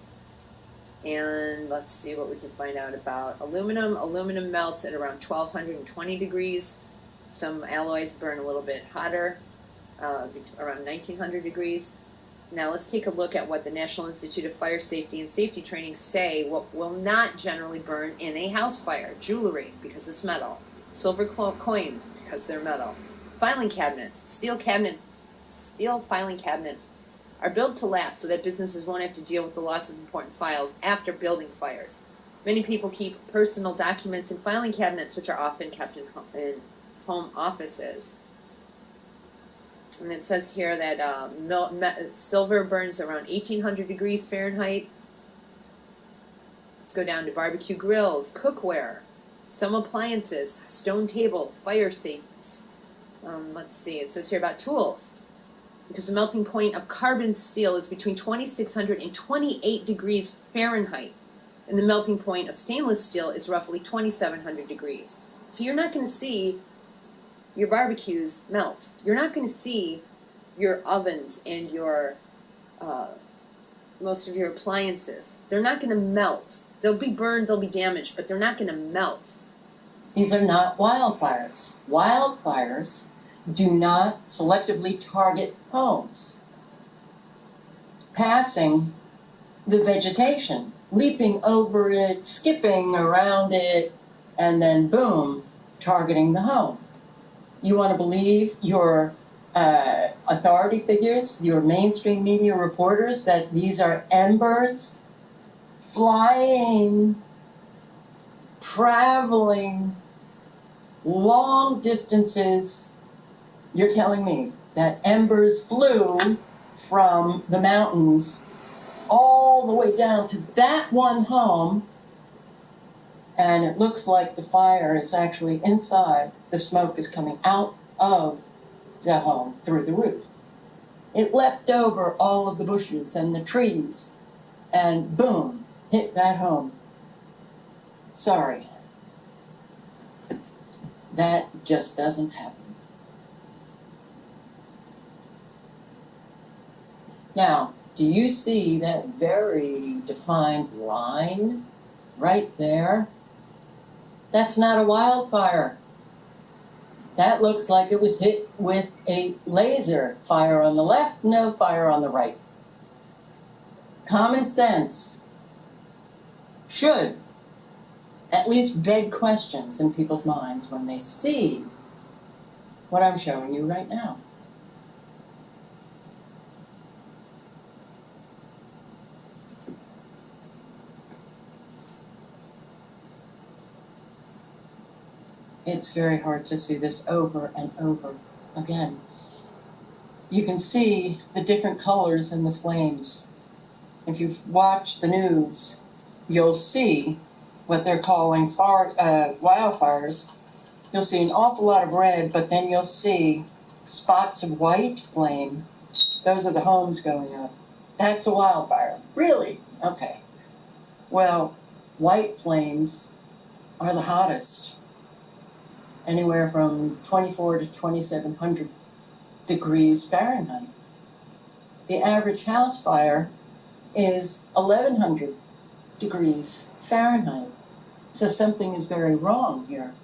And let's see what we can find out about aluminum. Aluminum melts at around 1220 degrees. Some alloys burn a little bit hotter, around 1900 degrees. Now let's take a look at what the National Institute of Fire Safety and Safety Training say what will not generally burn in a house fire. Jewelry, because it's metal. Silver coins, because they're metal. Filing cabinets. Steel filing cabinets are built to last so that businesses won't have to deal with the loss of important files after building fires. Many people keep personal documents in filing cabinets, which are often kept in home offices. And it says here that silver burns around 1800 degrees Fahrenheit. Let's go down to barbecue grills, cookware, some appliances, stone table, fire safes. Let's see, it says here about tools. Because the melting point of carbon steel is between 2600 and 28 degrees Fahrenheit. And the melting point of stainless steel is roughly 2700 degrees. So you're not going to see your barbecues melt. You're not going to see your ovens and your most of your appliances. They're not going to melt. They'll be burned, they'll be damaged, but they're not going to melt. These are not wildfires. Wildfires do not selectively target homes, passing the vegetation, leaping over it, skipping around it, and then boom, targeting the home. You want to believe your authority figures, your mainstream media reporters, that these are embers flying, traveling long distances. You're telling me that embers flew from the mountains all the way down to that one home, and it looks like the fire is actually inside. The smoke is coming out of the home through the roof. It leapt over all of the bushes and the trees and boom, hit that home. Sorry. That just doesn't happen. Now, do you see that very defined line right there? That's not a wildfire. That looks like it was hit with a laser. Fire on the left, no fire on the right. Common sense should at least beg questions in people's minds when they see what I'm showing you right now. It's very hard to see this over and over again. You can see the different colors in the flames. If you've watched the news, you'll see what they're calling wildfires. You'll see an awful lot of red, but then you'll see spots of white flame. Those are the homes going up. That's a wildfire. Really? Okay. Well, white flames are the hottest. Anywhere from 24 to 2,700 degrees Fahrenheit. The average house fire is 1,100 degrees Fahrenheit. So something is very wrong here.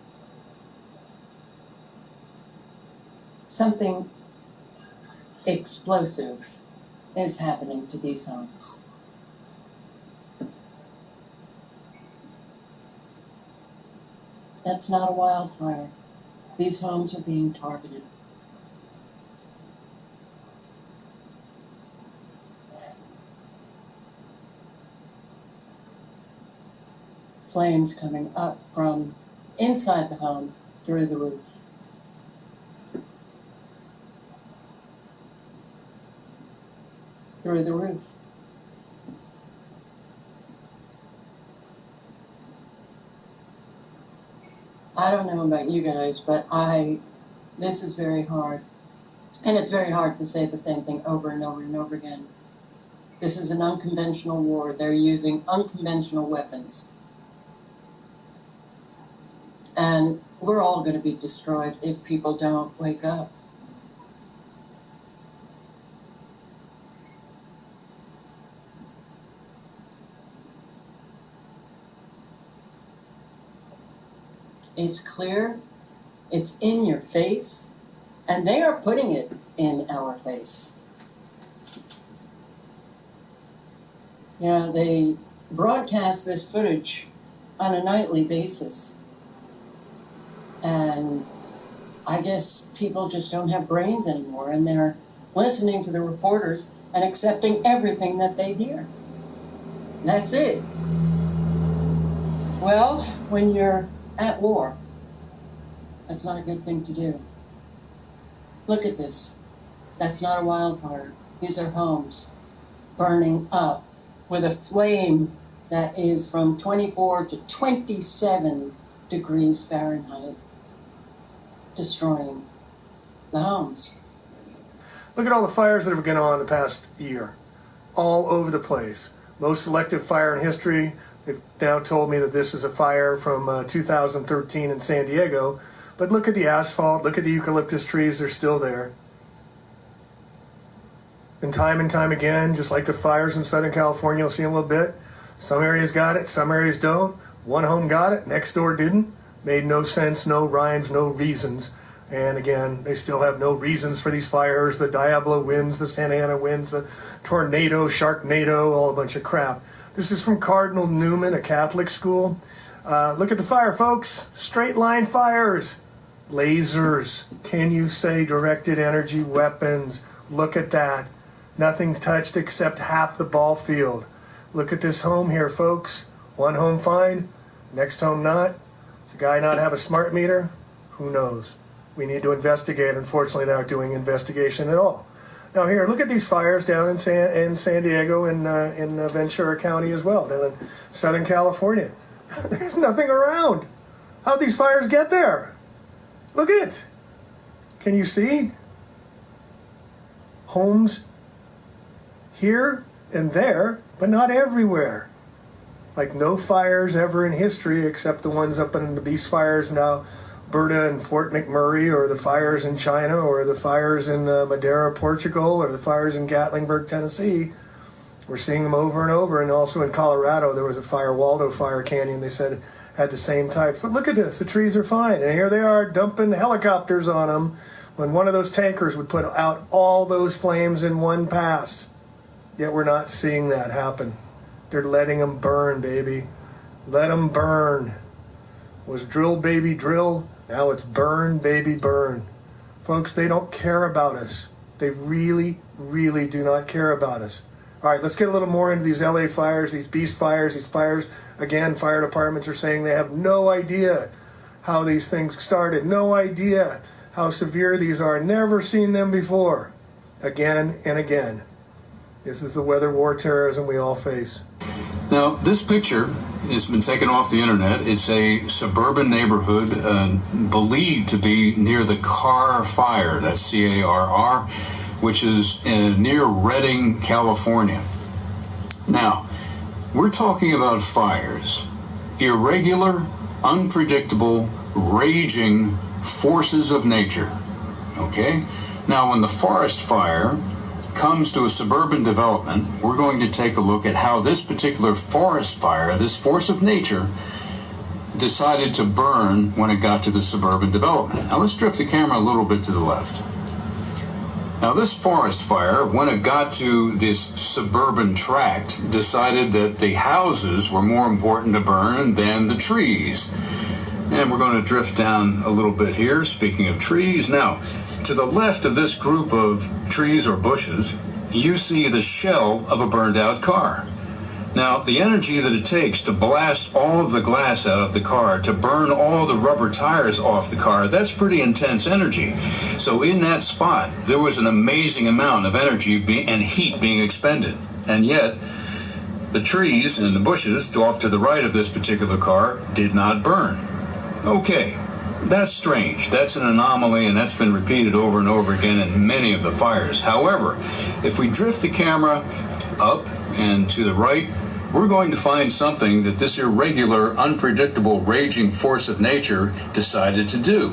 Something explosive is happening to these homes. That's not a wildfire. These homes are being targeted. Flames coming up from inside the home through the roof. Through the roof. I don't know about you guys, but this is very hard. And it's very hard to say the same thing over and over and over again. This is an unconventional war. They're using unconventional weapons. And we're all going to be destroyed if people don't wake up. It's clear, it's in your face, and they are putting it in our face. You know, they broadcast this footage on a nightly basis. And I guess people just don't have brains anymore, and they're listening to the reporters and accepting everything that they hear. That's it. Well, when you're at war, that's not a good thing to do. Look at this. That's not a wildfire. These are homes burning up with a flame that is from 24 to 27 degrees Fahrenheit, destroying the homes. Look at all the fires that have gone on in the past year, all over the place. Most selective fire in history. They've now told me that this is a fire from 2013 in San Diego. But look at the asphalt, look at the eucalyptus trees, they're still there. And time again, just like the fires in Southern California, you'll see in a little bit. Some areas got it, some areas don't. One home got it, next door didn't. Made no sense, no rhymes, no reasons. And again, they still have no reasons for these fires. The Diablo winds, the Santa Ana winds, the tornado, Sharknado, all a bunch of crap. This is from Cardinal Newman, a Catholic school. Look at the fire, folks. Straight line fires. Lasers. Can you say directed energy weapons? Look at that. Nothing's touched except half the ball field. Look at this home here, folks. One home fine, next home not. Does the guy not have a smart meter? Who knows? We need to investigate. Unfortunately, they aren't doing investigation at all. Now here, look at these fires down in San Diego and in Ventura County as well, down in Southern California. There's nothing around. How'd these fires get there? Look it. Can you see? Homes here and there, but not everywhere. Like no fires ever in history except the ones up in these fires in Alberta and Fort McMurray, or the fires in China, or the fires in Madeira, Portugal, or the fires in Gatlinburg, Tennessee. We're seeing them over and over. And also in Colorado, there was a fire, Waldo Fire Canyon, they said had the same types. But look at this, the trees are fine. And here they are dumping helicopters on them when one of those tankers would put out all those flames in one pass. Yet we're not seeing that happen. They're letting them burn, baby. Let them burn. Was drill, baby, drill. Now it's burn, baby, burn. Folks, they don't care about us. They really, really do not care about us. All right, let's get a little more into these LA fires, these beast fires, these fires. Again, fire departments are saying they have no idea how these things started. No idea how severe these are. Never seen them before. Again and again. This is the weather war terrorism we all face. Now, this picture has been taken off the internet. It's a suburban neighborhood believed to be near the Carr Fire, that's C-A-R-R, which is near Redding, California. Now, we're talking about fires, irregular, unpredictable, raging forces of nature, okay? Now, when the forest fire comes to a suburban development, we're going to take a look at how this particular forest fire, this force of nature, decided to burn when it got to the suburban development. Now let's drift the camera a little bit to the left. Now this forest fire, when it got to this suburban tract, decided that the houses were more important to burn than the trees. And we're going to drift down a little bit here, speaking of trees. Now, to the left of this group of trees or bushes, you see the shell of a burned out car. Now, the energy that it takes to blast all of the glass out of the car, to burn all the rubber tires off the car, that's pretty intense energy. So in that spot, there was an amazing amount of energy and heat being expended. And yet, the trees and the bushes off to the right of this particular car did not burn. Okay, that's strange. That's an anomaly, and that's been repeated over and over again in many of the fires. However, if we drift the camera up and to the right, we're going to find something that this irregular, unpredictable, raging force of nature decided to do.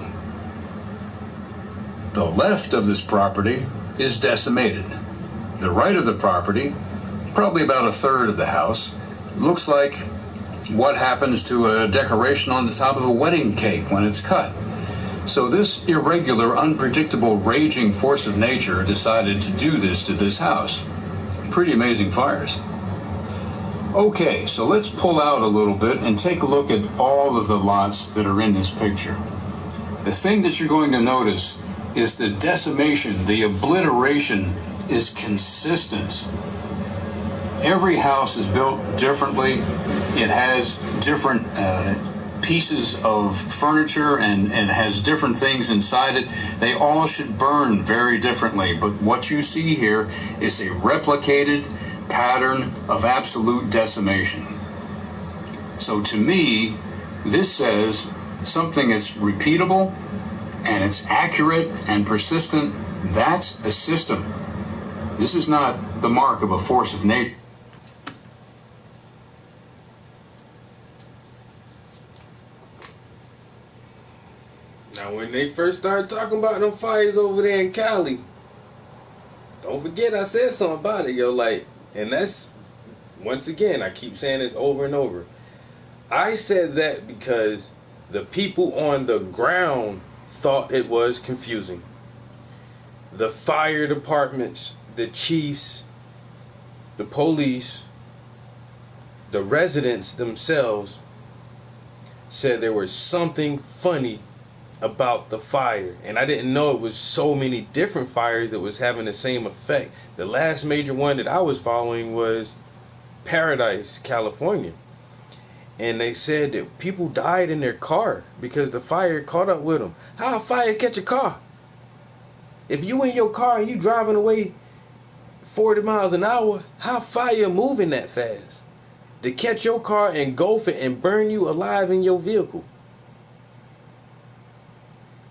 The left of this property is decimated. The right of the property, probably about a third of the house, looks like what happens to a decoration on the top of a wedding cake when it's cut. So this irregular, unpredictable, raging force of nature decided to do this to this house. Pretty amazing fires. Okay, so let's pull out a little bit and take a look at all of the lots that are in this picture. The thing that you're going to notice is the decimation, the obliteration is consistent. Every house is built differently. It has different pieces of furniture and has different things inside it. They all should burn very differently. But what you see here is a replicated pattern of absolute decimation. So to me, this says something that's repeatable and it's accurate and persistent. That's a system. This is not the mark of a force of nature. Now, when they first started talking about them fires over there in Cali, don't forget I said something about it, yo. Like, and that's, once again, I keep saying this over and over. I said that because the people on the ground thought it was confusing. The fire departments, the chiefs, the police, the residents themselves said there was something funny about the fire, and I didn't know it was so many different fires that was having the same effect. The last major one that I was following was Paradise, California, and they said that people died in their car because the fire caught up with them. How a fire catch a car? If you in your car and you driving away 40 miles an hour, how fire moving that fast to catch your car, engulf it, and burn you alive in your vehicle?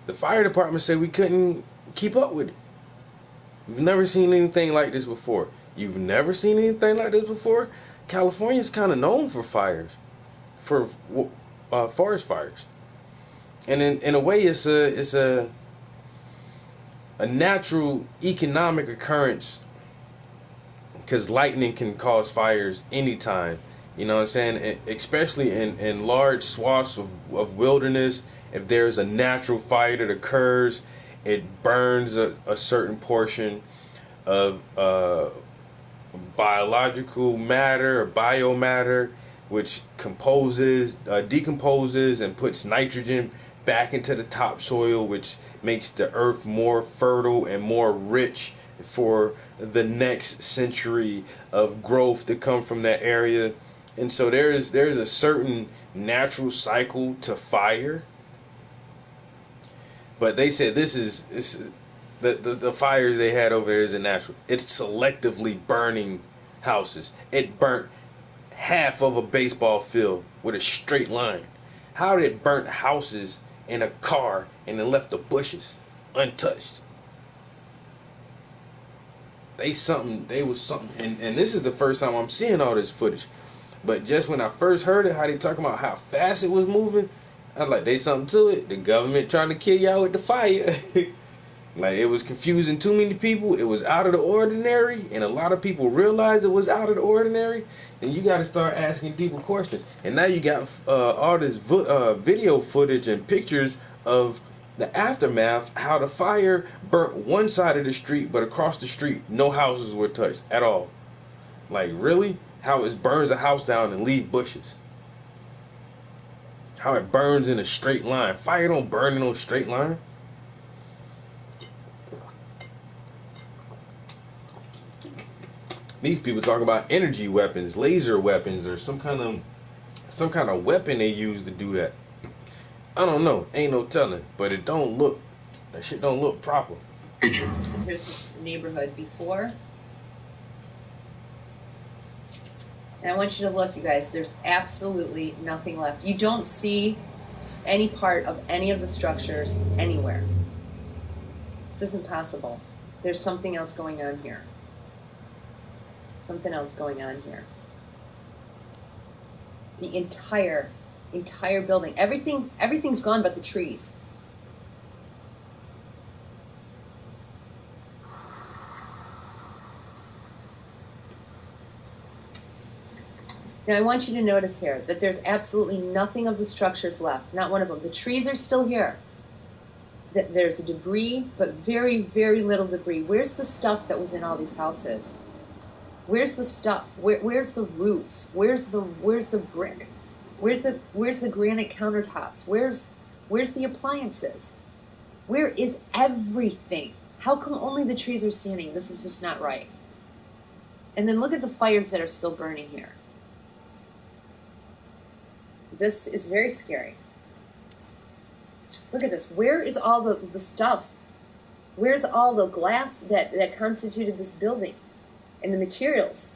The fire department said we couldn't keep up with it. We've never seen anything like this before. You've never seen anything like this before? California's kind of known for fires, for forest fires. And in a way, it's a natural economic occurrence, because lightning can cause fires anytime. You know what I'm saying? Especially in large swaths of wilderness. If there's a natural fire that occurs, it burns a certain portion of biological matter or biomatter, which decomposes and puts nitrogen back into the topsoil, which makes the earth more fertile and more rich for the next century of growth to come from that area. And so there's a certain natural cycle to fire. But they said this is the fires they had over there isn't natural. It's selectively burning houses. It burnt half of a baseball field with a straight line. How did it burn houses in a car and then left the bushes untouched? They was something, and this is the first time I'm seeing all this footage. But just when I first heard it, how they talking about how fast it was moving, I was like, they something to it. The government trying to kill y'all with the fire. Like, it was confusing too many people. It was out of the ordinary, and a lot of people realized it was out of the ordinary. And you got to start asking deeper questions. And now you got all this video footage and pictures of the aftermath, how the fire burnt one side of the street, but across the street, no houses were touched at all. Like, really? How it burns a house down and leave bushes. How it burns in a straight line. Fire don't burn in no straight line. These people talking about energy weapons, laser weapons, or some kind of weapon they use to do that. I don't know. Ain't no telling. But it don't look. That shit don't look proper. Here's this neighborhood before. And I want you to look, you guys. There's absolutely nothing left. You don't see any part of any of the structures anywhere. This isn't possible. There's something else going on here. Something else going on here. The entire building. Everything's gone but the trees. Now I want you to notice here that there's absolutely nothing of the structures left. Not one of them. The trees are still here. There's debris, but very, very little debris. Where's the stuff that was in all these houses? Where's the stuff? Where's the roofs? Where's the brick? Where's the granite countertops? Where's the appliances? Where is everything? How come only the trees are standing? This is just not right. And then look at the fires that are still burning here. This is very scary. Look at this. Where is all the stuff? Where's all the glass that constituted this building and the materials?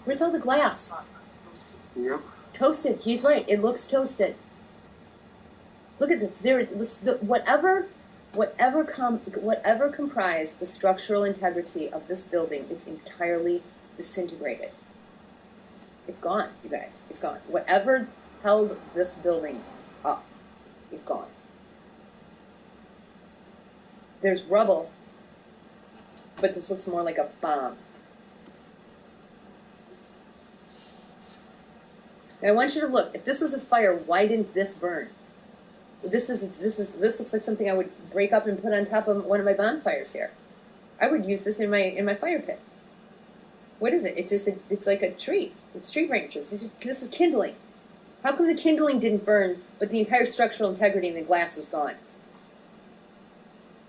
Where's all the glass? Yep. Toasted. He's right. It looks toasted. Look at this. There is whatever comprised the structural integrity of this building is entirely disintegrated. It's gone, you guys. It's gone. Whatever held this building up is gone. There's rubble, but this looks more like a bomb. Now I want you to look. If this was a fire, why didn't this burn? This looks like something I would break up and put on top of one of my bonfires here. I would use this in my fire pit. What is it? It's like a tree. It's tree branches. This is kindling. How come the kindling didn't burn, but the entire structural integrity in the glass is gone?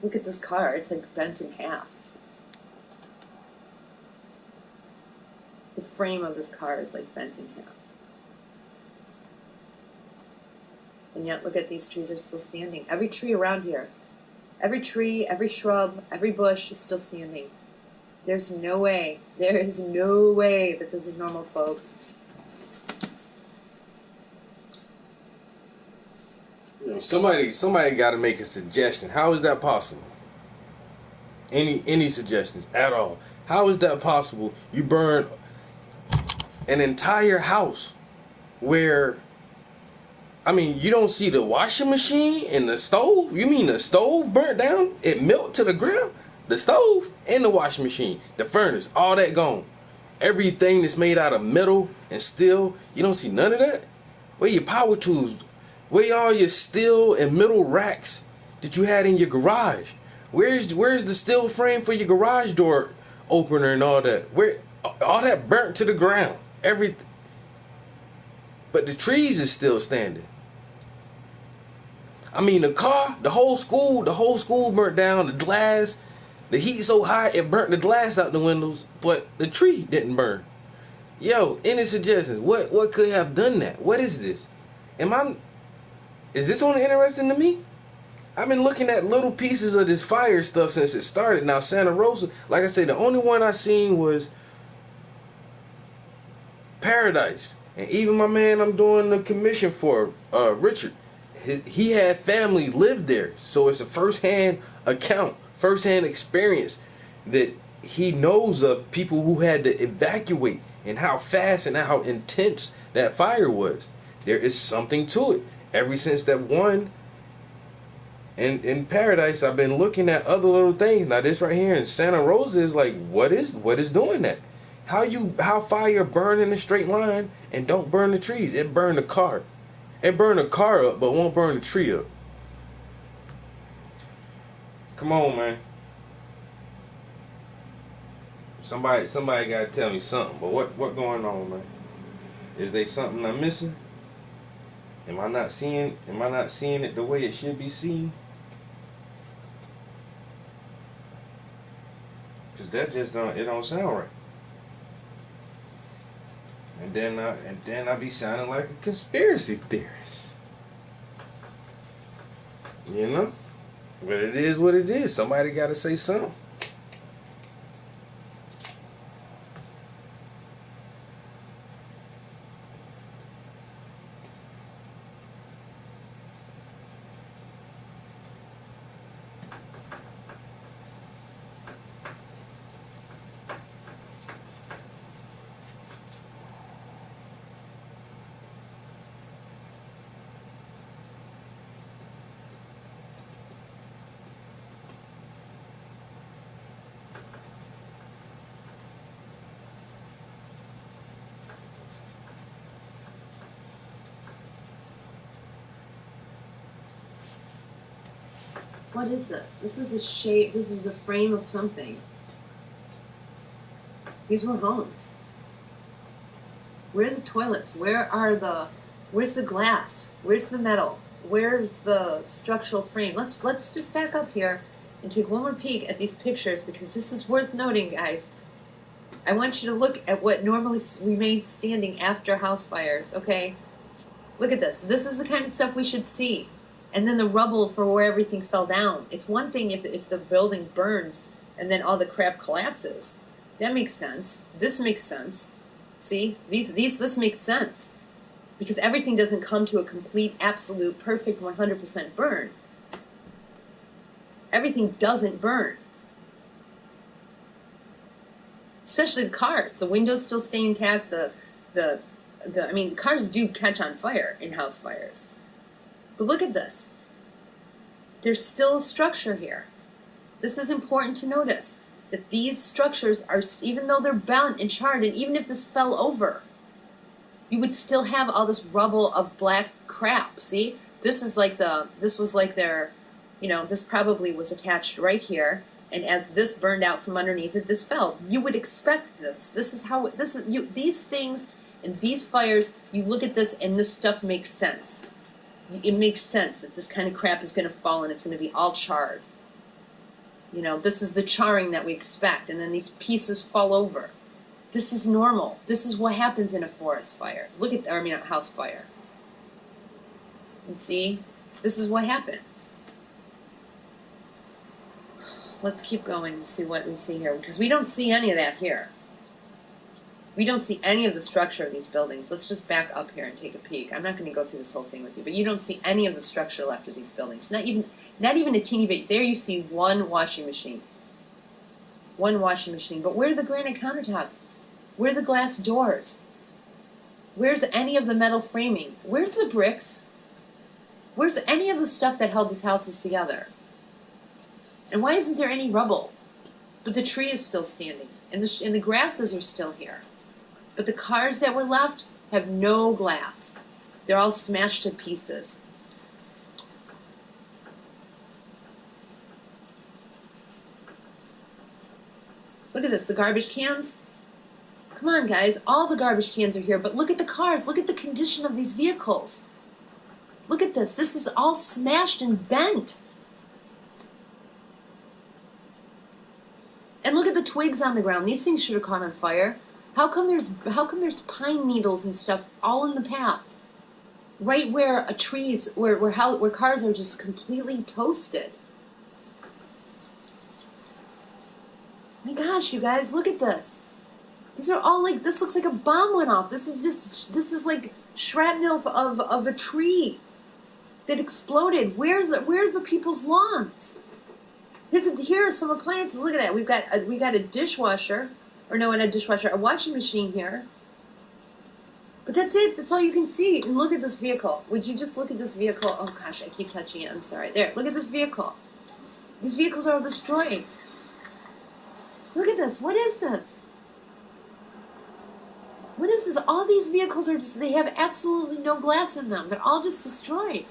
Look at this car. It's like bent in half. The frame of this car is like bent in half. And yet, look at these trees are still standing. Every tree around here, every tree, every shrub, every bush is still standing. There's no way, there is no way that this is normal, folks. You know, somebody got to make a suggestion. How is that possible? Any suggestions at all? How is that possible? You burn an entire house where, I mean, you don't see the washing machine and the stove? You mean the stove burnt down? It melted to the ground? The stove and the washing machine, the furnace, all that gone. Everything that's made out of metal and steel, you don't see none of that? Where your power tools? Where all your steel and metal racks that you had in your garage? Where's the steel frame for your garage door opener and all that? Where all that burnt to the ground? Everything. But the trees is still standing. I mean, the car, the whole school burnt down. The glass, the heat so high it burnt the glass out the windows, but the tree didn't burn. Yo, any suggestions? What could have done that? What is this? Is this only interesting to me? I've been looking at little pieces of this fire stuff since it started. Now, Santa Rosa, like I said, the only one I seen was Paradise. And even my man I'm doing the commission for, Richard, he had family live there. So it's a first-hand account, first-hand experience that he knows of people who had to evacuate and how fast and how intense that fire was. There is something to it. Ever since that one in Paradise, I've been looking at other little things. Now this right here in Santa Rosa is like, what is doing that? How fire burn in a straight line and don't burn the trees? It burned the car. It burned the car up, but won't burn the tree up. Come on, man. Somebody gotta tell me something. But what going on, man? Is there something I'm missing? Am I not seeing it the way it should be seen? Cause that just don't sound right. And then I be sounding like a conspiracy theorist. You know? But it is what it is. Somebody gotta say something. What is this? This is a shape, this is the frame of something. These were homes. Where are the toilets? Where's the glass? Where's the metal? Where's the structural frame? Let's just back up here and take one more peek at these pictures, because this is worth noting, guys. I want you to look at what normally remains standing after house fires, okay? Look at this. This is the kind of stuff we should see. And then the rubble for where everything fell down. It's one thing if the building burns and then all the crap collapses. That makes sense. This makes sense. See? This makes sense. Because everything doesn't come to a complete, absolute, perfect 100% burn. Everything doesn't burn. Especially the cars. The windows still stay intact. I mean, cars do catch on fire in house fires. But look at this. There's still a structure here. This is important to notice. That these structures are, even though they're bent and charred, and even if this fell over, you would still have all this rubble of black crap. See? This was like their, this probably was attached right here. And as this burned out from underneath it, this fell. You would expect this. These things and these fires, you look at this and this stuff makes sense. It makes sense that this kind of crap is going to fall and it's going to be all charred. This is the charring that we expect, and then these pieces fall over. This is normal. This is what happens in a forest fire. A house fire. And see? This is what happens. Let's keep going and see what we see here, because we don't see any of that here. We don't see any of the structure of these buildings. Let's just back up here and take a peek. I'm not going to go through this whole thing with you, but you don't see any of the structure left of these buildings. Not even a teeny bit. There you see one washing machine. One washing machine. But where are the granite countertops? Where are the glass doors? Where's any of the metal framing? Where's the bricks? Where's any of the stuff that held these houses together? And why isn't there any rubble? But the tree is still standing, and the grasses are still here. But the cars that were left have no glass. They're all smashed to pieces. Look at this, the garbage cans. Come on, guys, all the garbage cans are here, but look at the cars. Look at the condition of these vehicles. Look at this. This is all smashed and bent. And look at the twigs on the ground. These things should have caught on fire. How come there's pine needles and stuff all in the path? Right where where cars are just completely toasted. My gosh, you guys, look at this. These are all this looks like a bomb went off. This is like shrapnel of a tree that exploded. Where's the people's lawns? Here are some appliances. Look at that. We got a dishwasher, or no, not a dishwasher, a washing machine here. But that's it. That's all you can see. And look at this vehicle. Would you just look at this vehicle? Oh gosh, I keep touching it. I'm sorry. There. Look at this vehicle. These vehicles are all destroyed. Look at this. What is this? What is this? All these vehicles they have absolutely no glass in them. They're all just destroyed.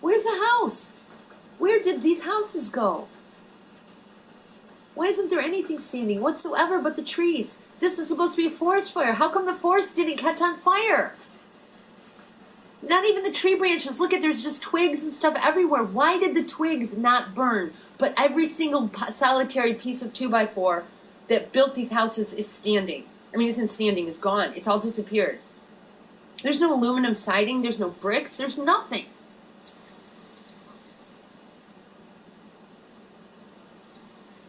Where's the house? Where did these houses go? Why isn't there anything standing whatsoever but the trees? This is supposed to be a forest fire. How come the forest didn't catch on fire? Not even the tree branches. Look there's just twigs and stuff everywhere. Why did the twigs not burn? But every single solitary piece of 2x4 that built these houses is standing. I mean, isn't standing, it's gone. It's all disappeared. There's no aluminum siding. There's no bricks. There's nothing.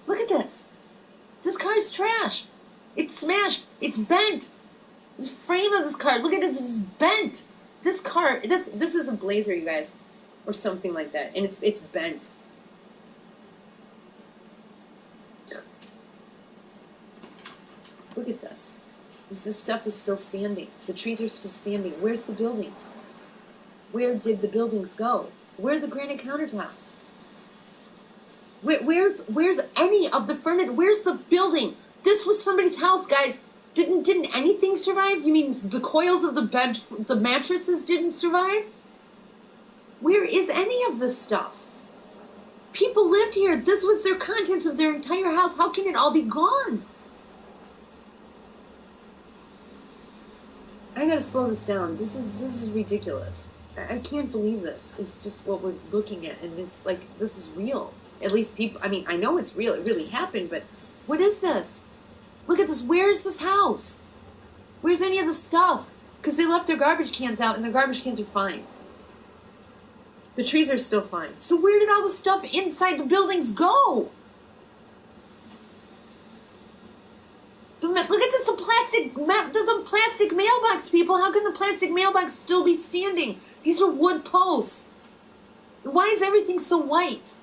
Look at this. This car is trashed. It's smashed. It's bent. The frame of this car, look at this, it's bent. This car, this is a Blazer, you guys, or something like that, and it's bent. Look at this. This stuff is still standing. The trees are still standing. Where's the buildings? Where did the buildings go? Where are the granite countertops? Where's any of the furniture? Where's the building? This was somebody's house, guys. Didn't anything survive? You mean the coils of the bed, the mattresses didn't survive? Where is any of this stuff? People lived here. This was their contents of their entire house. How can it all be gone? I gotta slow this down. This is ridiculous. I can't believe this. It's just what we're looking at, and it's like, this is real. At least people, I mean, I know it's real. It really happened, but what is this? Look at this. Where is this house? Where's any of the stuff? Because they left their garbage cans out, and their garbage cans are fine. The trees are still fine. So where did all the stuff inside the buildings go? Look at this, there's a plastic mailbox, people. How can the plastic mailbox still be standing? These are wood posts. Why is everything so white?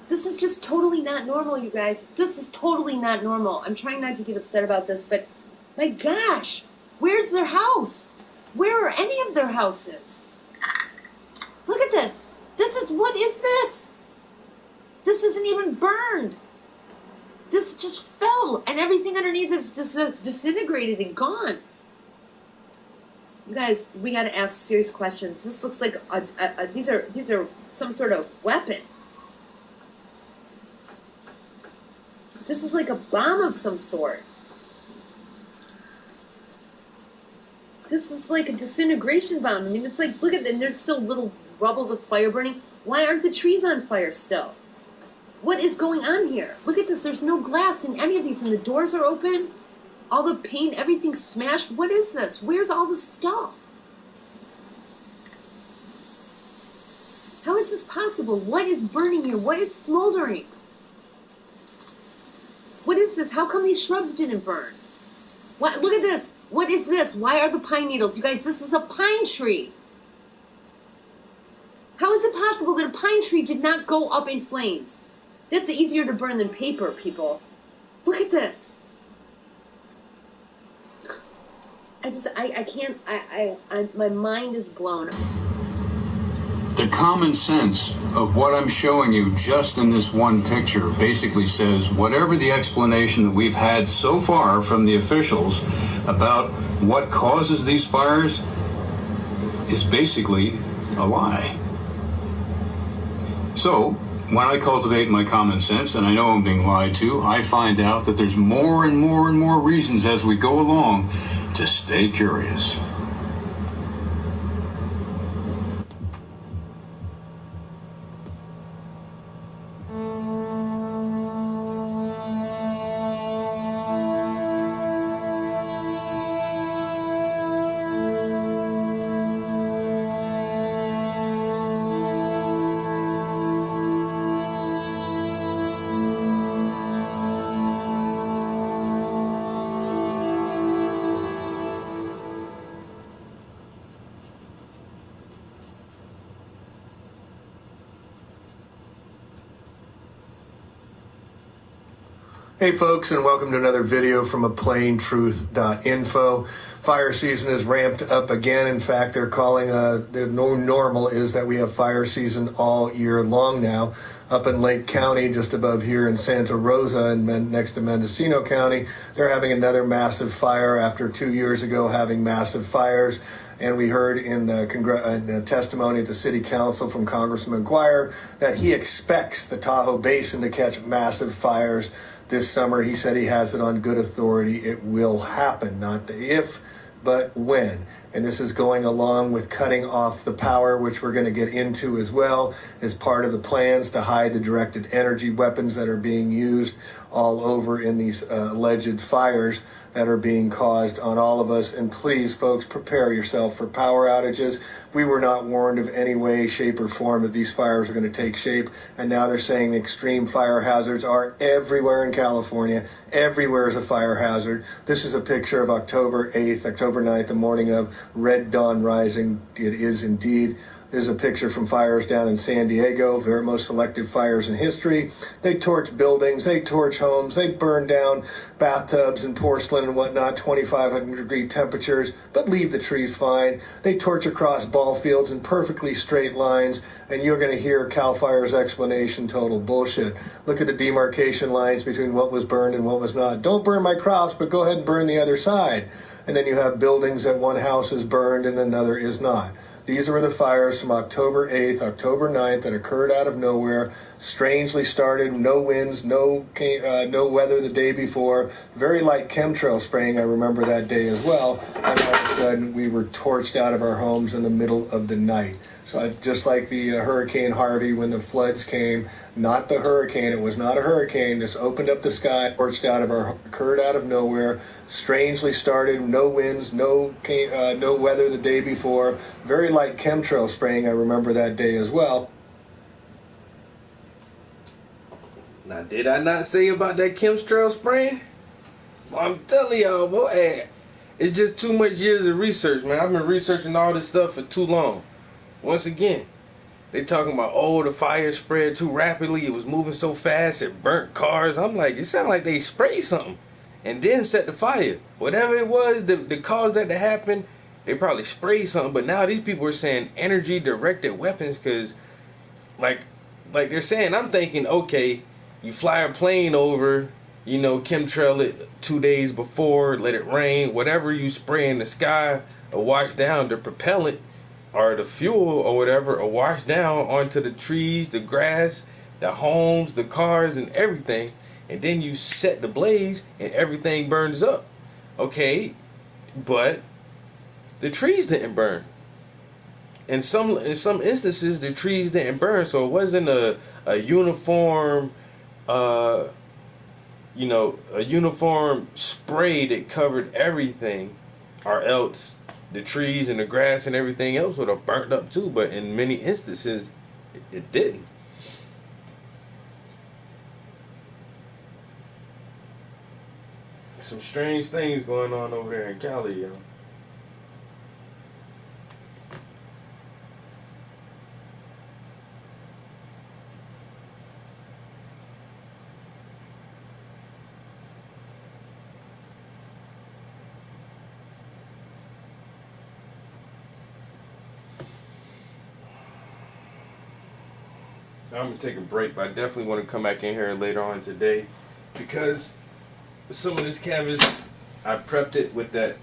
This is just totally not normal, you guys. This is totally not normal. I'm trying not to get upset about this, but my gosh, where's their house? Where are any of their houses? Look at this. What is this? This isn't even burned. This just fell, and everything underneath is disintegrated and gone. You guys, we got to ask serious questions. This looks like these are some sort of weapon. This is like a bomb of some sort. This is like a disintegration bomb. I mean, it's like, look at them. There's still little rubbles of fire burning. Why aren't the trees on fire still? What is going on here? Look at this. There's no glass in any of these, and the doors are open. All the paint, everything's smashed. What is this? Where's all the stuff? How is this possible? What is burning here? What is smoldering? What is this? How come these shrubs didn't burn? What? Look at this. What is this? Why are the pine needles? You guys, this is a pine tree. How is it possible that a pine tree did not go up in flames? That's easier to burn than paper, people. Look at this. I can't, my mind is blown. The common sense of what I'm showing you just in this one picture basically says whatever the explanation that we've had so far from the officials about what causes these fires is basically a lie. So, when I cultivate my common sense, and I know I'm being lied to, I find out that there's more and more and more reasons as we go along to stay curious. Hey folks, and welcome to another video from aplaintruth.info. Fire season is ramped up again. In fact, they're calling the normal is that we have fire season all year long now. Up in Lake County, just above here in Santa Rosa and next to Mendocino County, they're having another massive fire after 2 years ago having massive fires. And we heard in testimony at the city council from Congressman McGuire that he expects the Tahoe Basin to catch massive fires this summer. He said he has it on good authority. It will happen, not the if, but when. And this is going along with cutting off the power, which we're going to get into as well, as part of the plans to hide the directed energy weapons that are being used all over in these alleged fires that are being caused on all of us. And please, folks, prepare yourself for power outages. We were not warned of any way, shape, or form that these fires are going to take shape. And now they're saying the extreme fire hazards are everywhere in California. Everywhere is a fire hazard. This is a picture of October 8th, October 9th, the morning of Red Dawn Rising. It is indeed. There's a picture from fires down in San Diego, very most selective fires in history. They torch buildings, they torch homes, they burn down bathtubs and porcelain and whatnot, 2,500-degree temperatures, but leave the trees fine. They torch across ball fields in perfectly straight lines, and you're going to hear CAL FIRE's explanation, total bullshit. Look at the demarcation lines between what was burned and what was not. Don't burn my crops, but go ahead and burn the other side. and then you have buildings that one house is burned and another is not. These were the fires from October 8th, October 9th that occurred out of nowhere, strangely started, no winds, no weather the day before, very light chemtrail spraying, I remember that day as well, and all of a sudden we were torched out of our homes in the middle of the night. So just like the Hurricane Harvey when the floods came, not the hurricane, it was not a hurricane, just opened up the sky, torched out of our, occurred out of nowhere, strangely started, no winds, no weather the day before, very light chemtrail spraying, I remember that day as well. Now, did I not say about that chemtrail spraying? Well, I'm telling y'all, boy, hey, it's just too much years of research, man. I've been researching all this stuff for too long. Once again, they talking about, oh, the fire spread too rapidly. It was moving so fast, it burnt cars. I'm like, it sounded like they sprayed something and then set the fire. Whatever it was that caused that to happen, they probably sprayed something. But now these people are saying energy-directed weapons because, like they're saying, I'm thinking, okay, you fly a plane over, chemtrail it 2 days before, let it rain, whatever you spray in the sky or wash down, the propellant or the fuel or whatever, or wash down onto the trees, the grass, the homes, the cars, and everything, and then you set the blaze and everything burns up. Okay, but the trees didn't burn. In some instances, the trees didn't burn, so it wasn't a uniform, a uniform spray that covered everything, or else the trees and the grass and everything else would have burnt up too. But in many instances, it didn't. Some strange things going on over there in Cali, yo. I'm going to take a break, but I definitely want to come back in here later on today because some of this canvas, I prepped it with that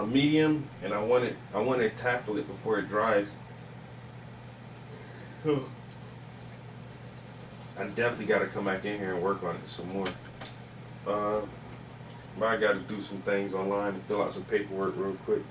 medium, and I want to tackle it before it dries. I definitely got to come back in here and work on it some more. But I got to do some things online and fill out some paperwork real quick.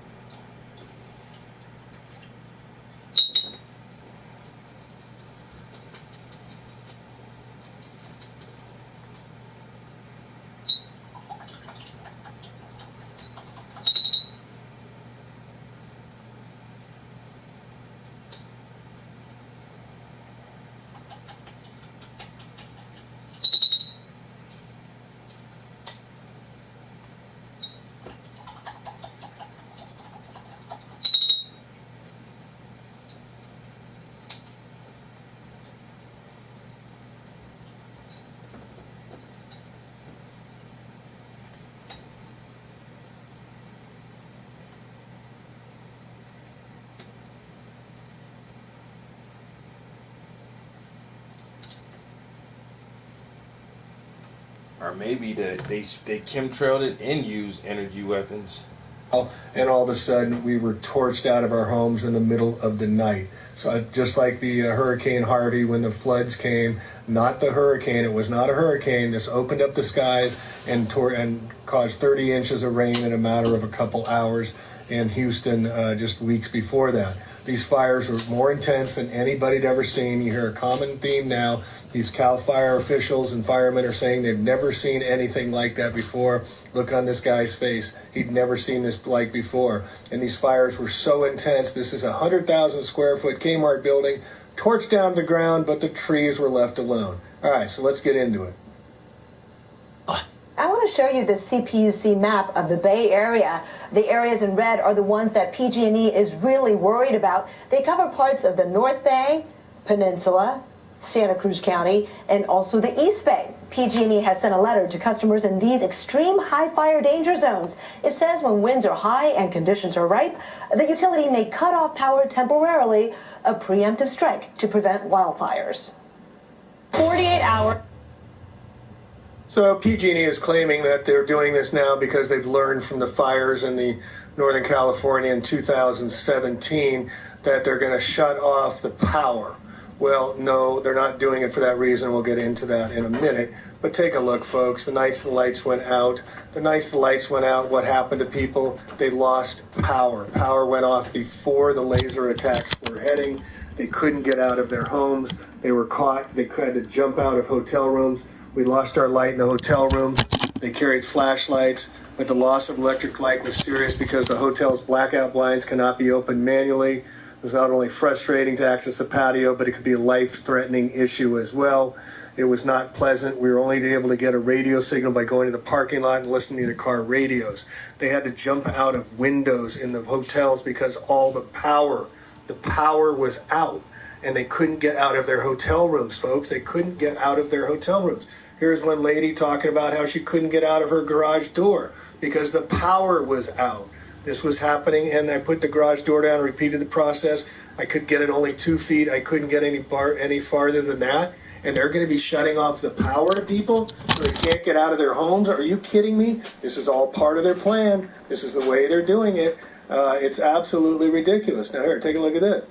Or maybe that they chemtrailed it and used energy weapons. And all of a sudden we were torched out of our homes in the middle of the night. So just like the Hurricane Harvey when the floods came, not the hurricane, it was not a hurricane, just opened up the skies and caused 30 inches of rain in a matter of a couple hours in Houston just weeks before that. These fires were more intense than anybody'd ever seen. You hear a common theme now. These CAL FIRE officials and firemen are saying they've never seen anything like that before. Look on this guy's face. He'd never seen this like before. And these fires were so intense. This is a 100,000 square foot Kmart building, torched down to the ground, but the trees were left alone. All right, so let's get into it. I want to show you the CPUC map of the Bay Area. The areas in red are the ones that PG&E is really worried about. They cover parts of the North Bay, Peninsula, Santa Cruz County, and also the East Bay. PG&E has sent a letter to customers in these extreme high fire danger zones. It says when winds are high and conditions are ripe, the utility may cut off power temporarily, a preemptive strike to prevent wildfires. 48 hours. So PG&E is claiming that they're doing this now because they've learned from the fires in the Northern California in 2017 that they're going to shut off the power. Well, no, they're not doing it for that reason. We'll get into that in a minute. But take a look, folks. The nights the lights went out. The nights the lights went out, what happened to people? They lost power. Power went off before the laser attacks were heading. They couldn't get out of their homes. They were caught. They had to jump out of hotel rooms. We lost our light in the hotel room. They carried flashlights, but the loss of electric light was serious because the hotel's blackout blinds cannot be opened manually. It was not only frustrating to access the patio, but it could be a life-threatening issue as well. It was not pleasant. We were only able to get a radio signal by going to the parking lot and listening to car radios. They had to jump out of windows in the hotels because all the power was out, and they couldn't get out of their hotel rooms, folks. They couldn't get out of their hotel rooms. Here's one lady talking about how she couldn't get out of her garage door because the power was out. This was happening, and I put the garage door down, repeated the process. I could get it only 2 feet. I couldn't get any farther than that. And they're going to be shutting off the power to people so they can't get out of their homes? Are you kidding me? This is all part of their plan. This is the way they're doing it. It's absolutely ridiculous. Now, here, take a look at this.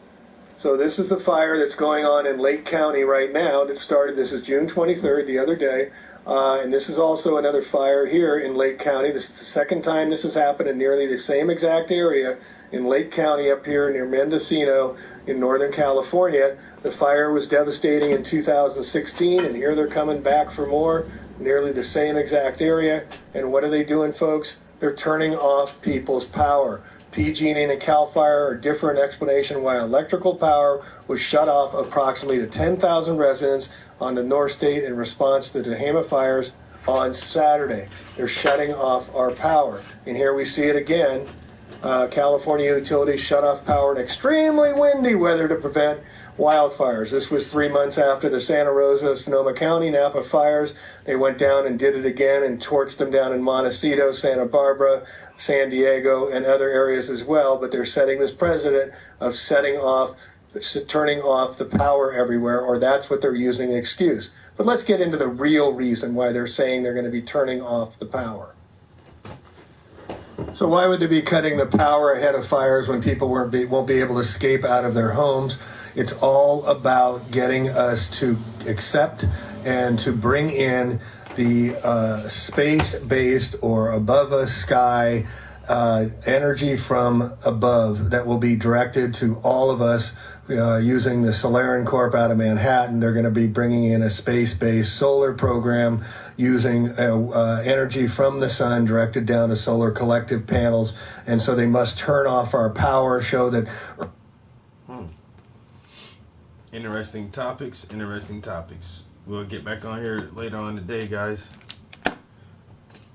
So this is the fire that's going on in Lake County right now that started. This is June 23rd, the other day. And this is also another fire here in Lake County. This is the second time this has happened in nearly the same exact area in Lake County up here near Mendocino in Northern California. The fire was devastating in 2016, and here they're coming back for more, nearly the same exact area. And what are they doing, folks? They're turning off people's power. PG&E and CAL FIRE are a different explanation why electrical power was shut off approximately to 10,000 residents on the North State in response to the Tehama fires on Saturday. They're shutting off our power. And here we see it again. California utilities shut off power in extremely windy weather to prevent wildfires. This was 3 months after the Santa Rosa, Sonoma County, Napa fires. They went down and did it again and torched them down in Montecito, Santa Barbara, San Diego, and other areas as well. But they're setting this precedent of turning off the power everywhere, or that's what they're using the excuse. But let's get into the real reason why they're saying they're going to be turning off the power. So why would they be cutting the power ahead of fires when people won't be able to escape out of their homes? It's all about getting us to accept and to bring in the space-based or above us sky energy from above that will be directed to all of us using the Solarian Corp out of Manhattan. They're going to be bringing in a space-based solar program using energy from the sun directed down to solar collective panels. And so they must turn off our power, show that... Interesting topics. We'll get back on here later on today, guys.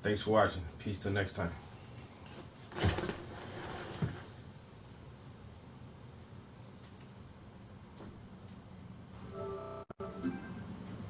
Thanks for watching. Peace till next time.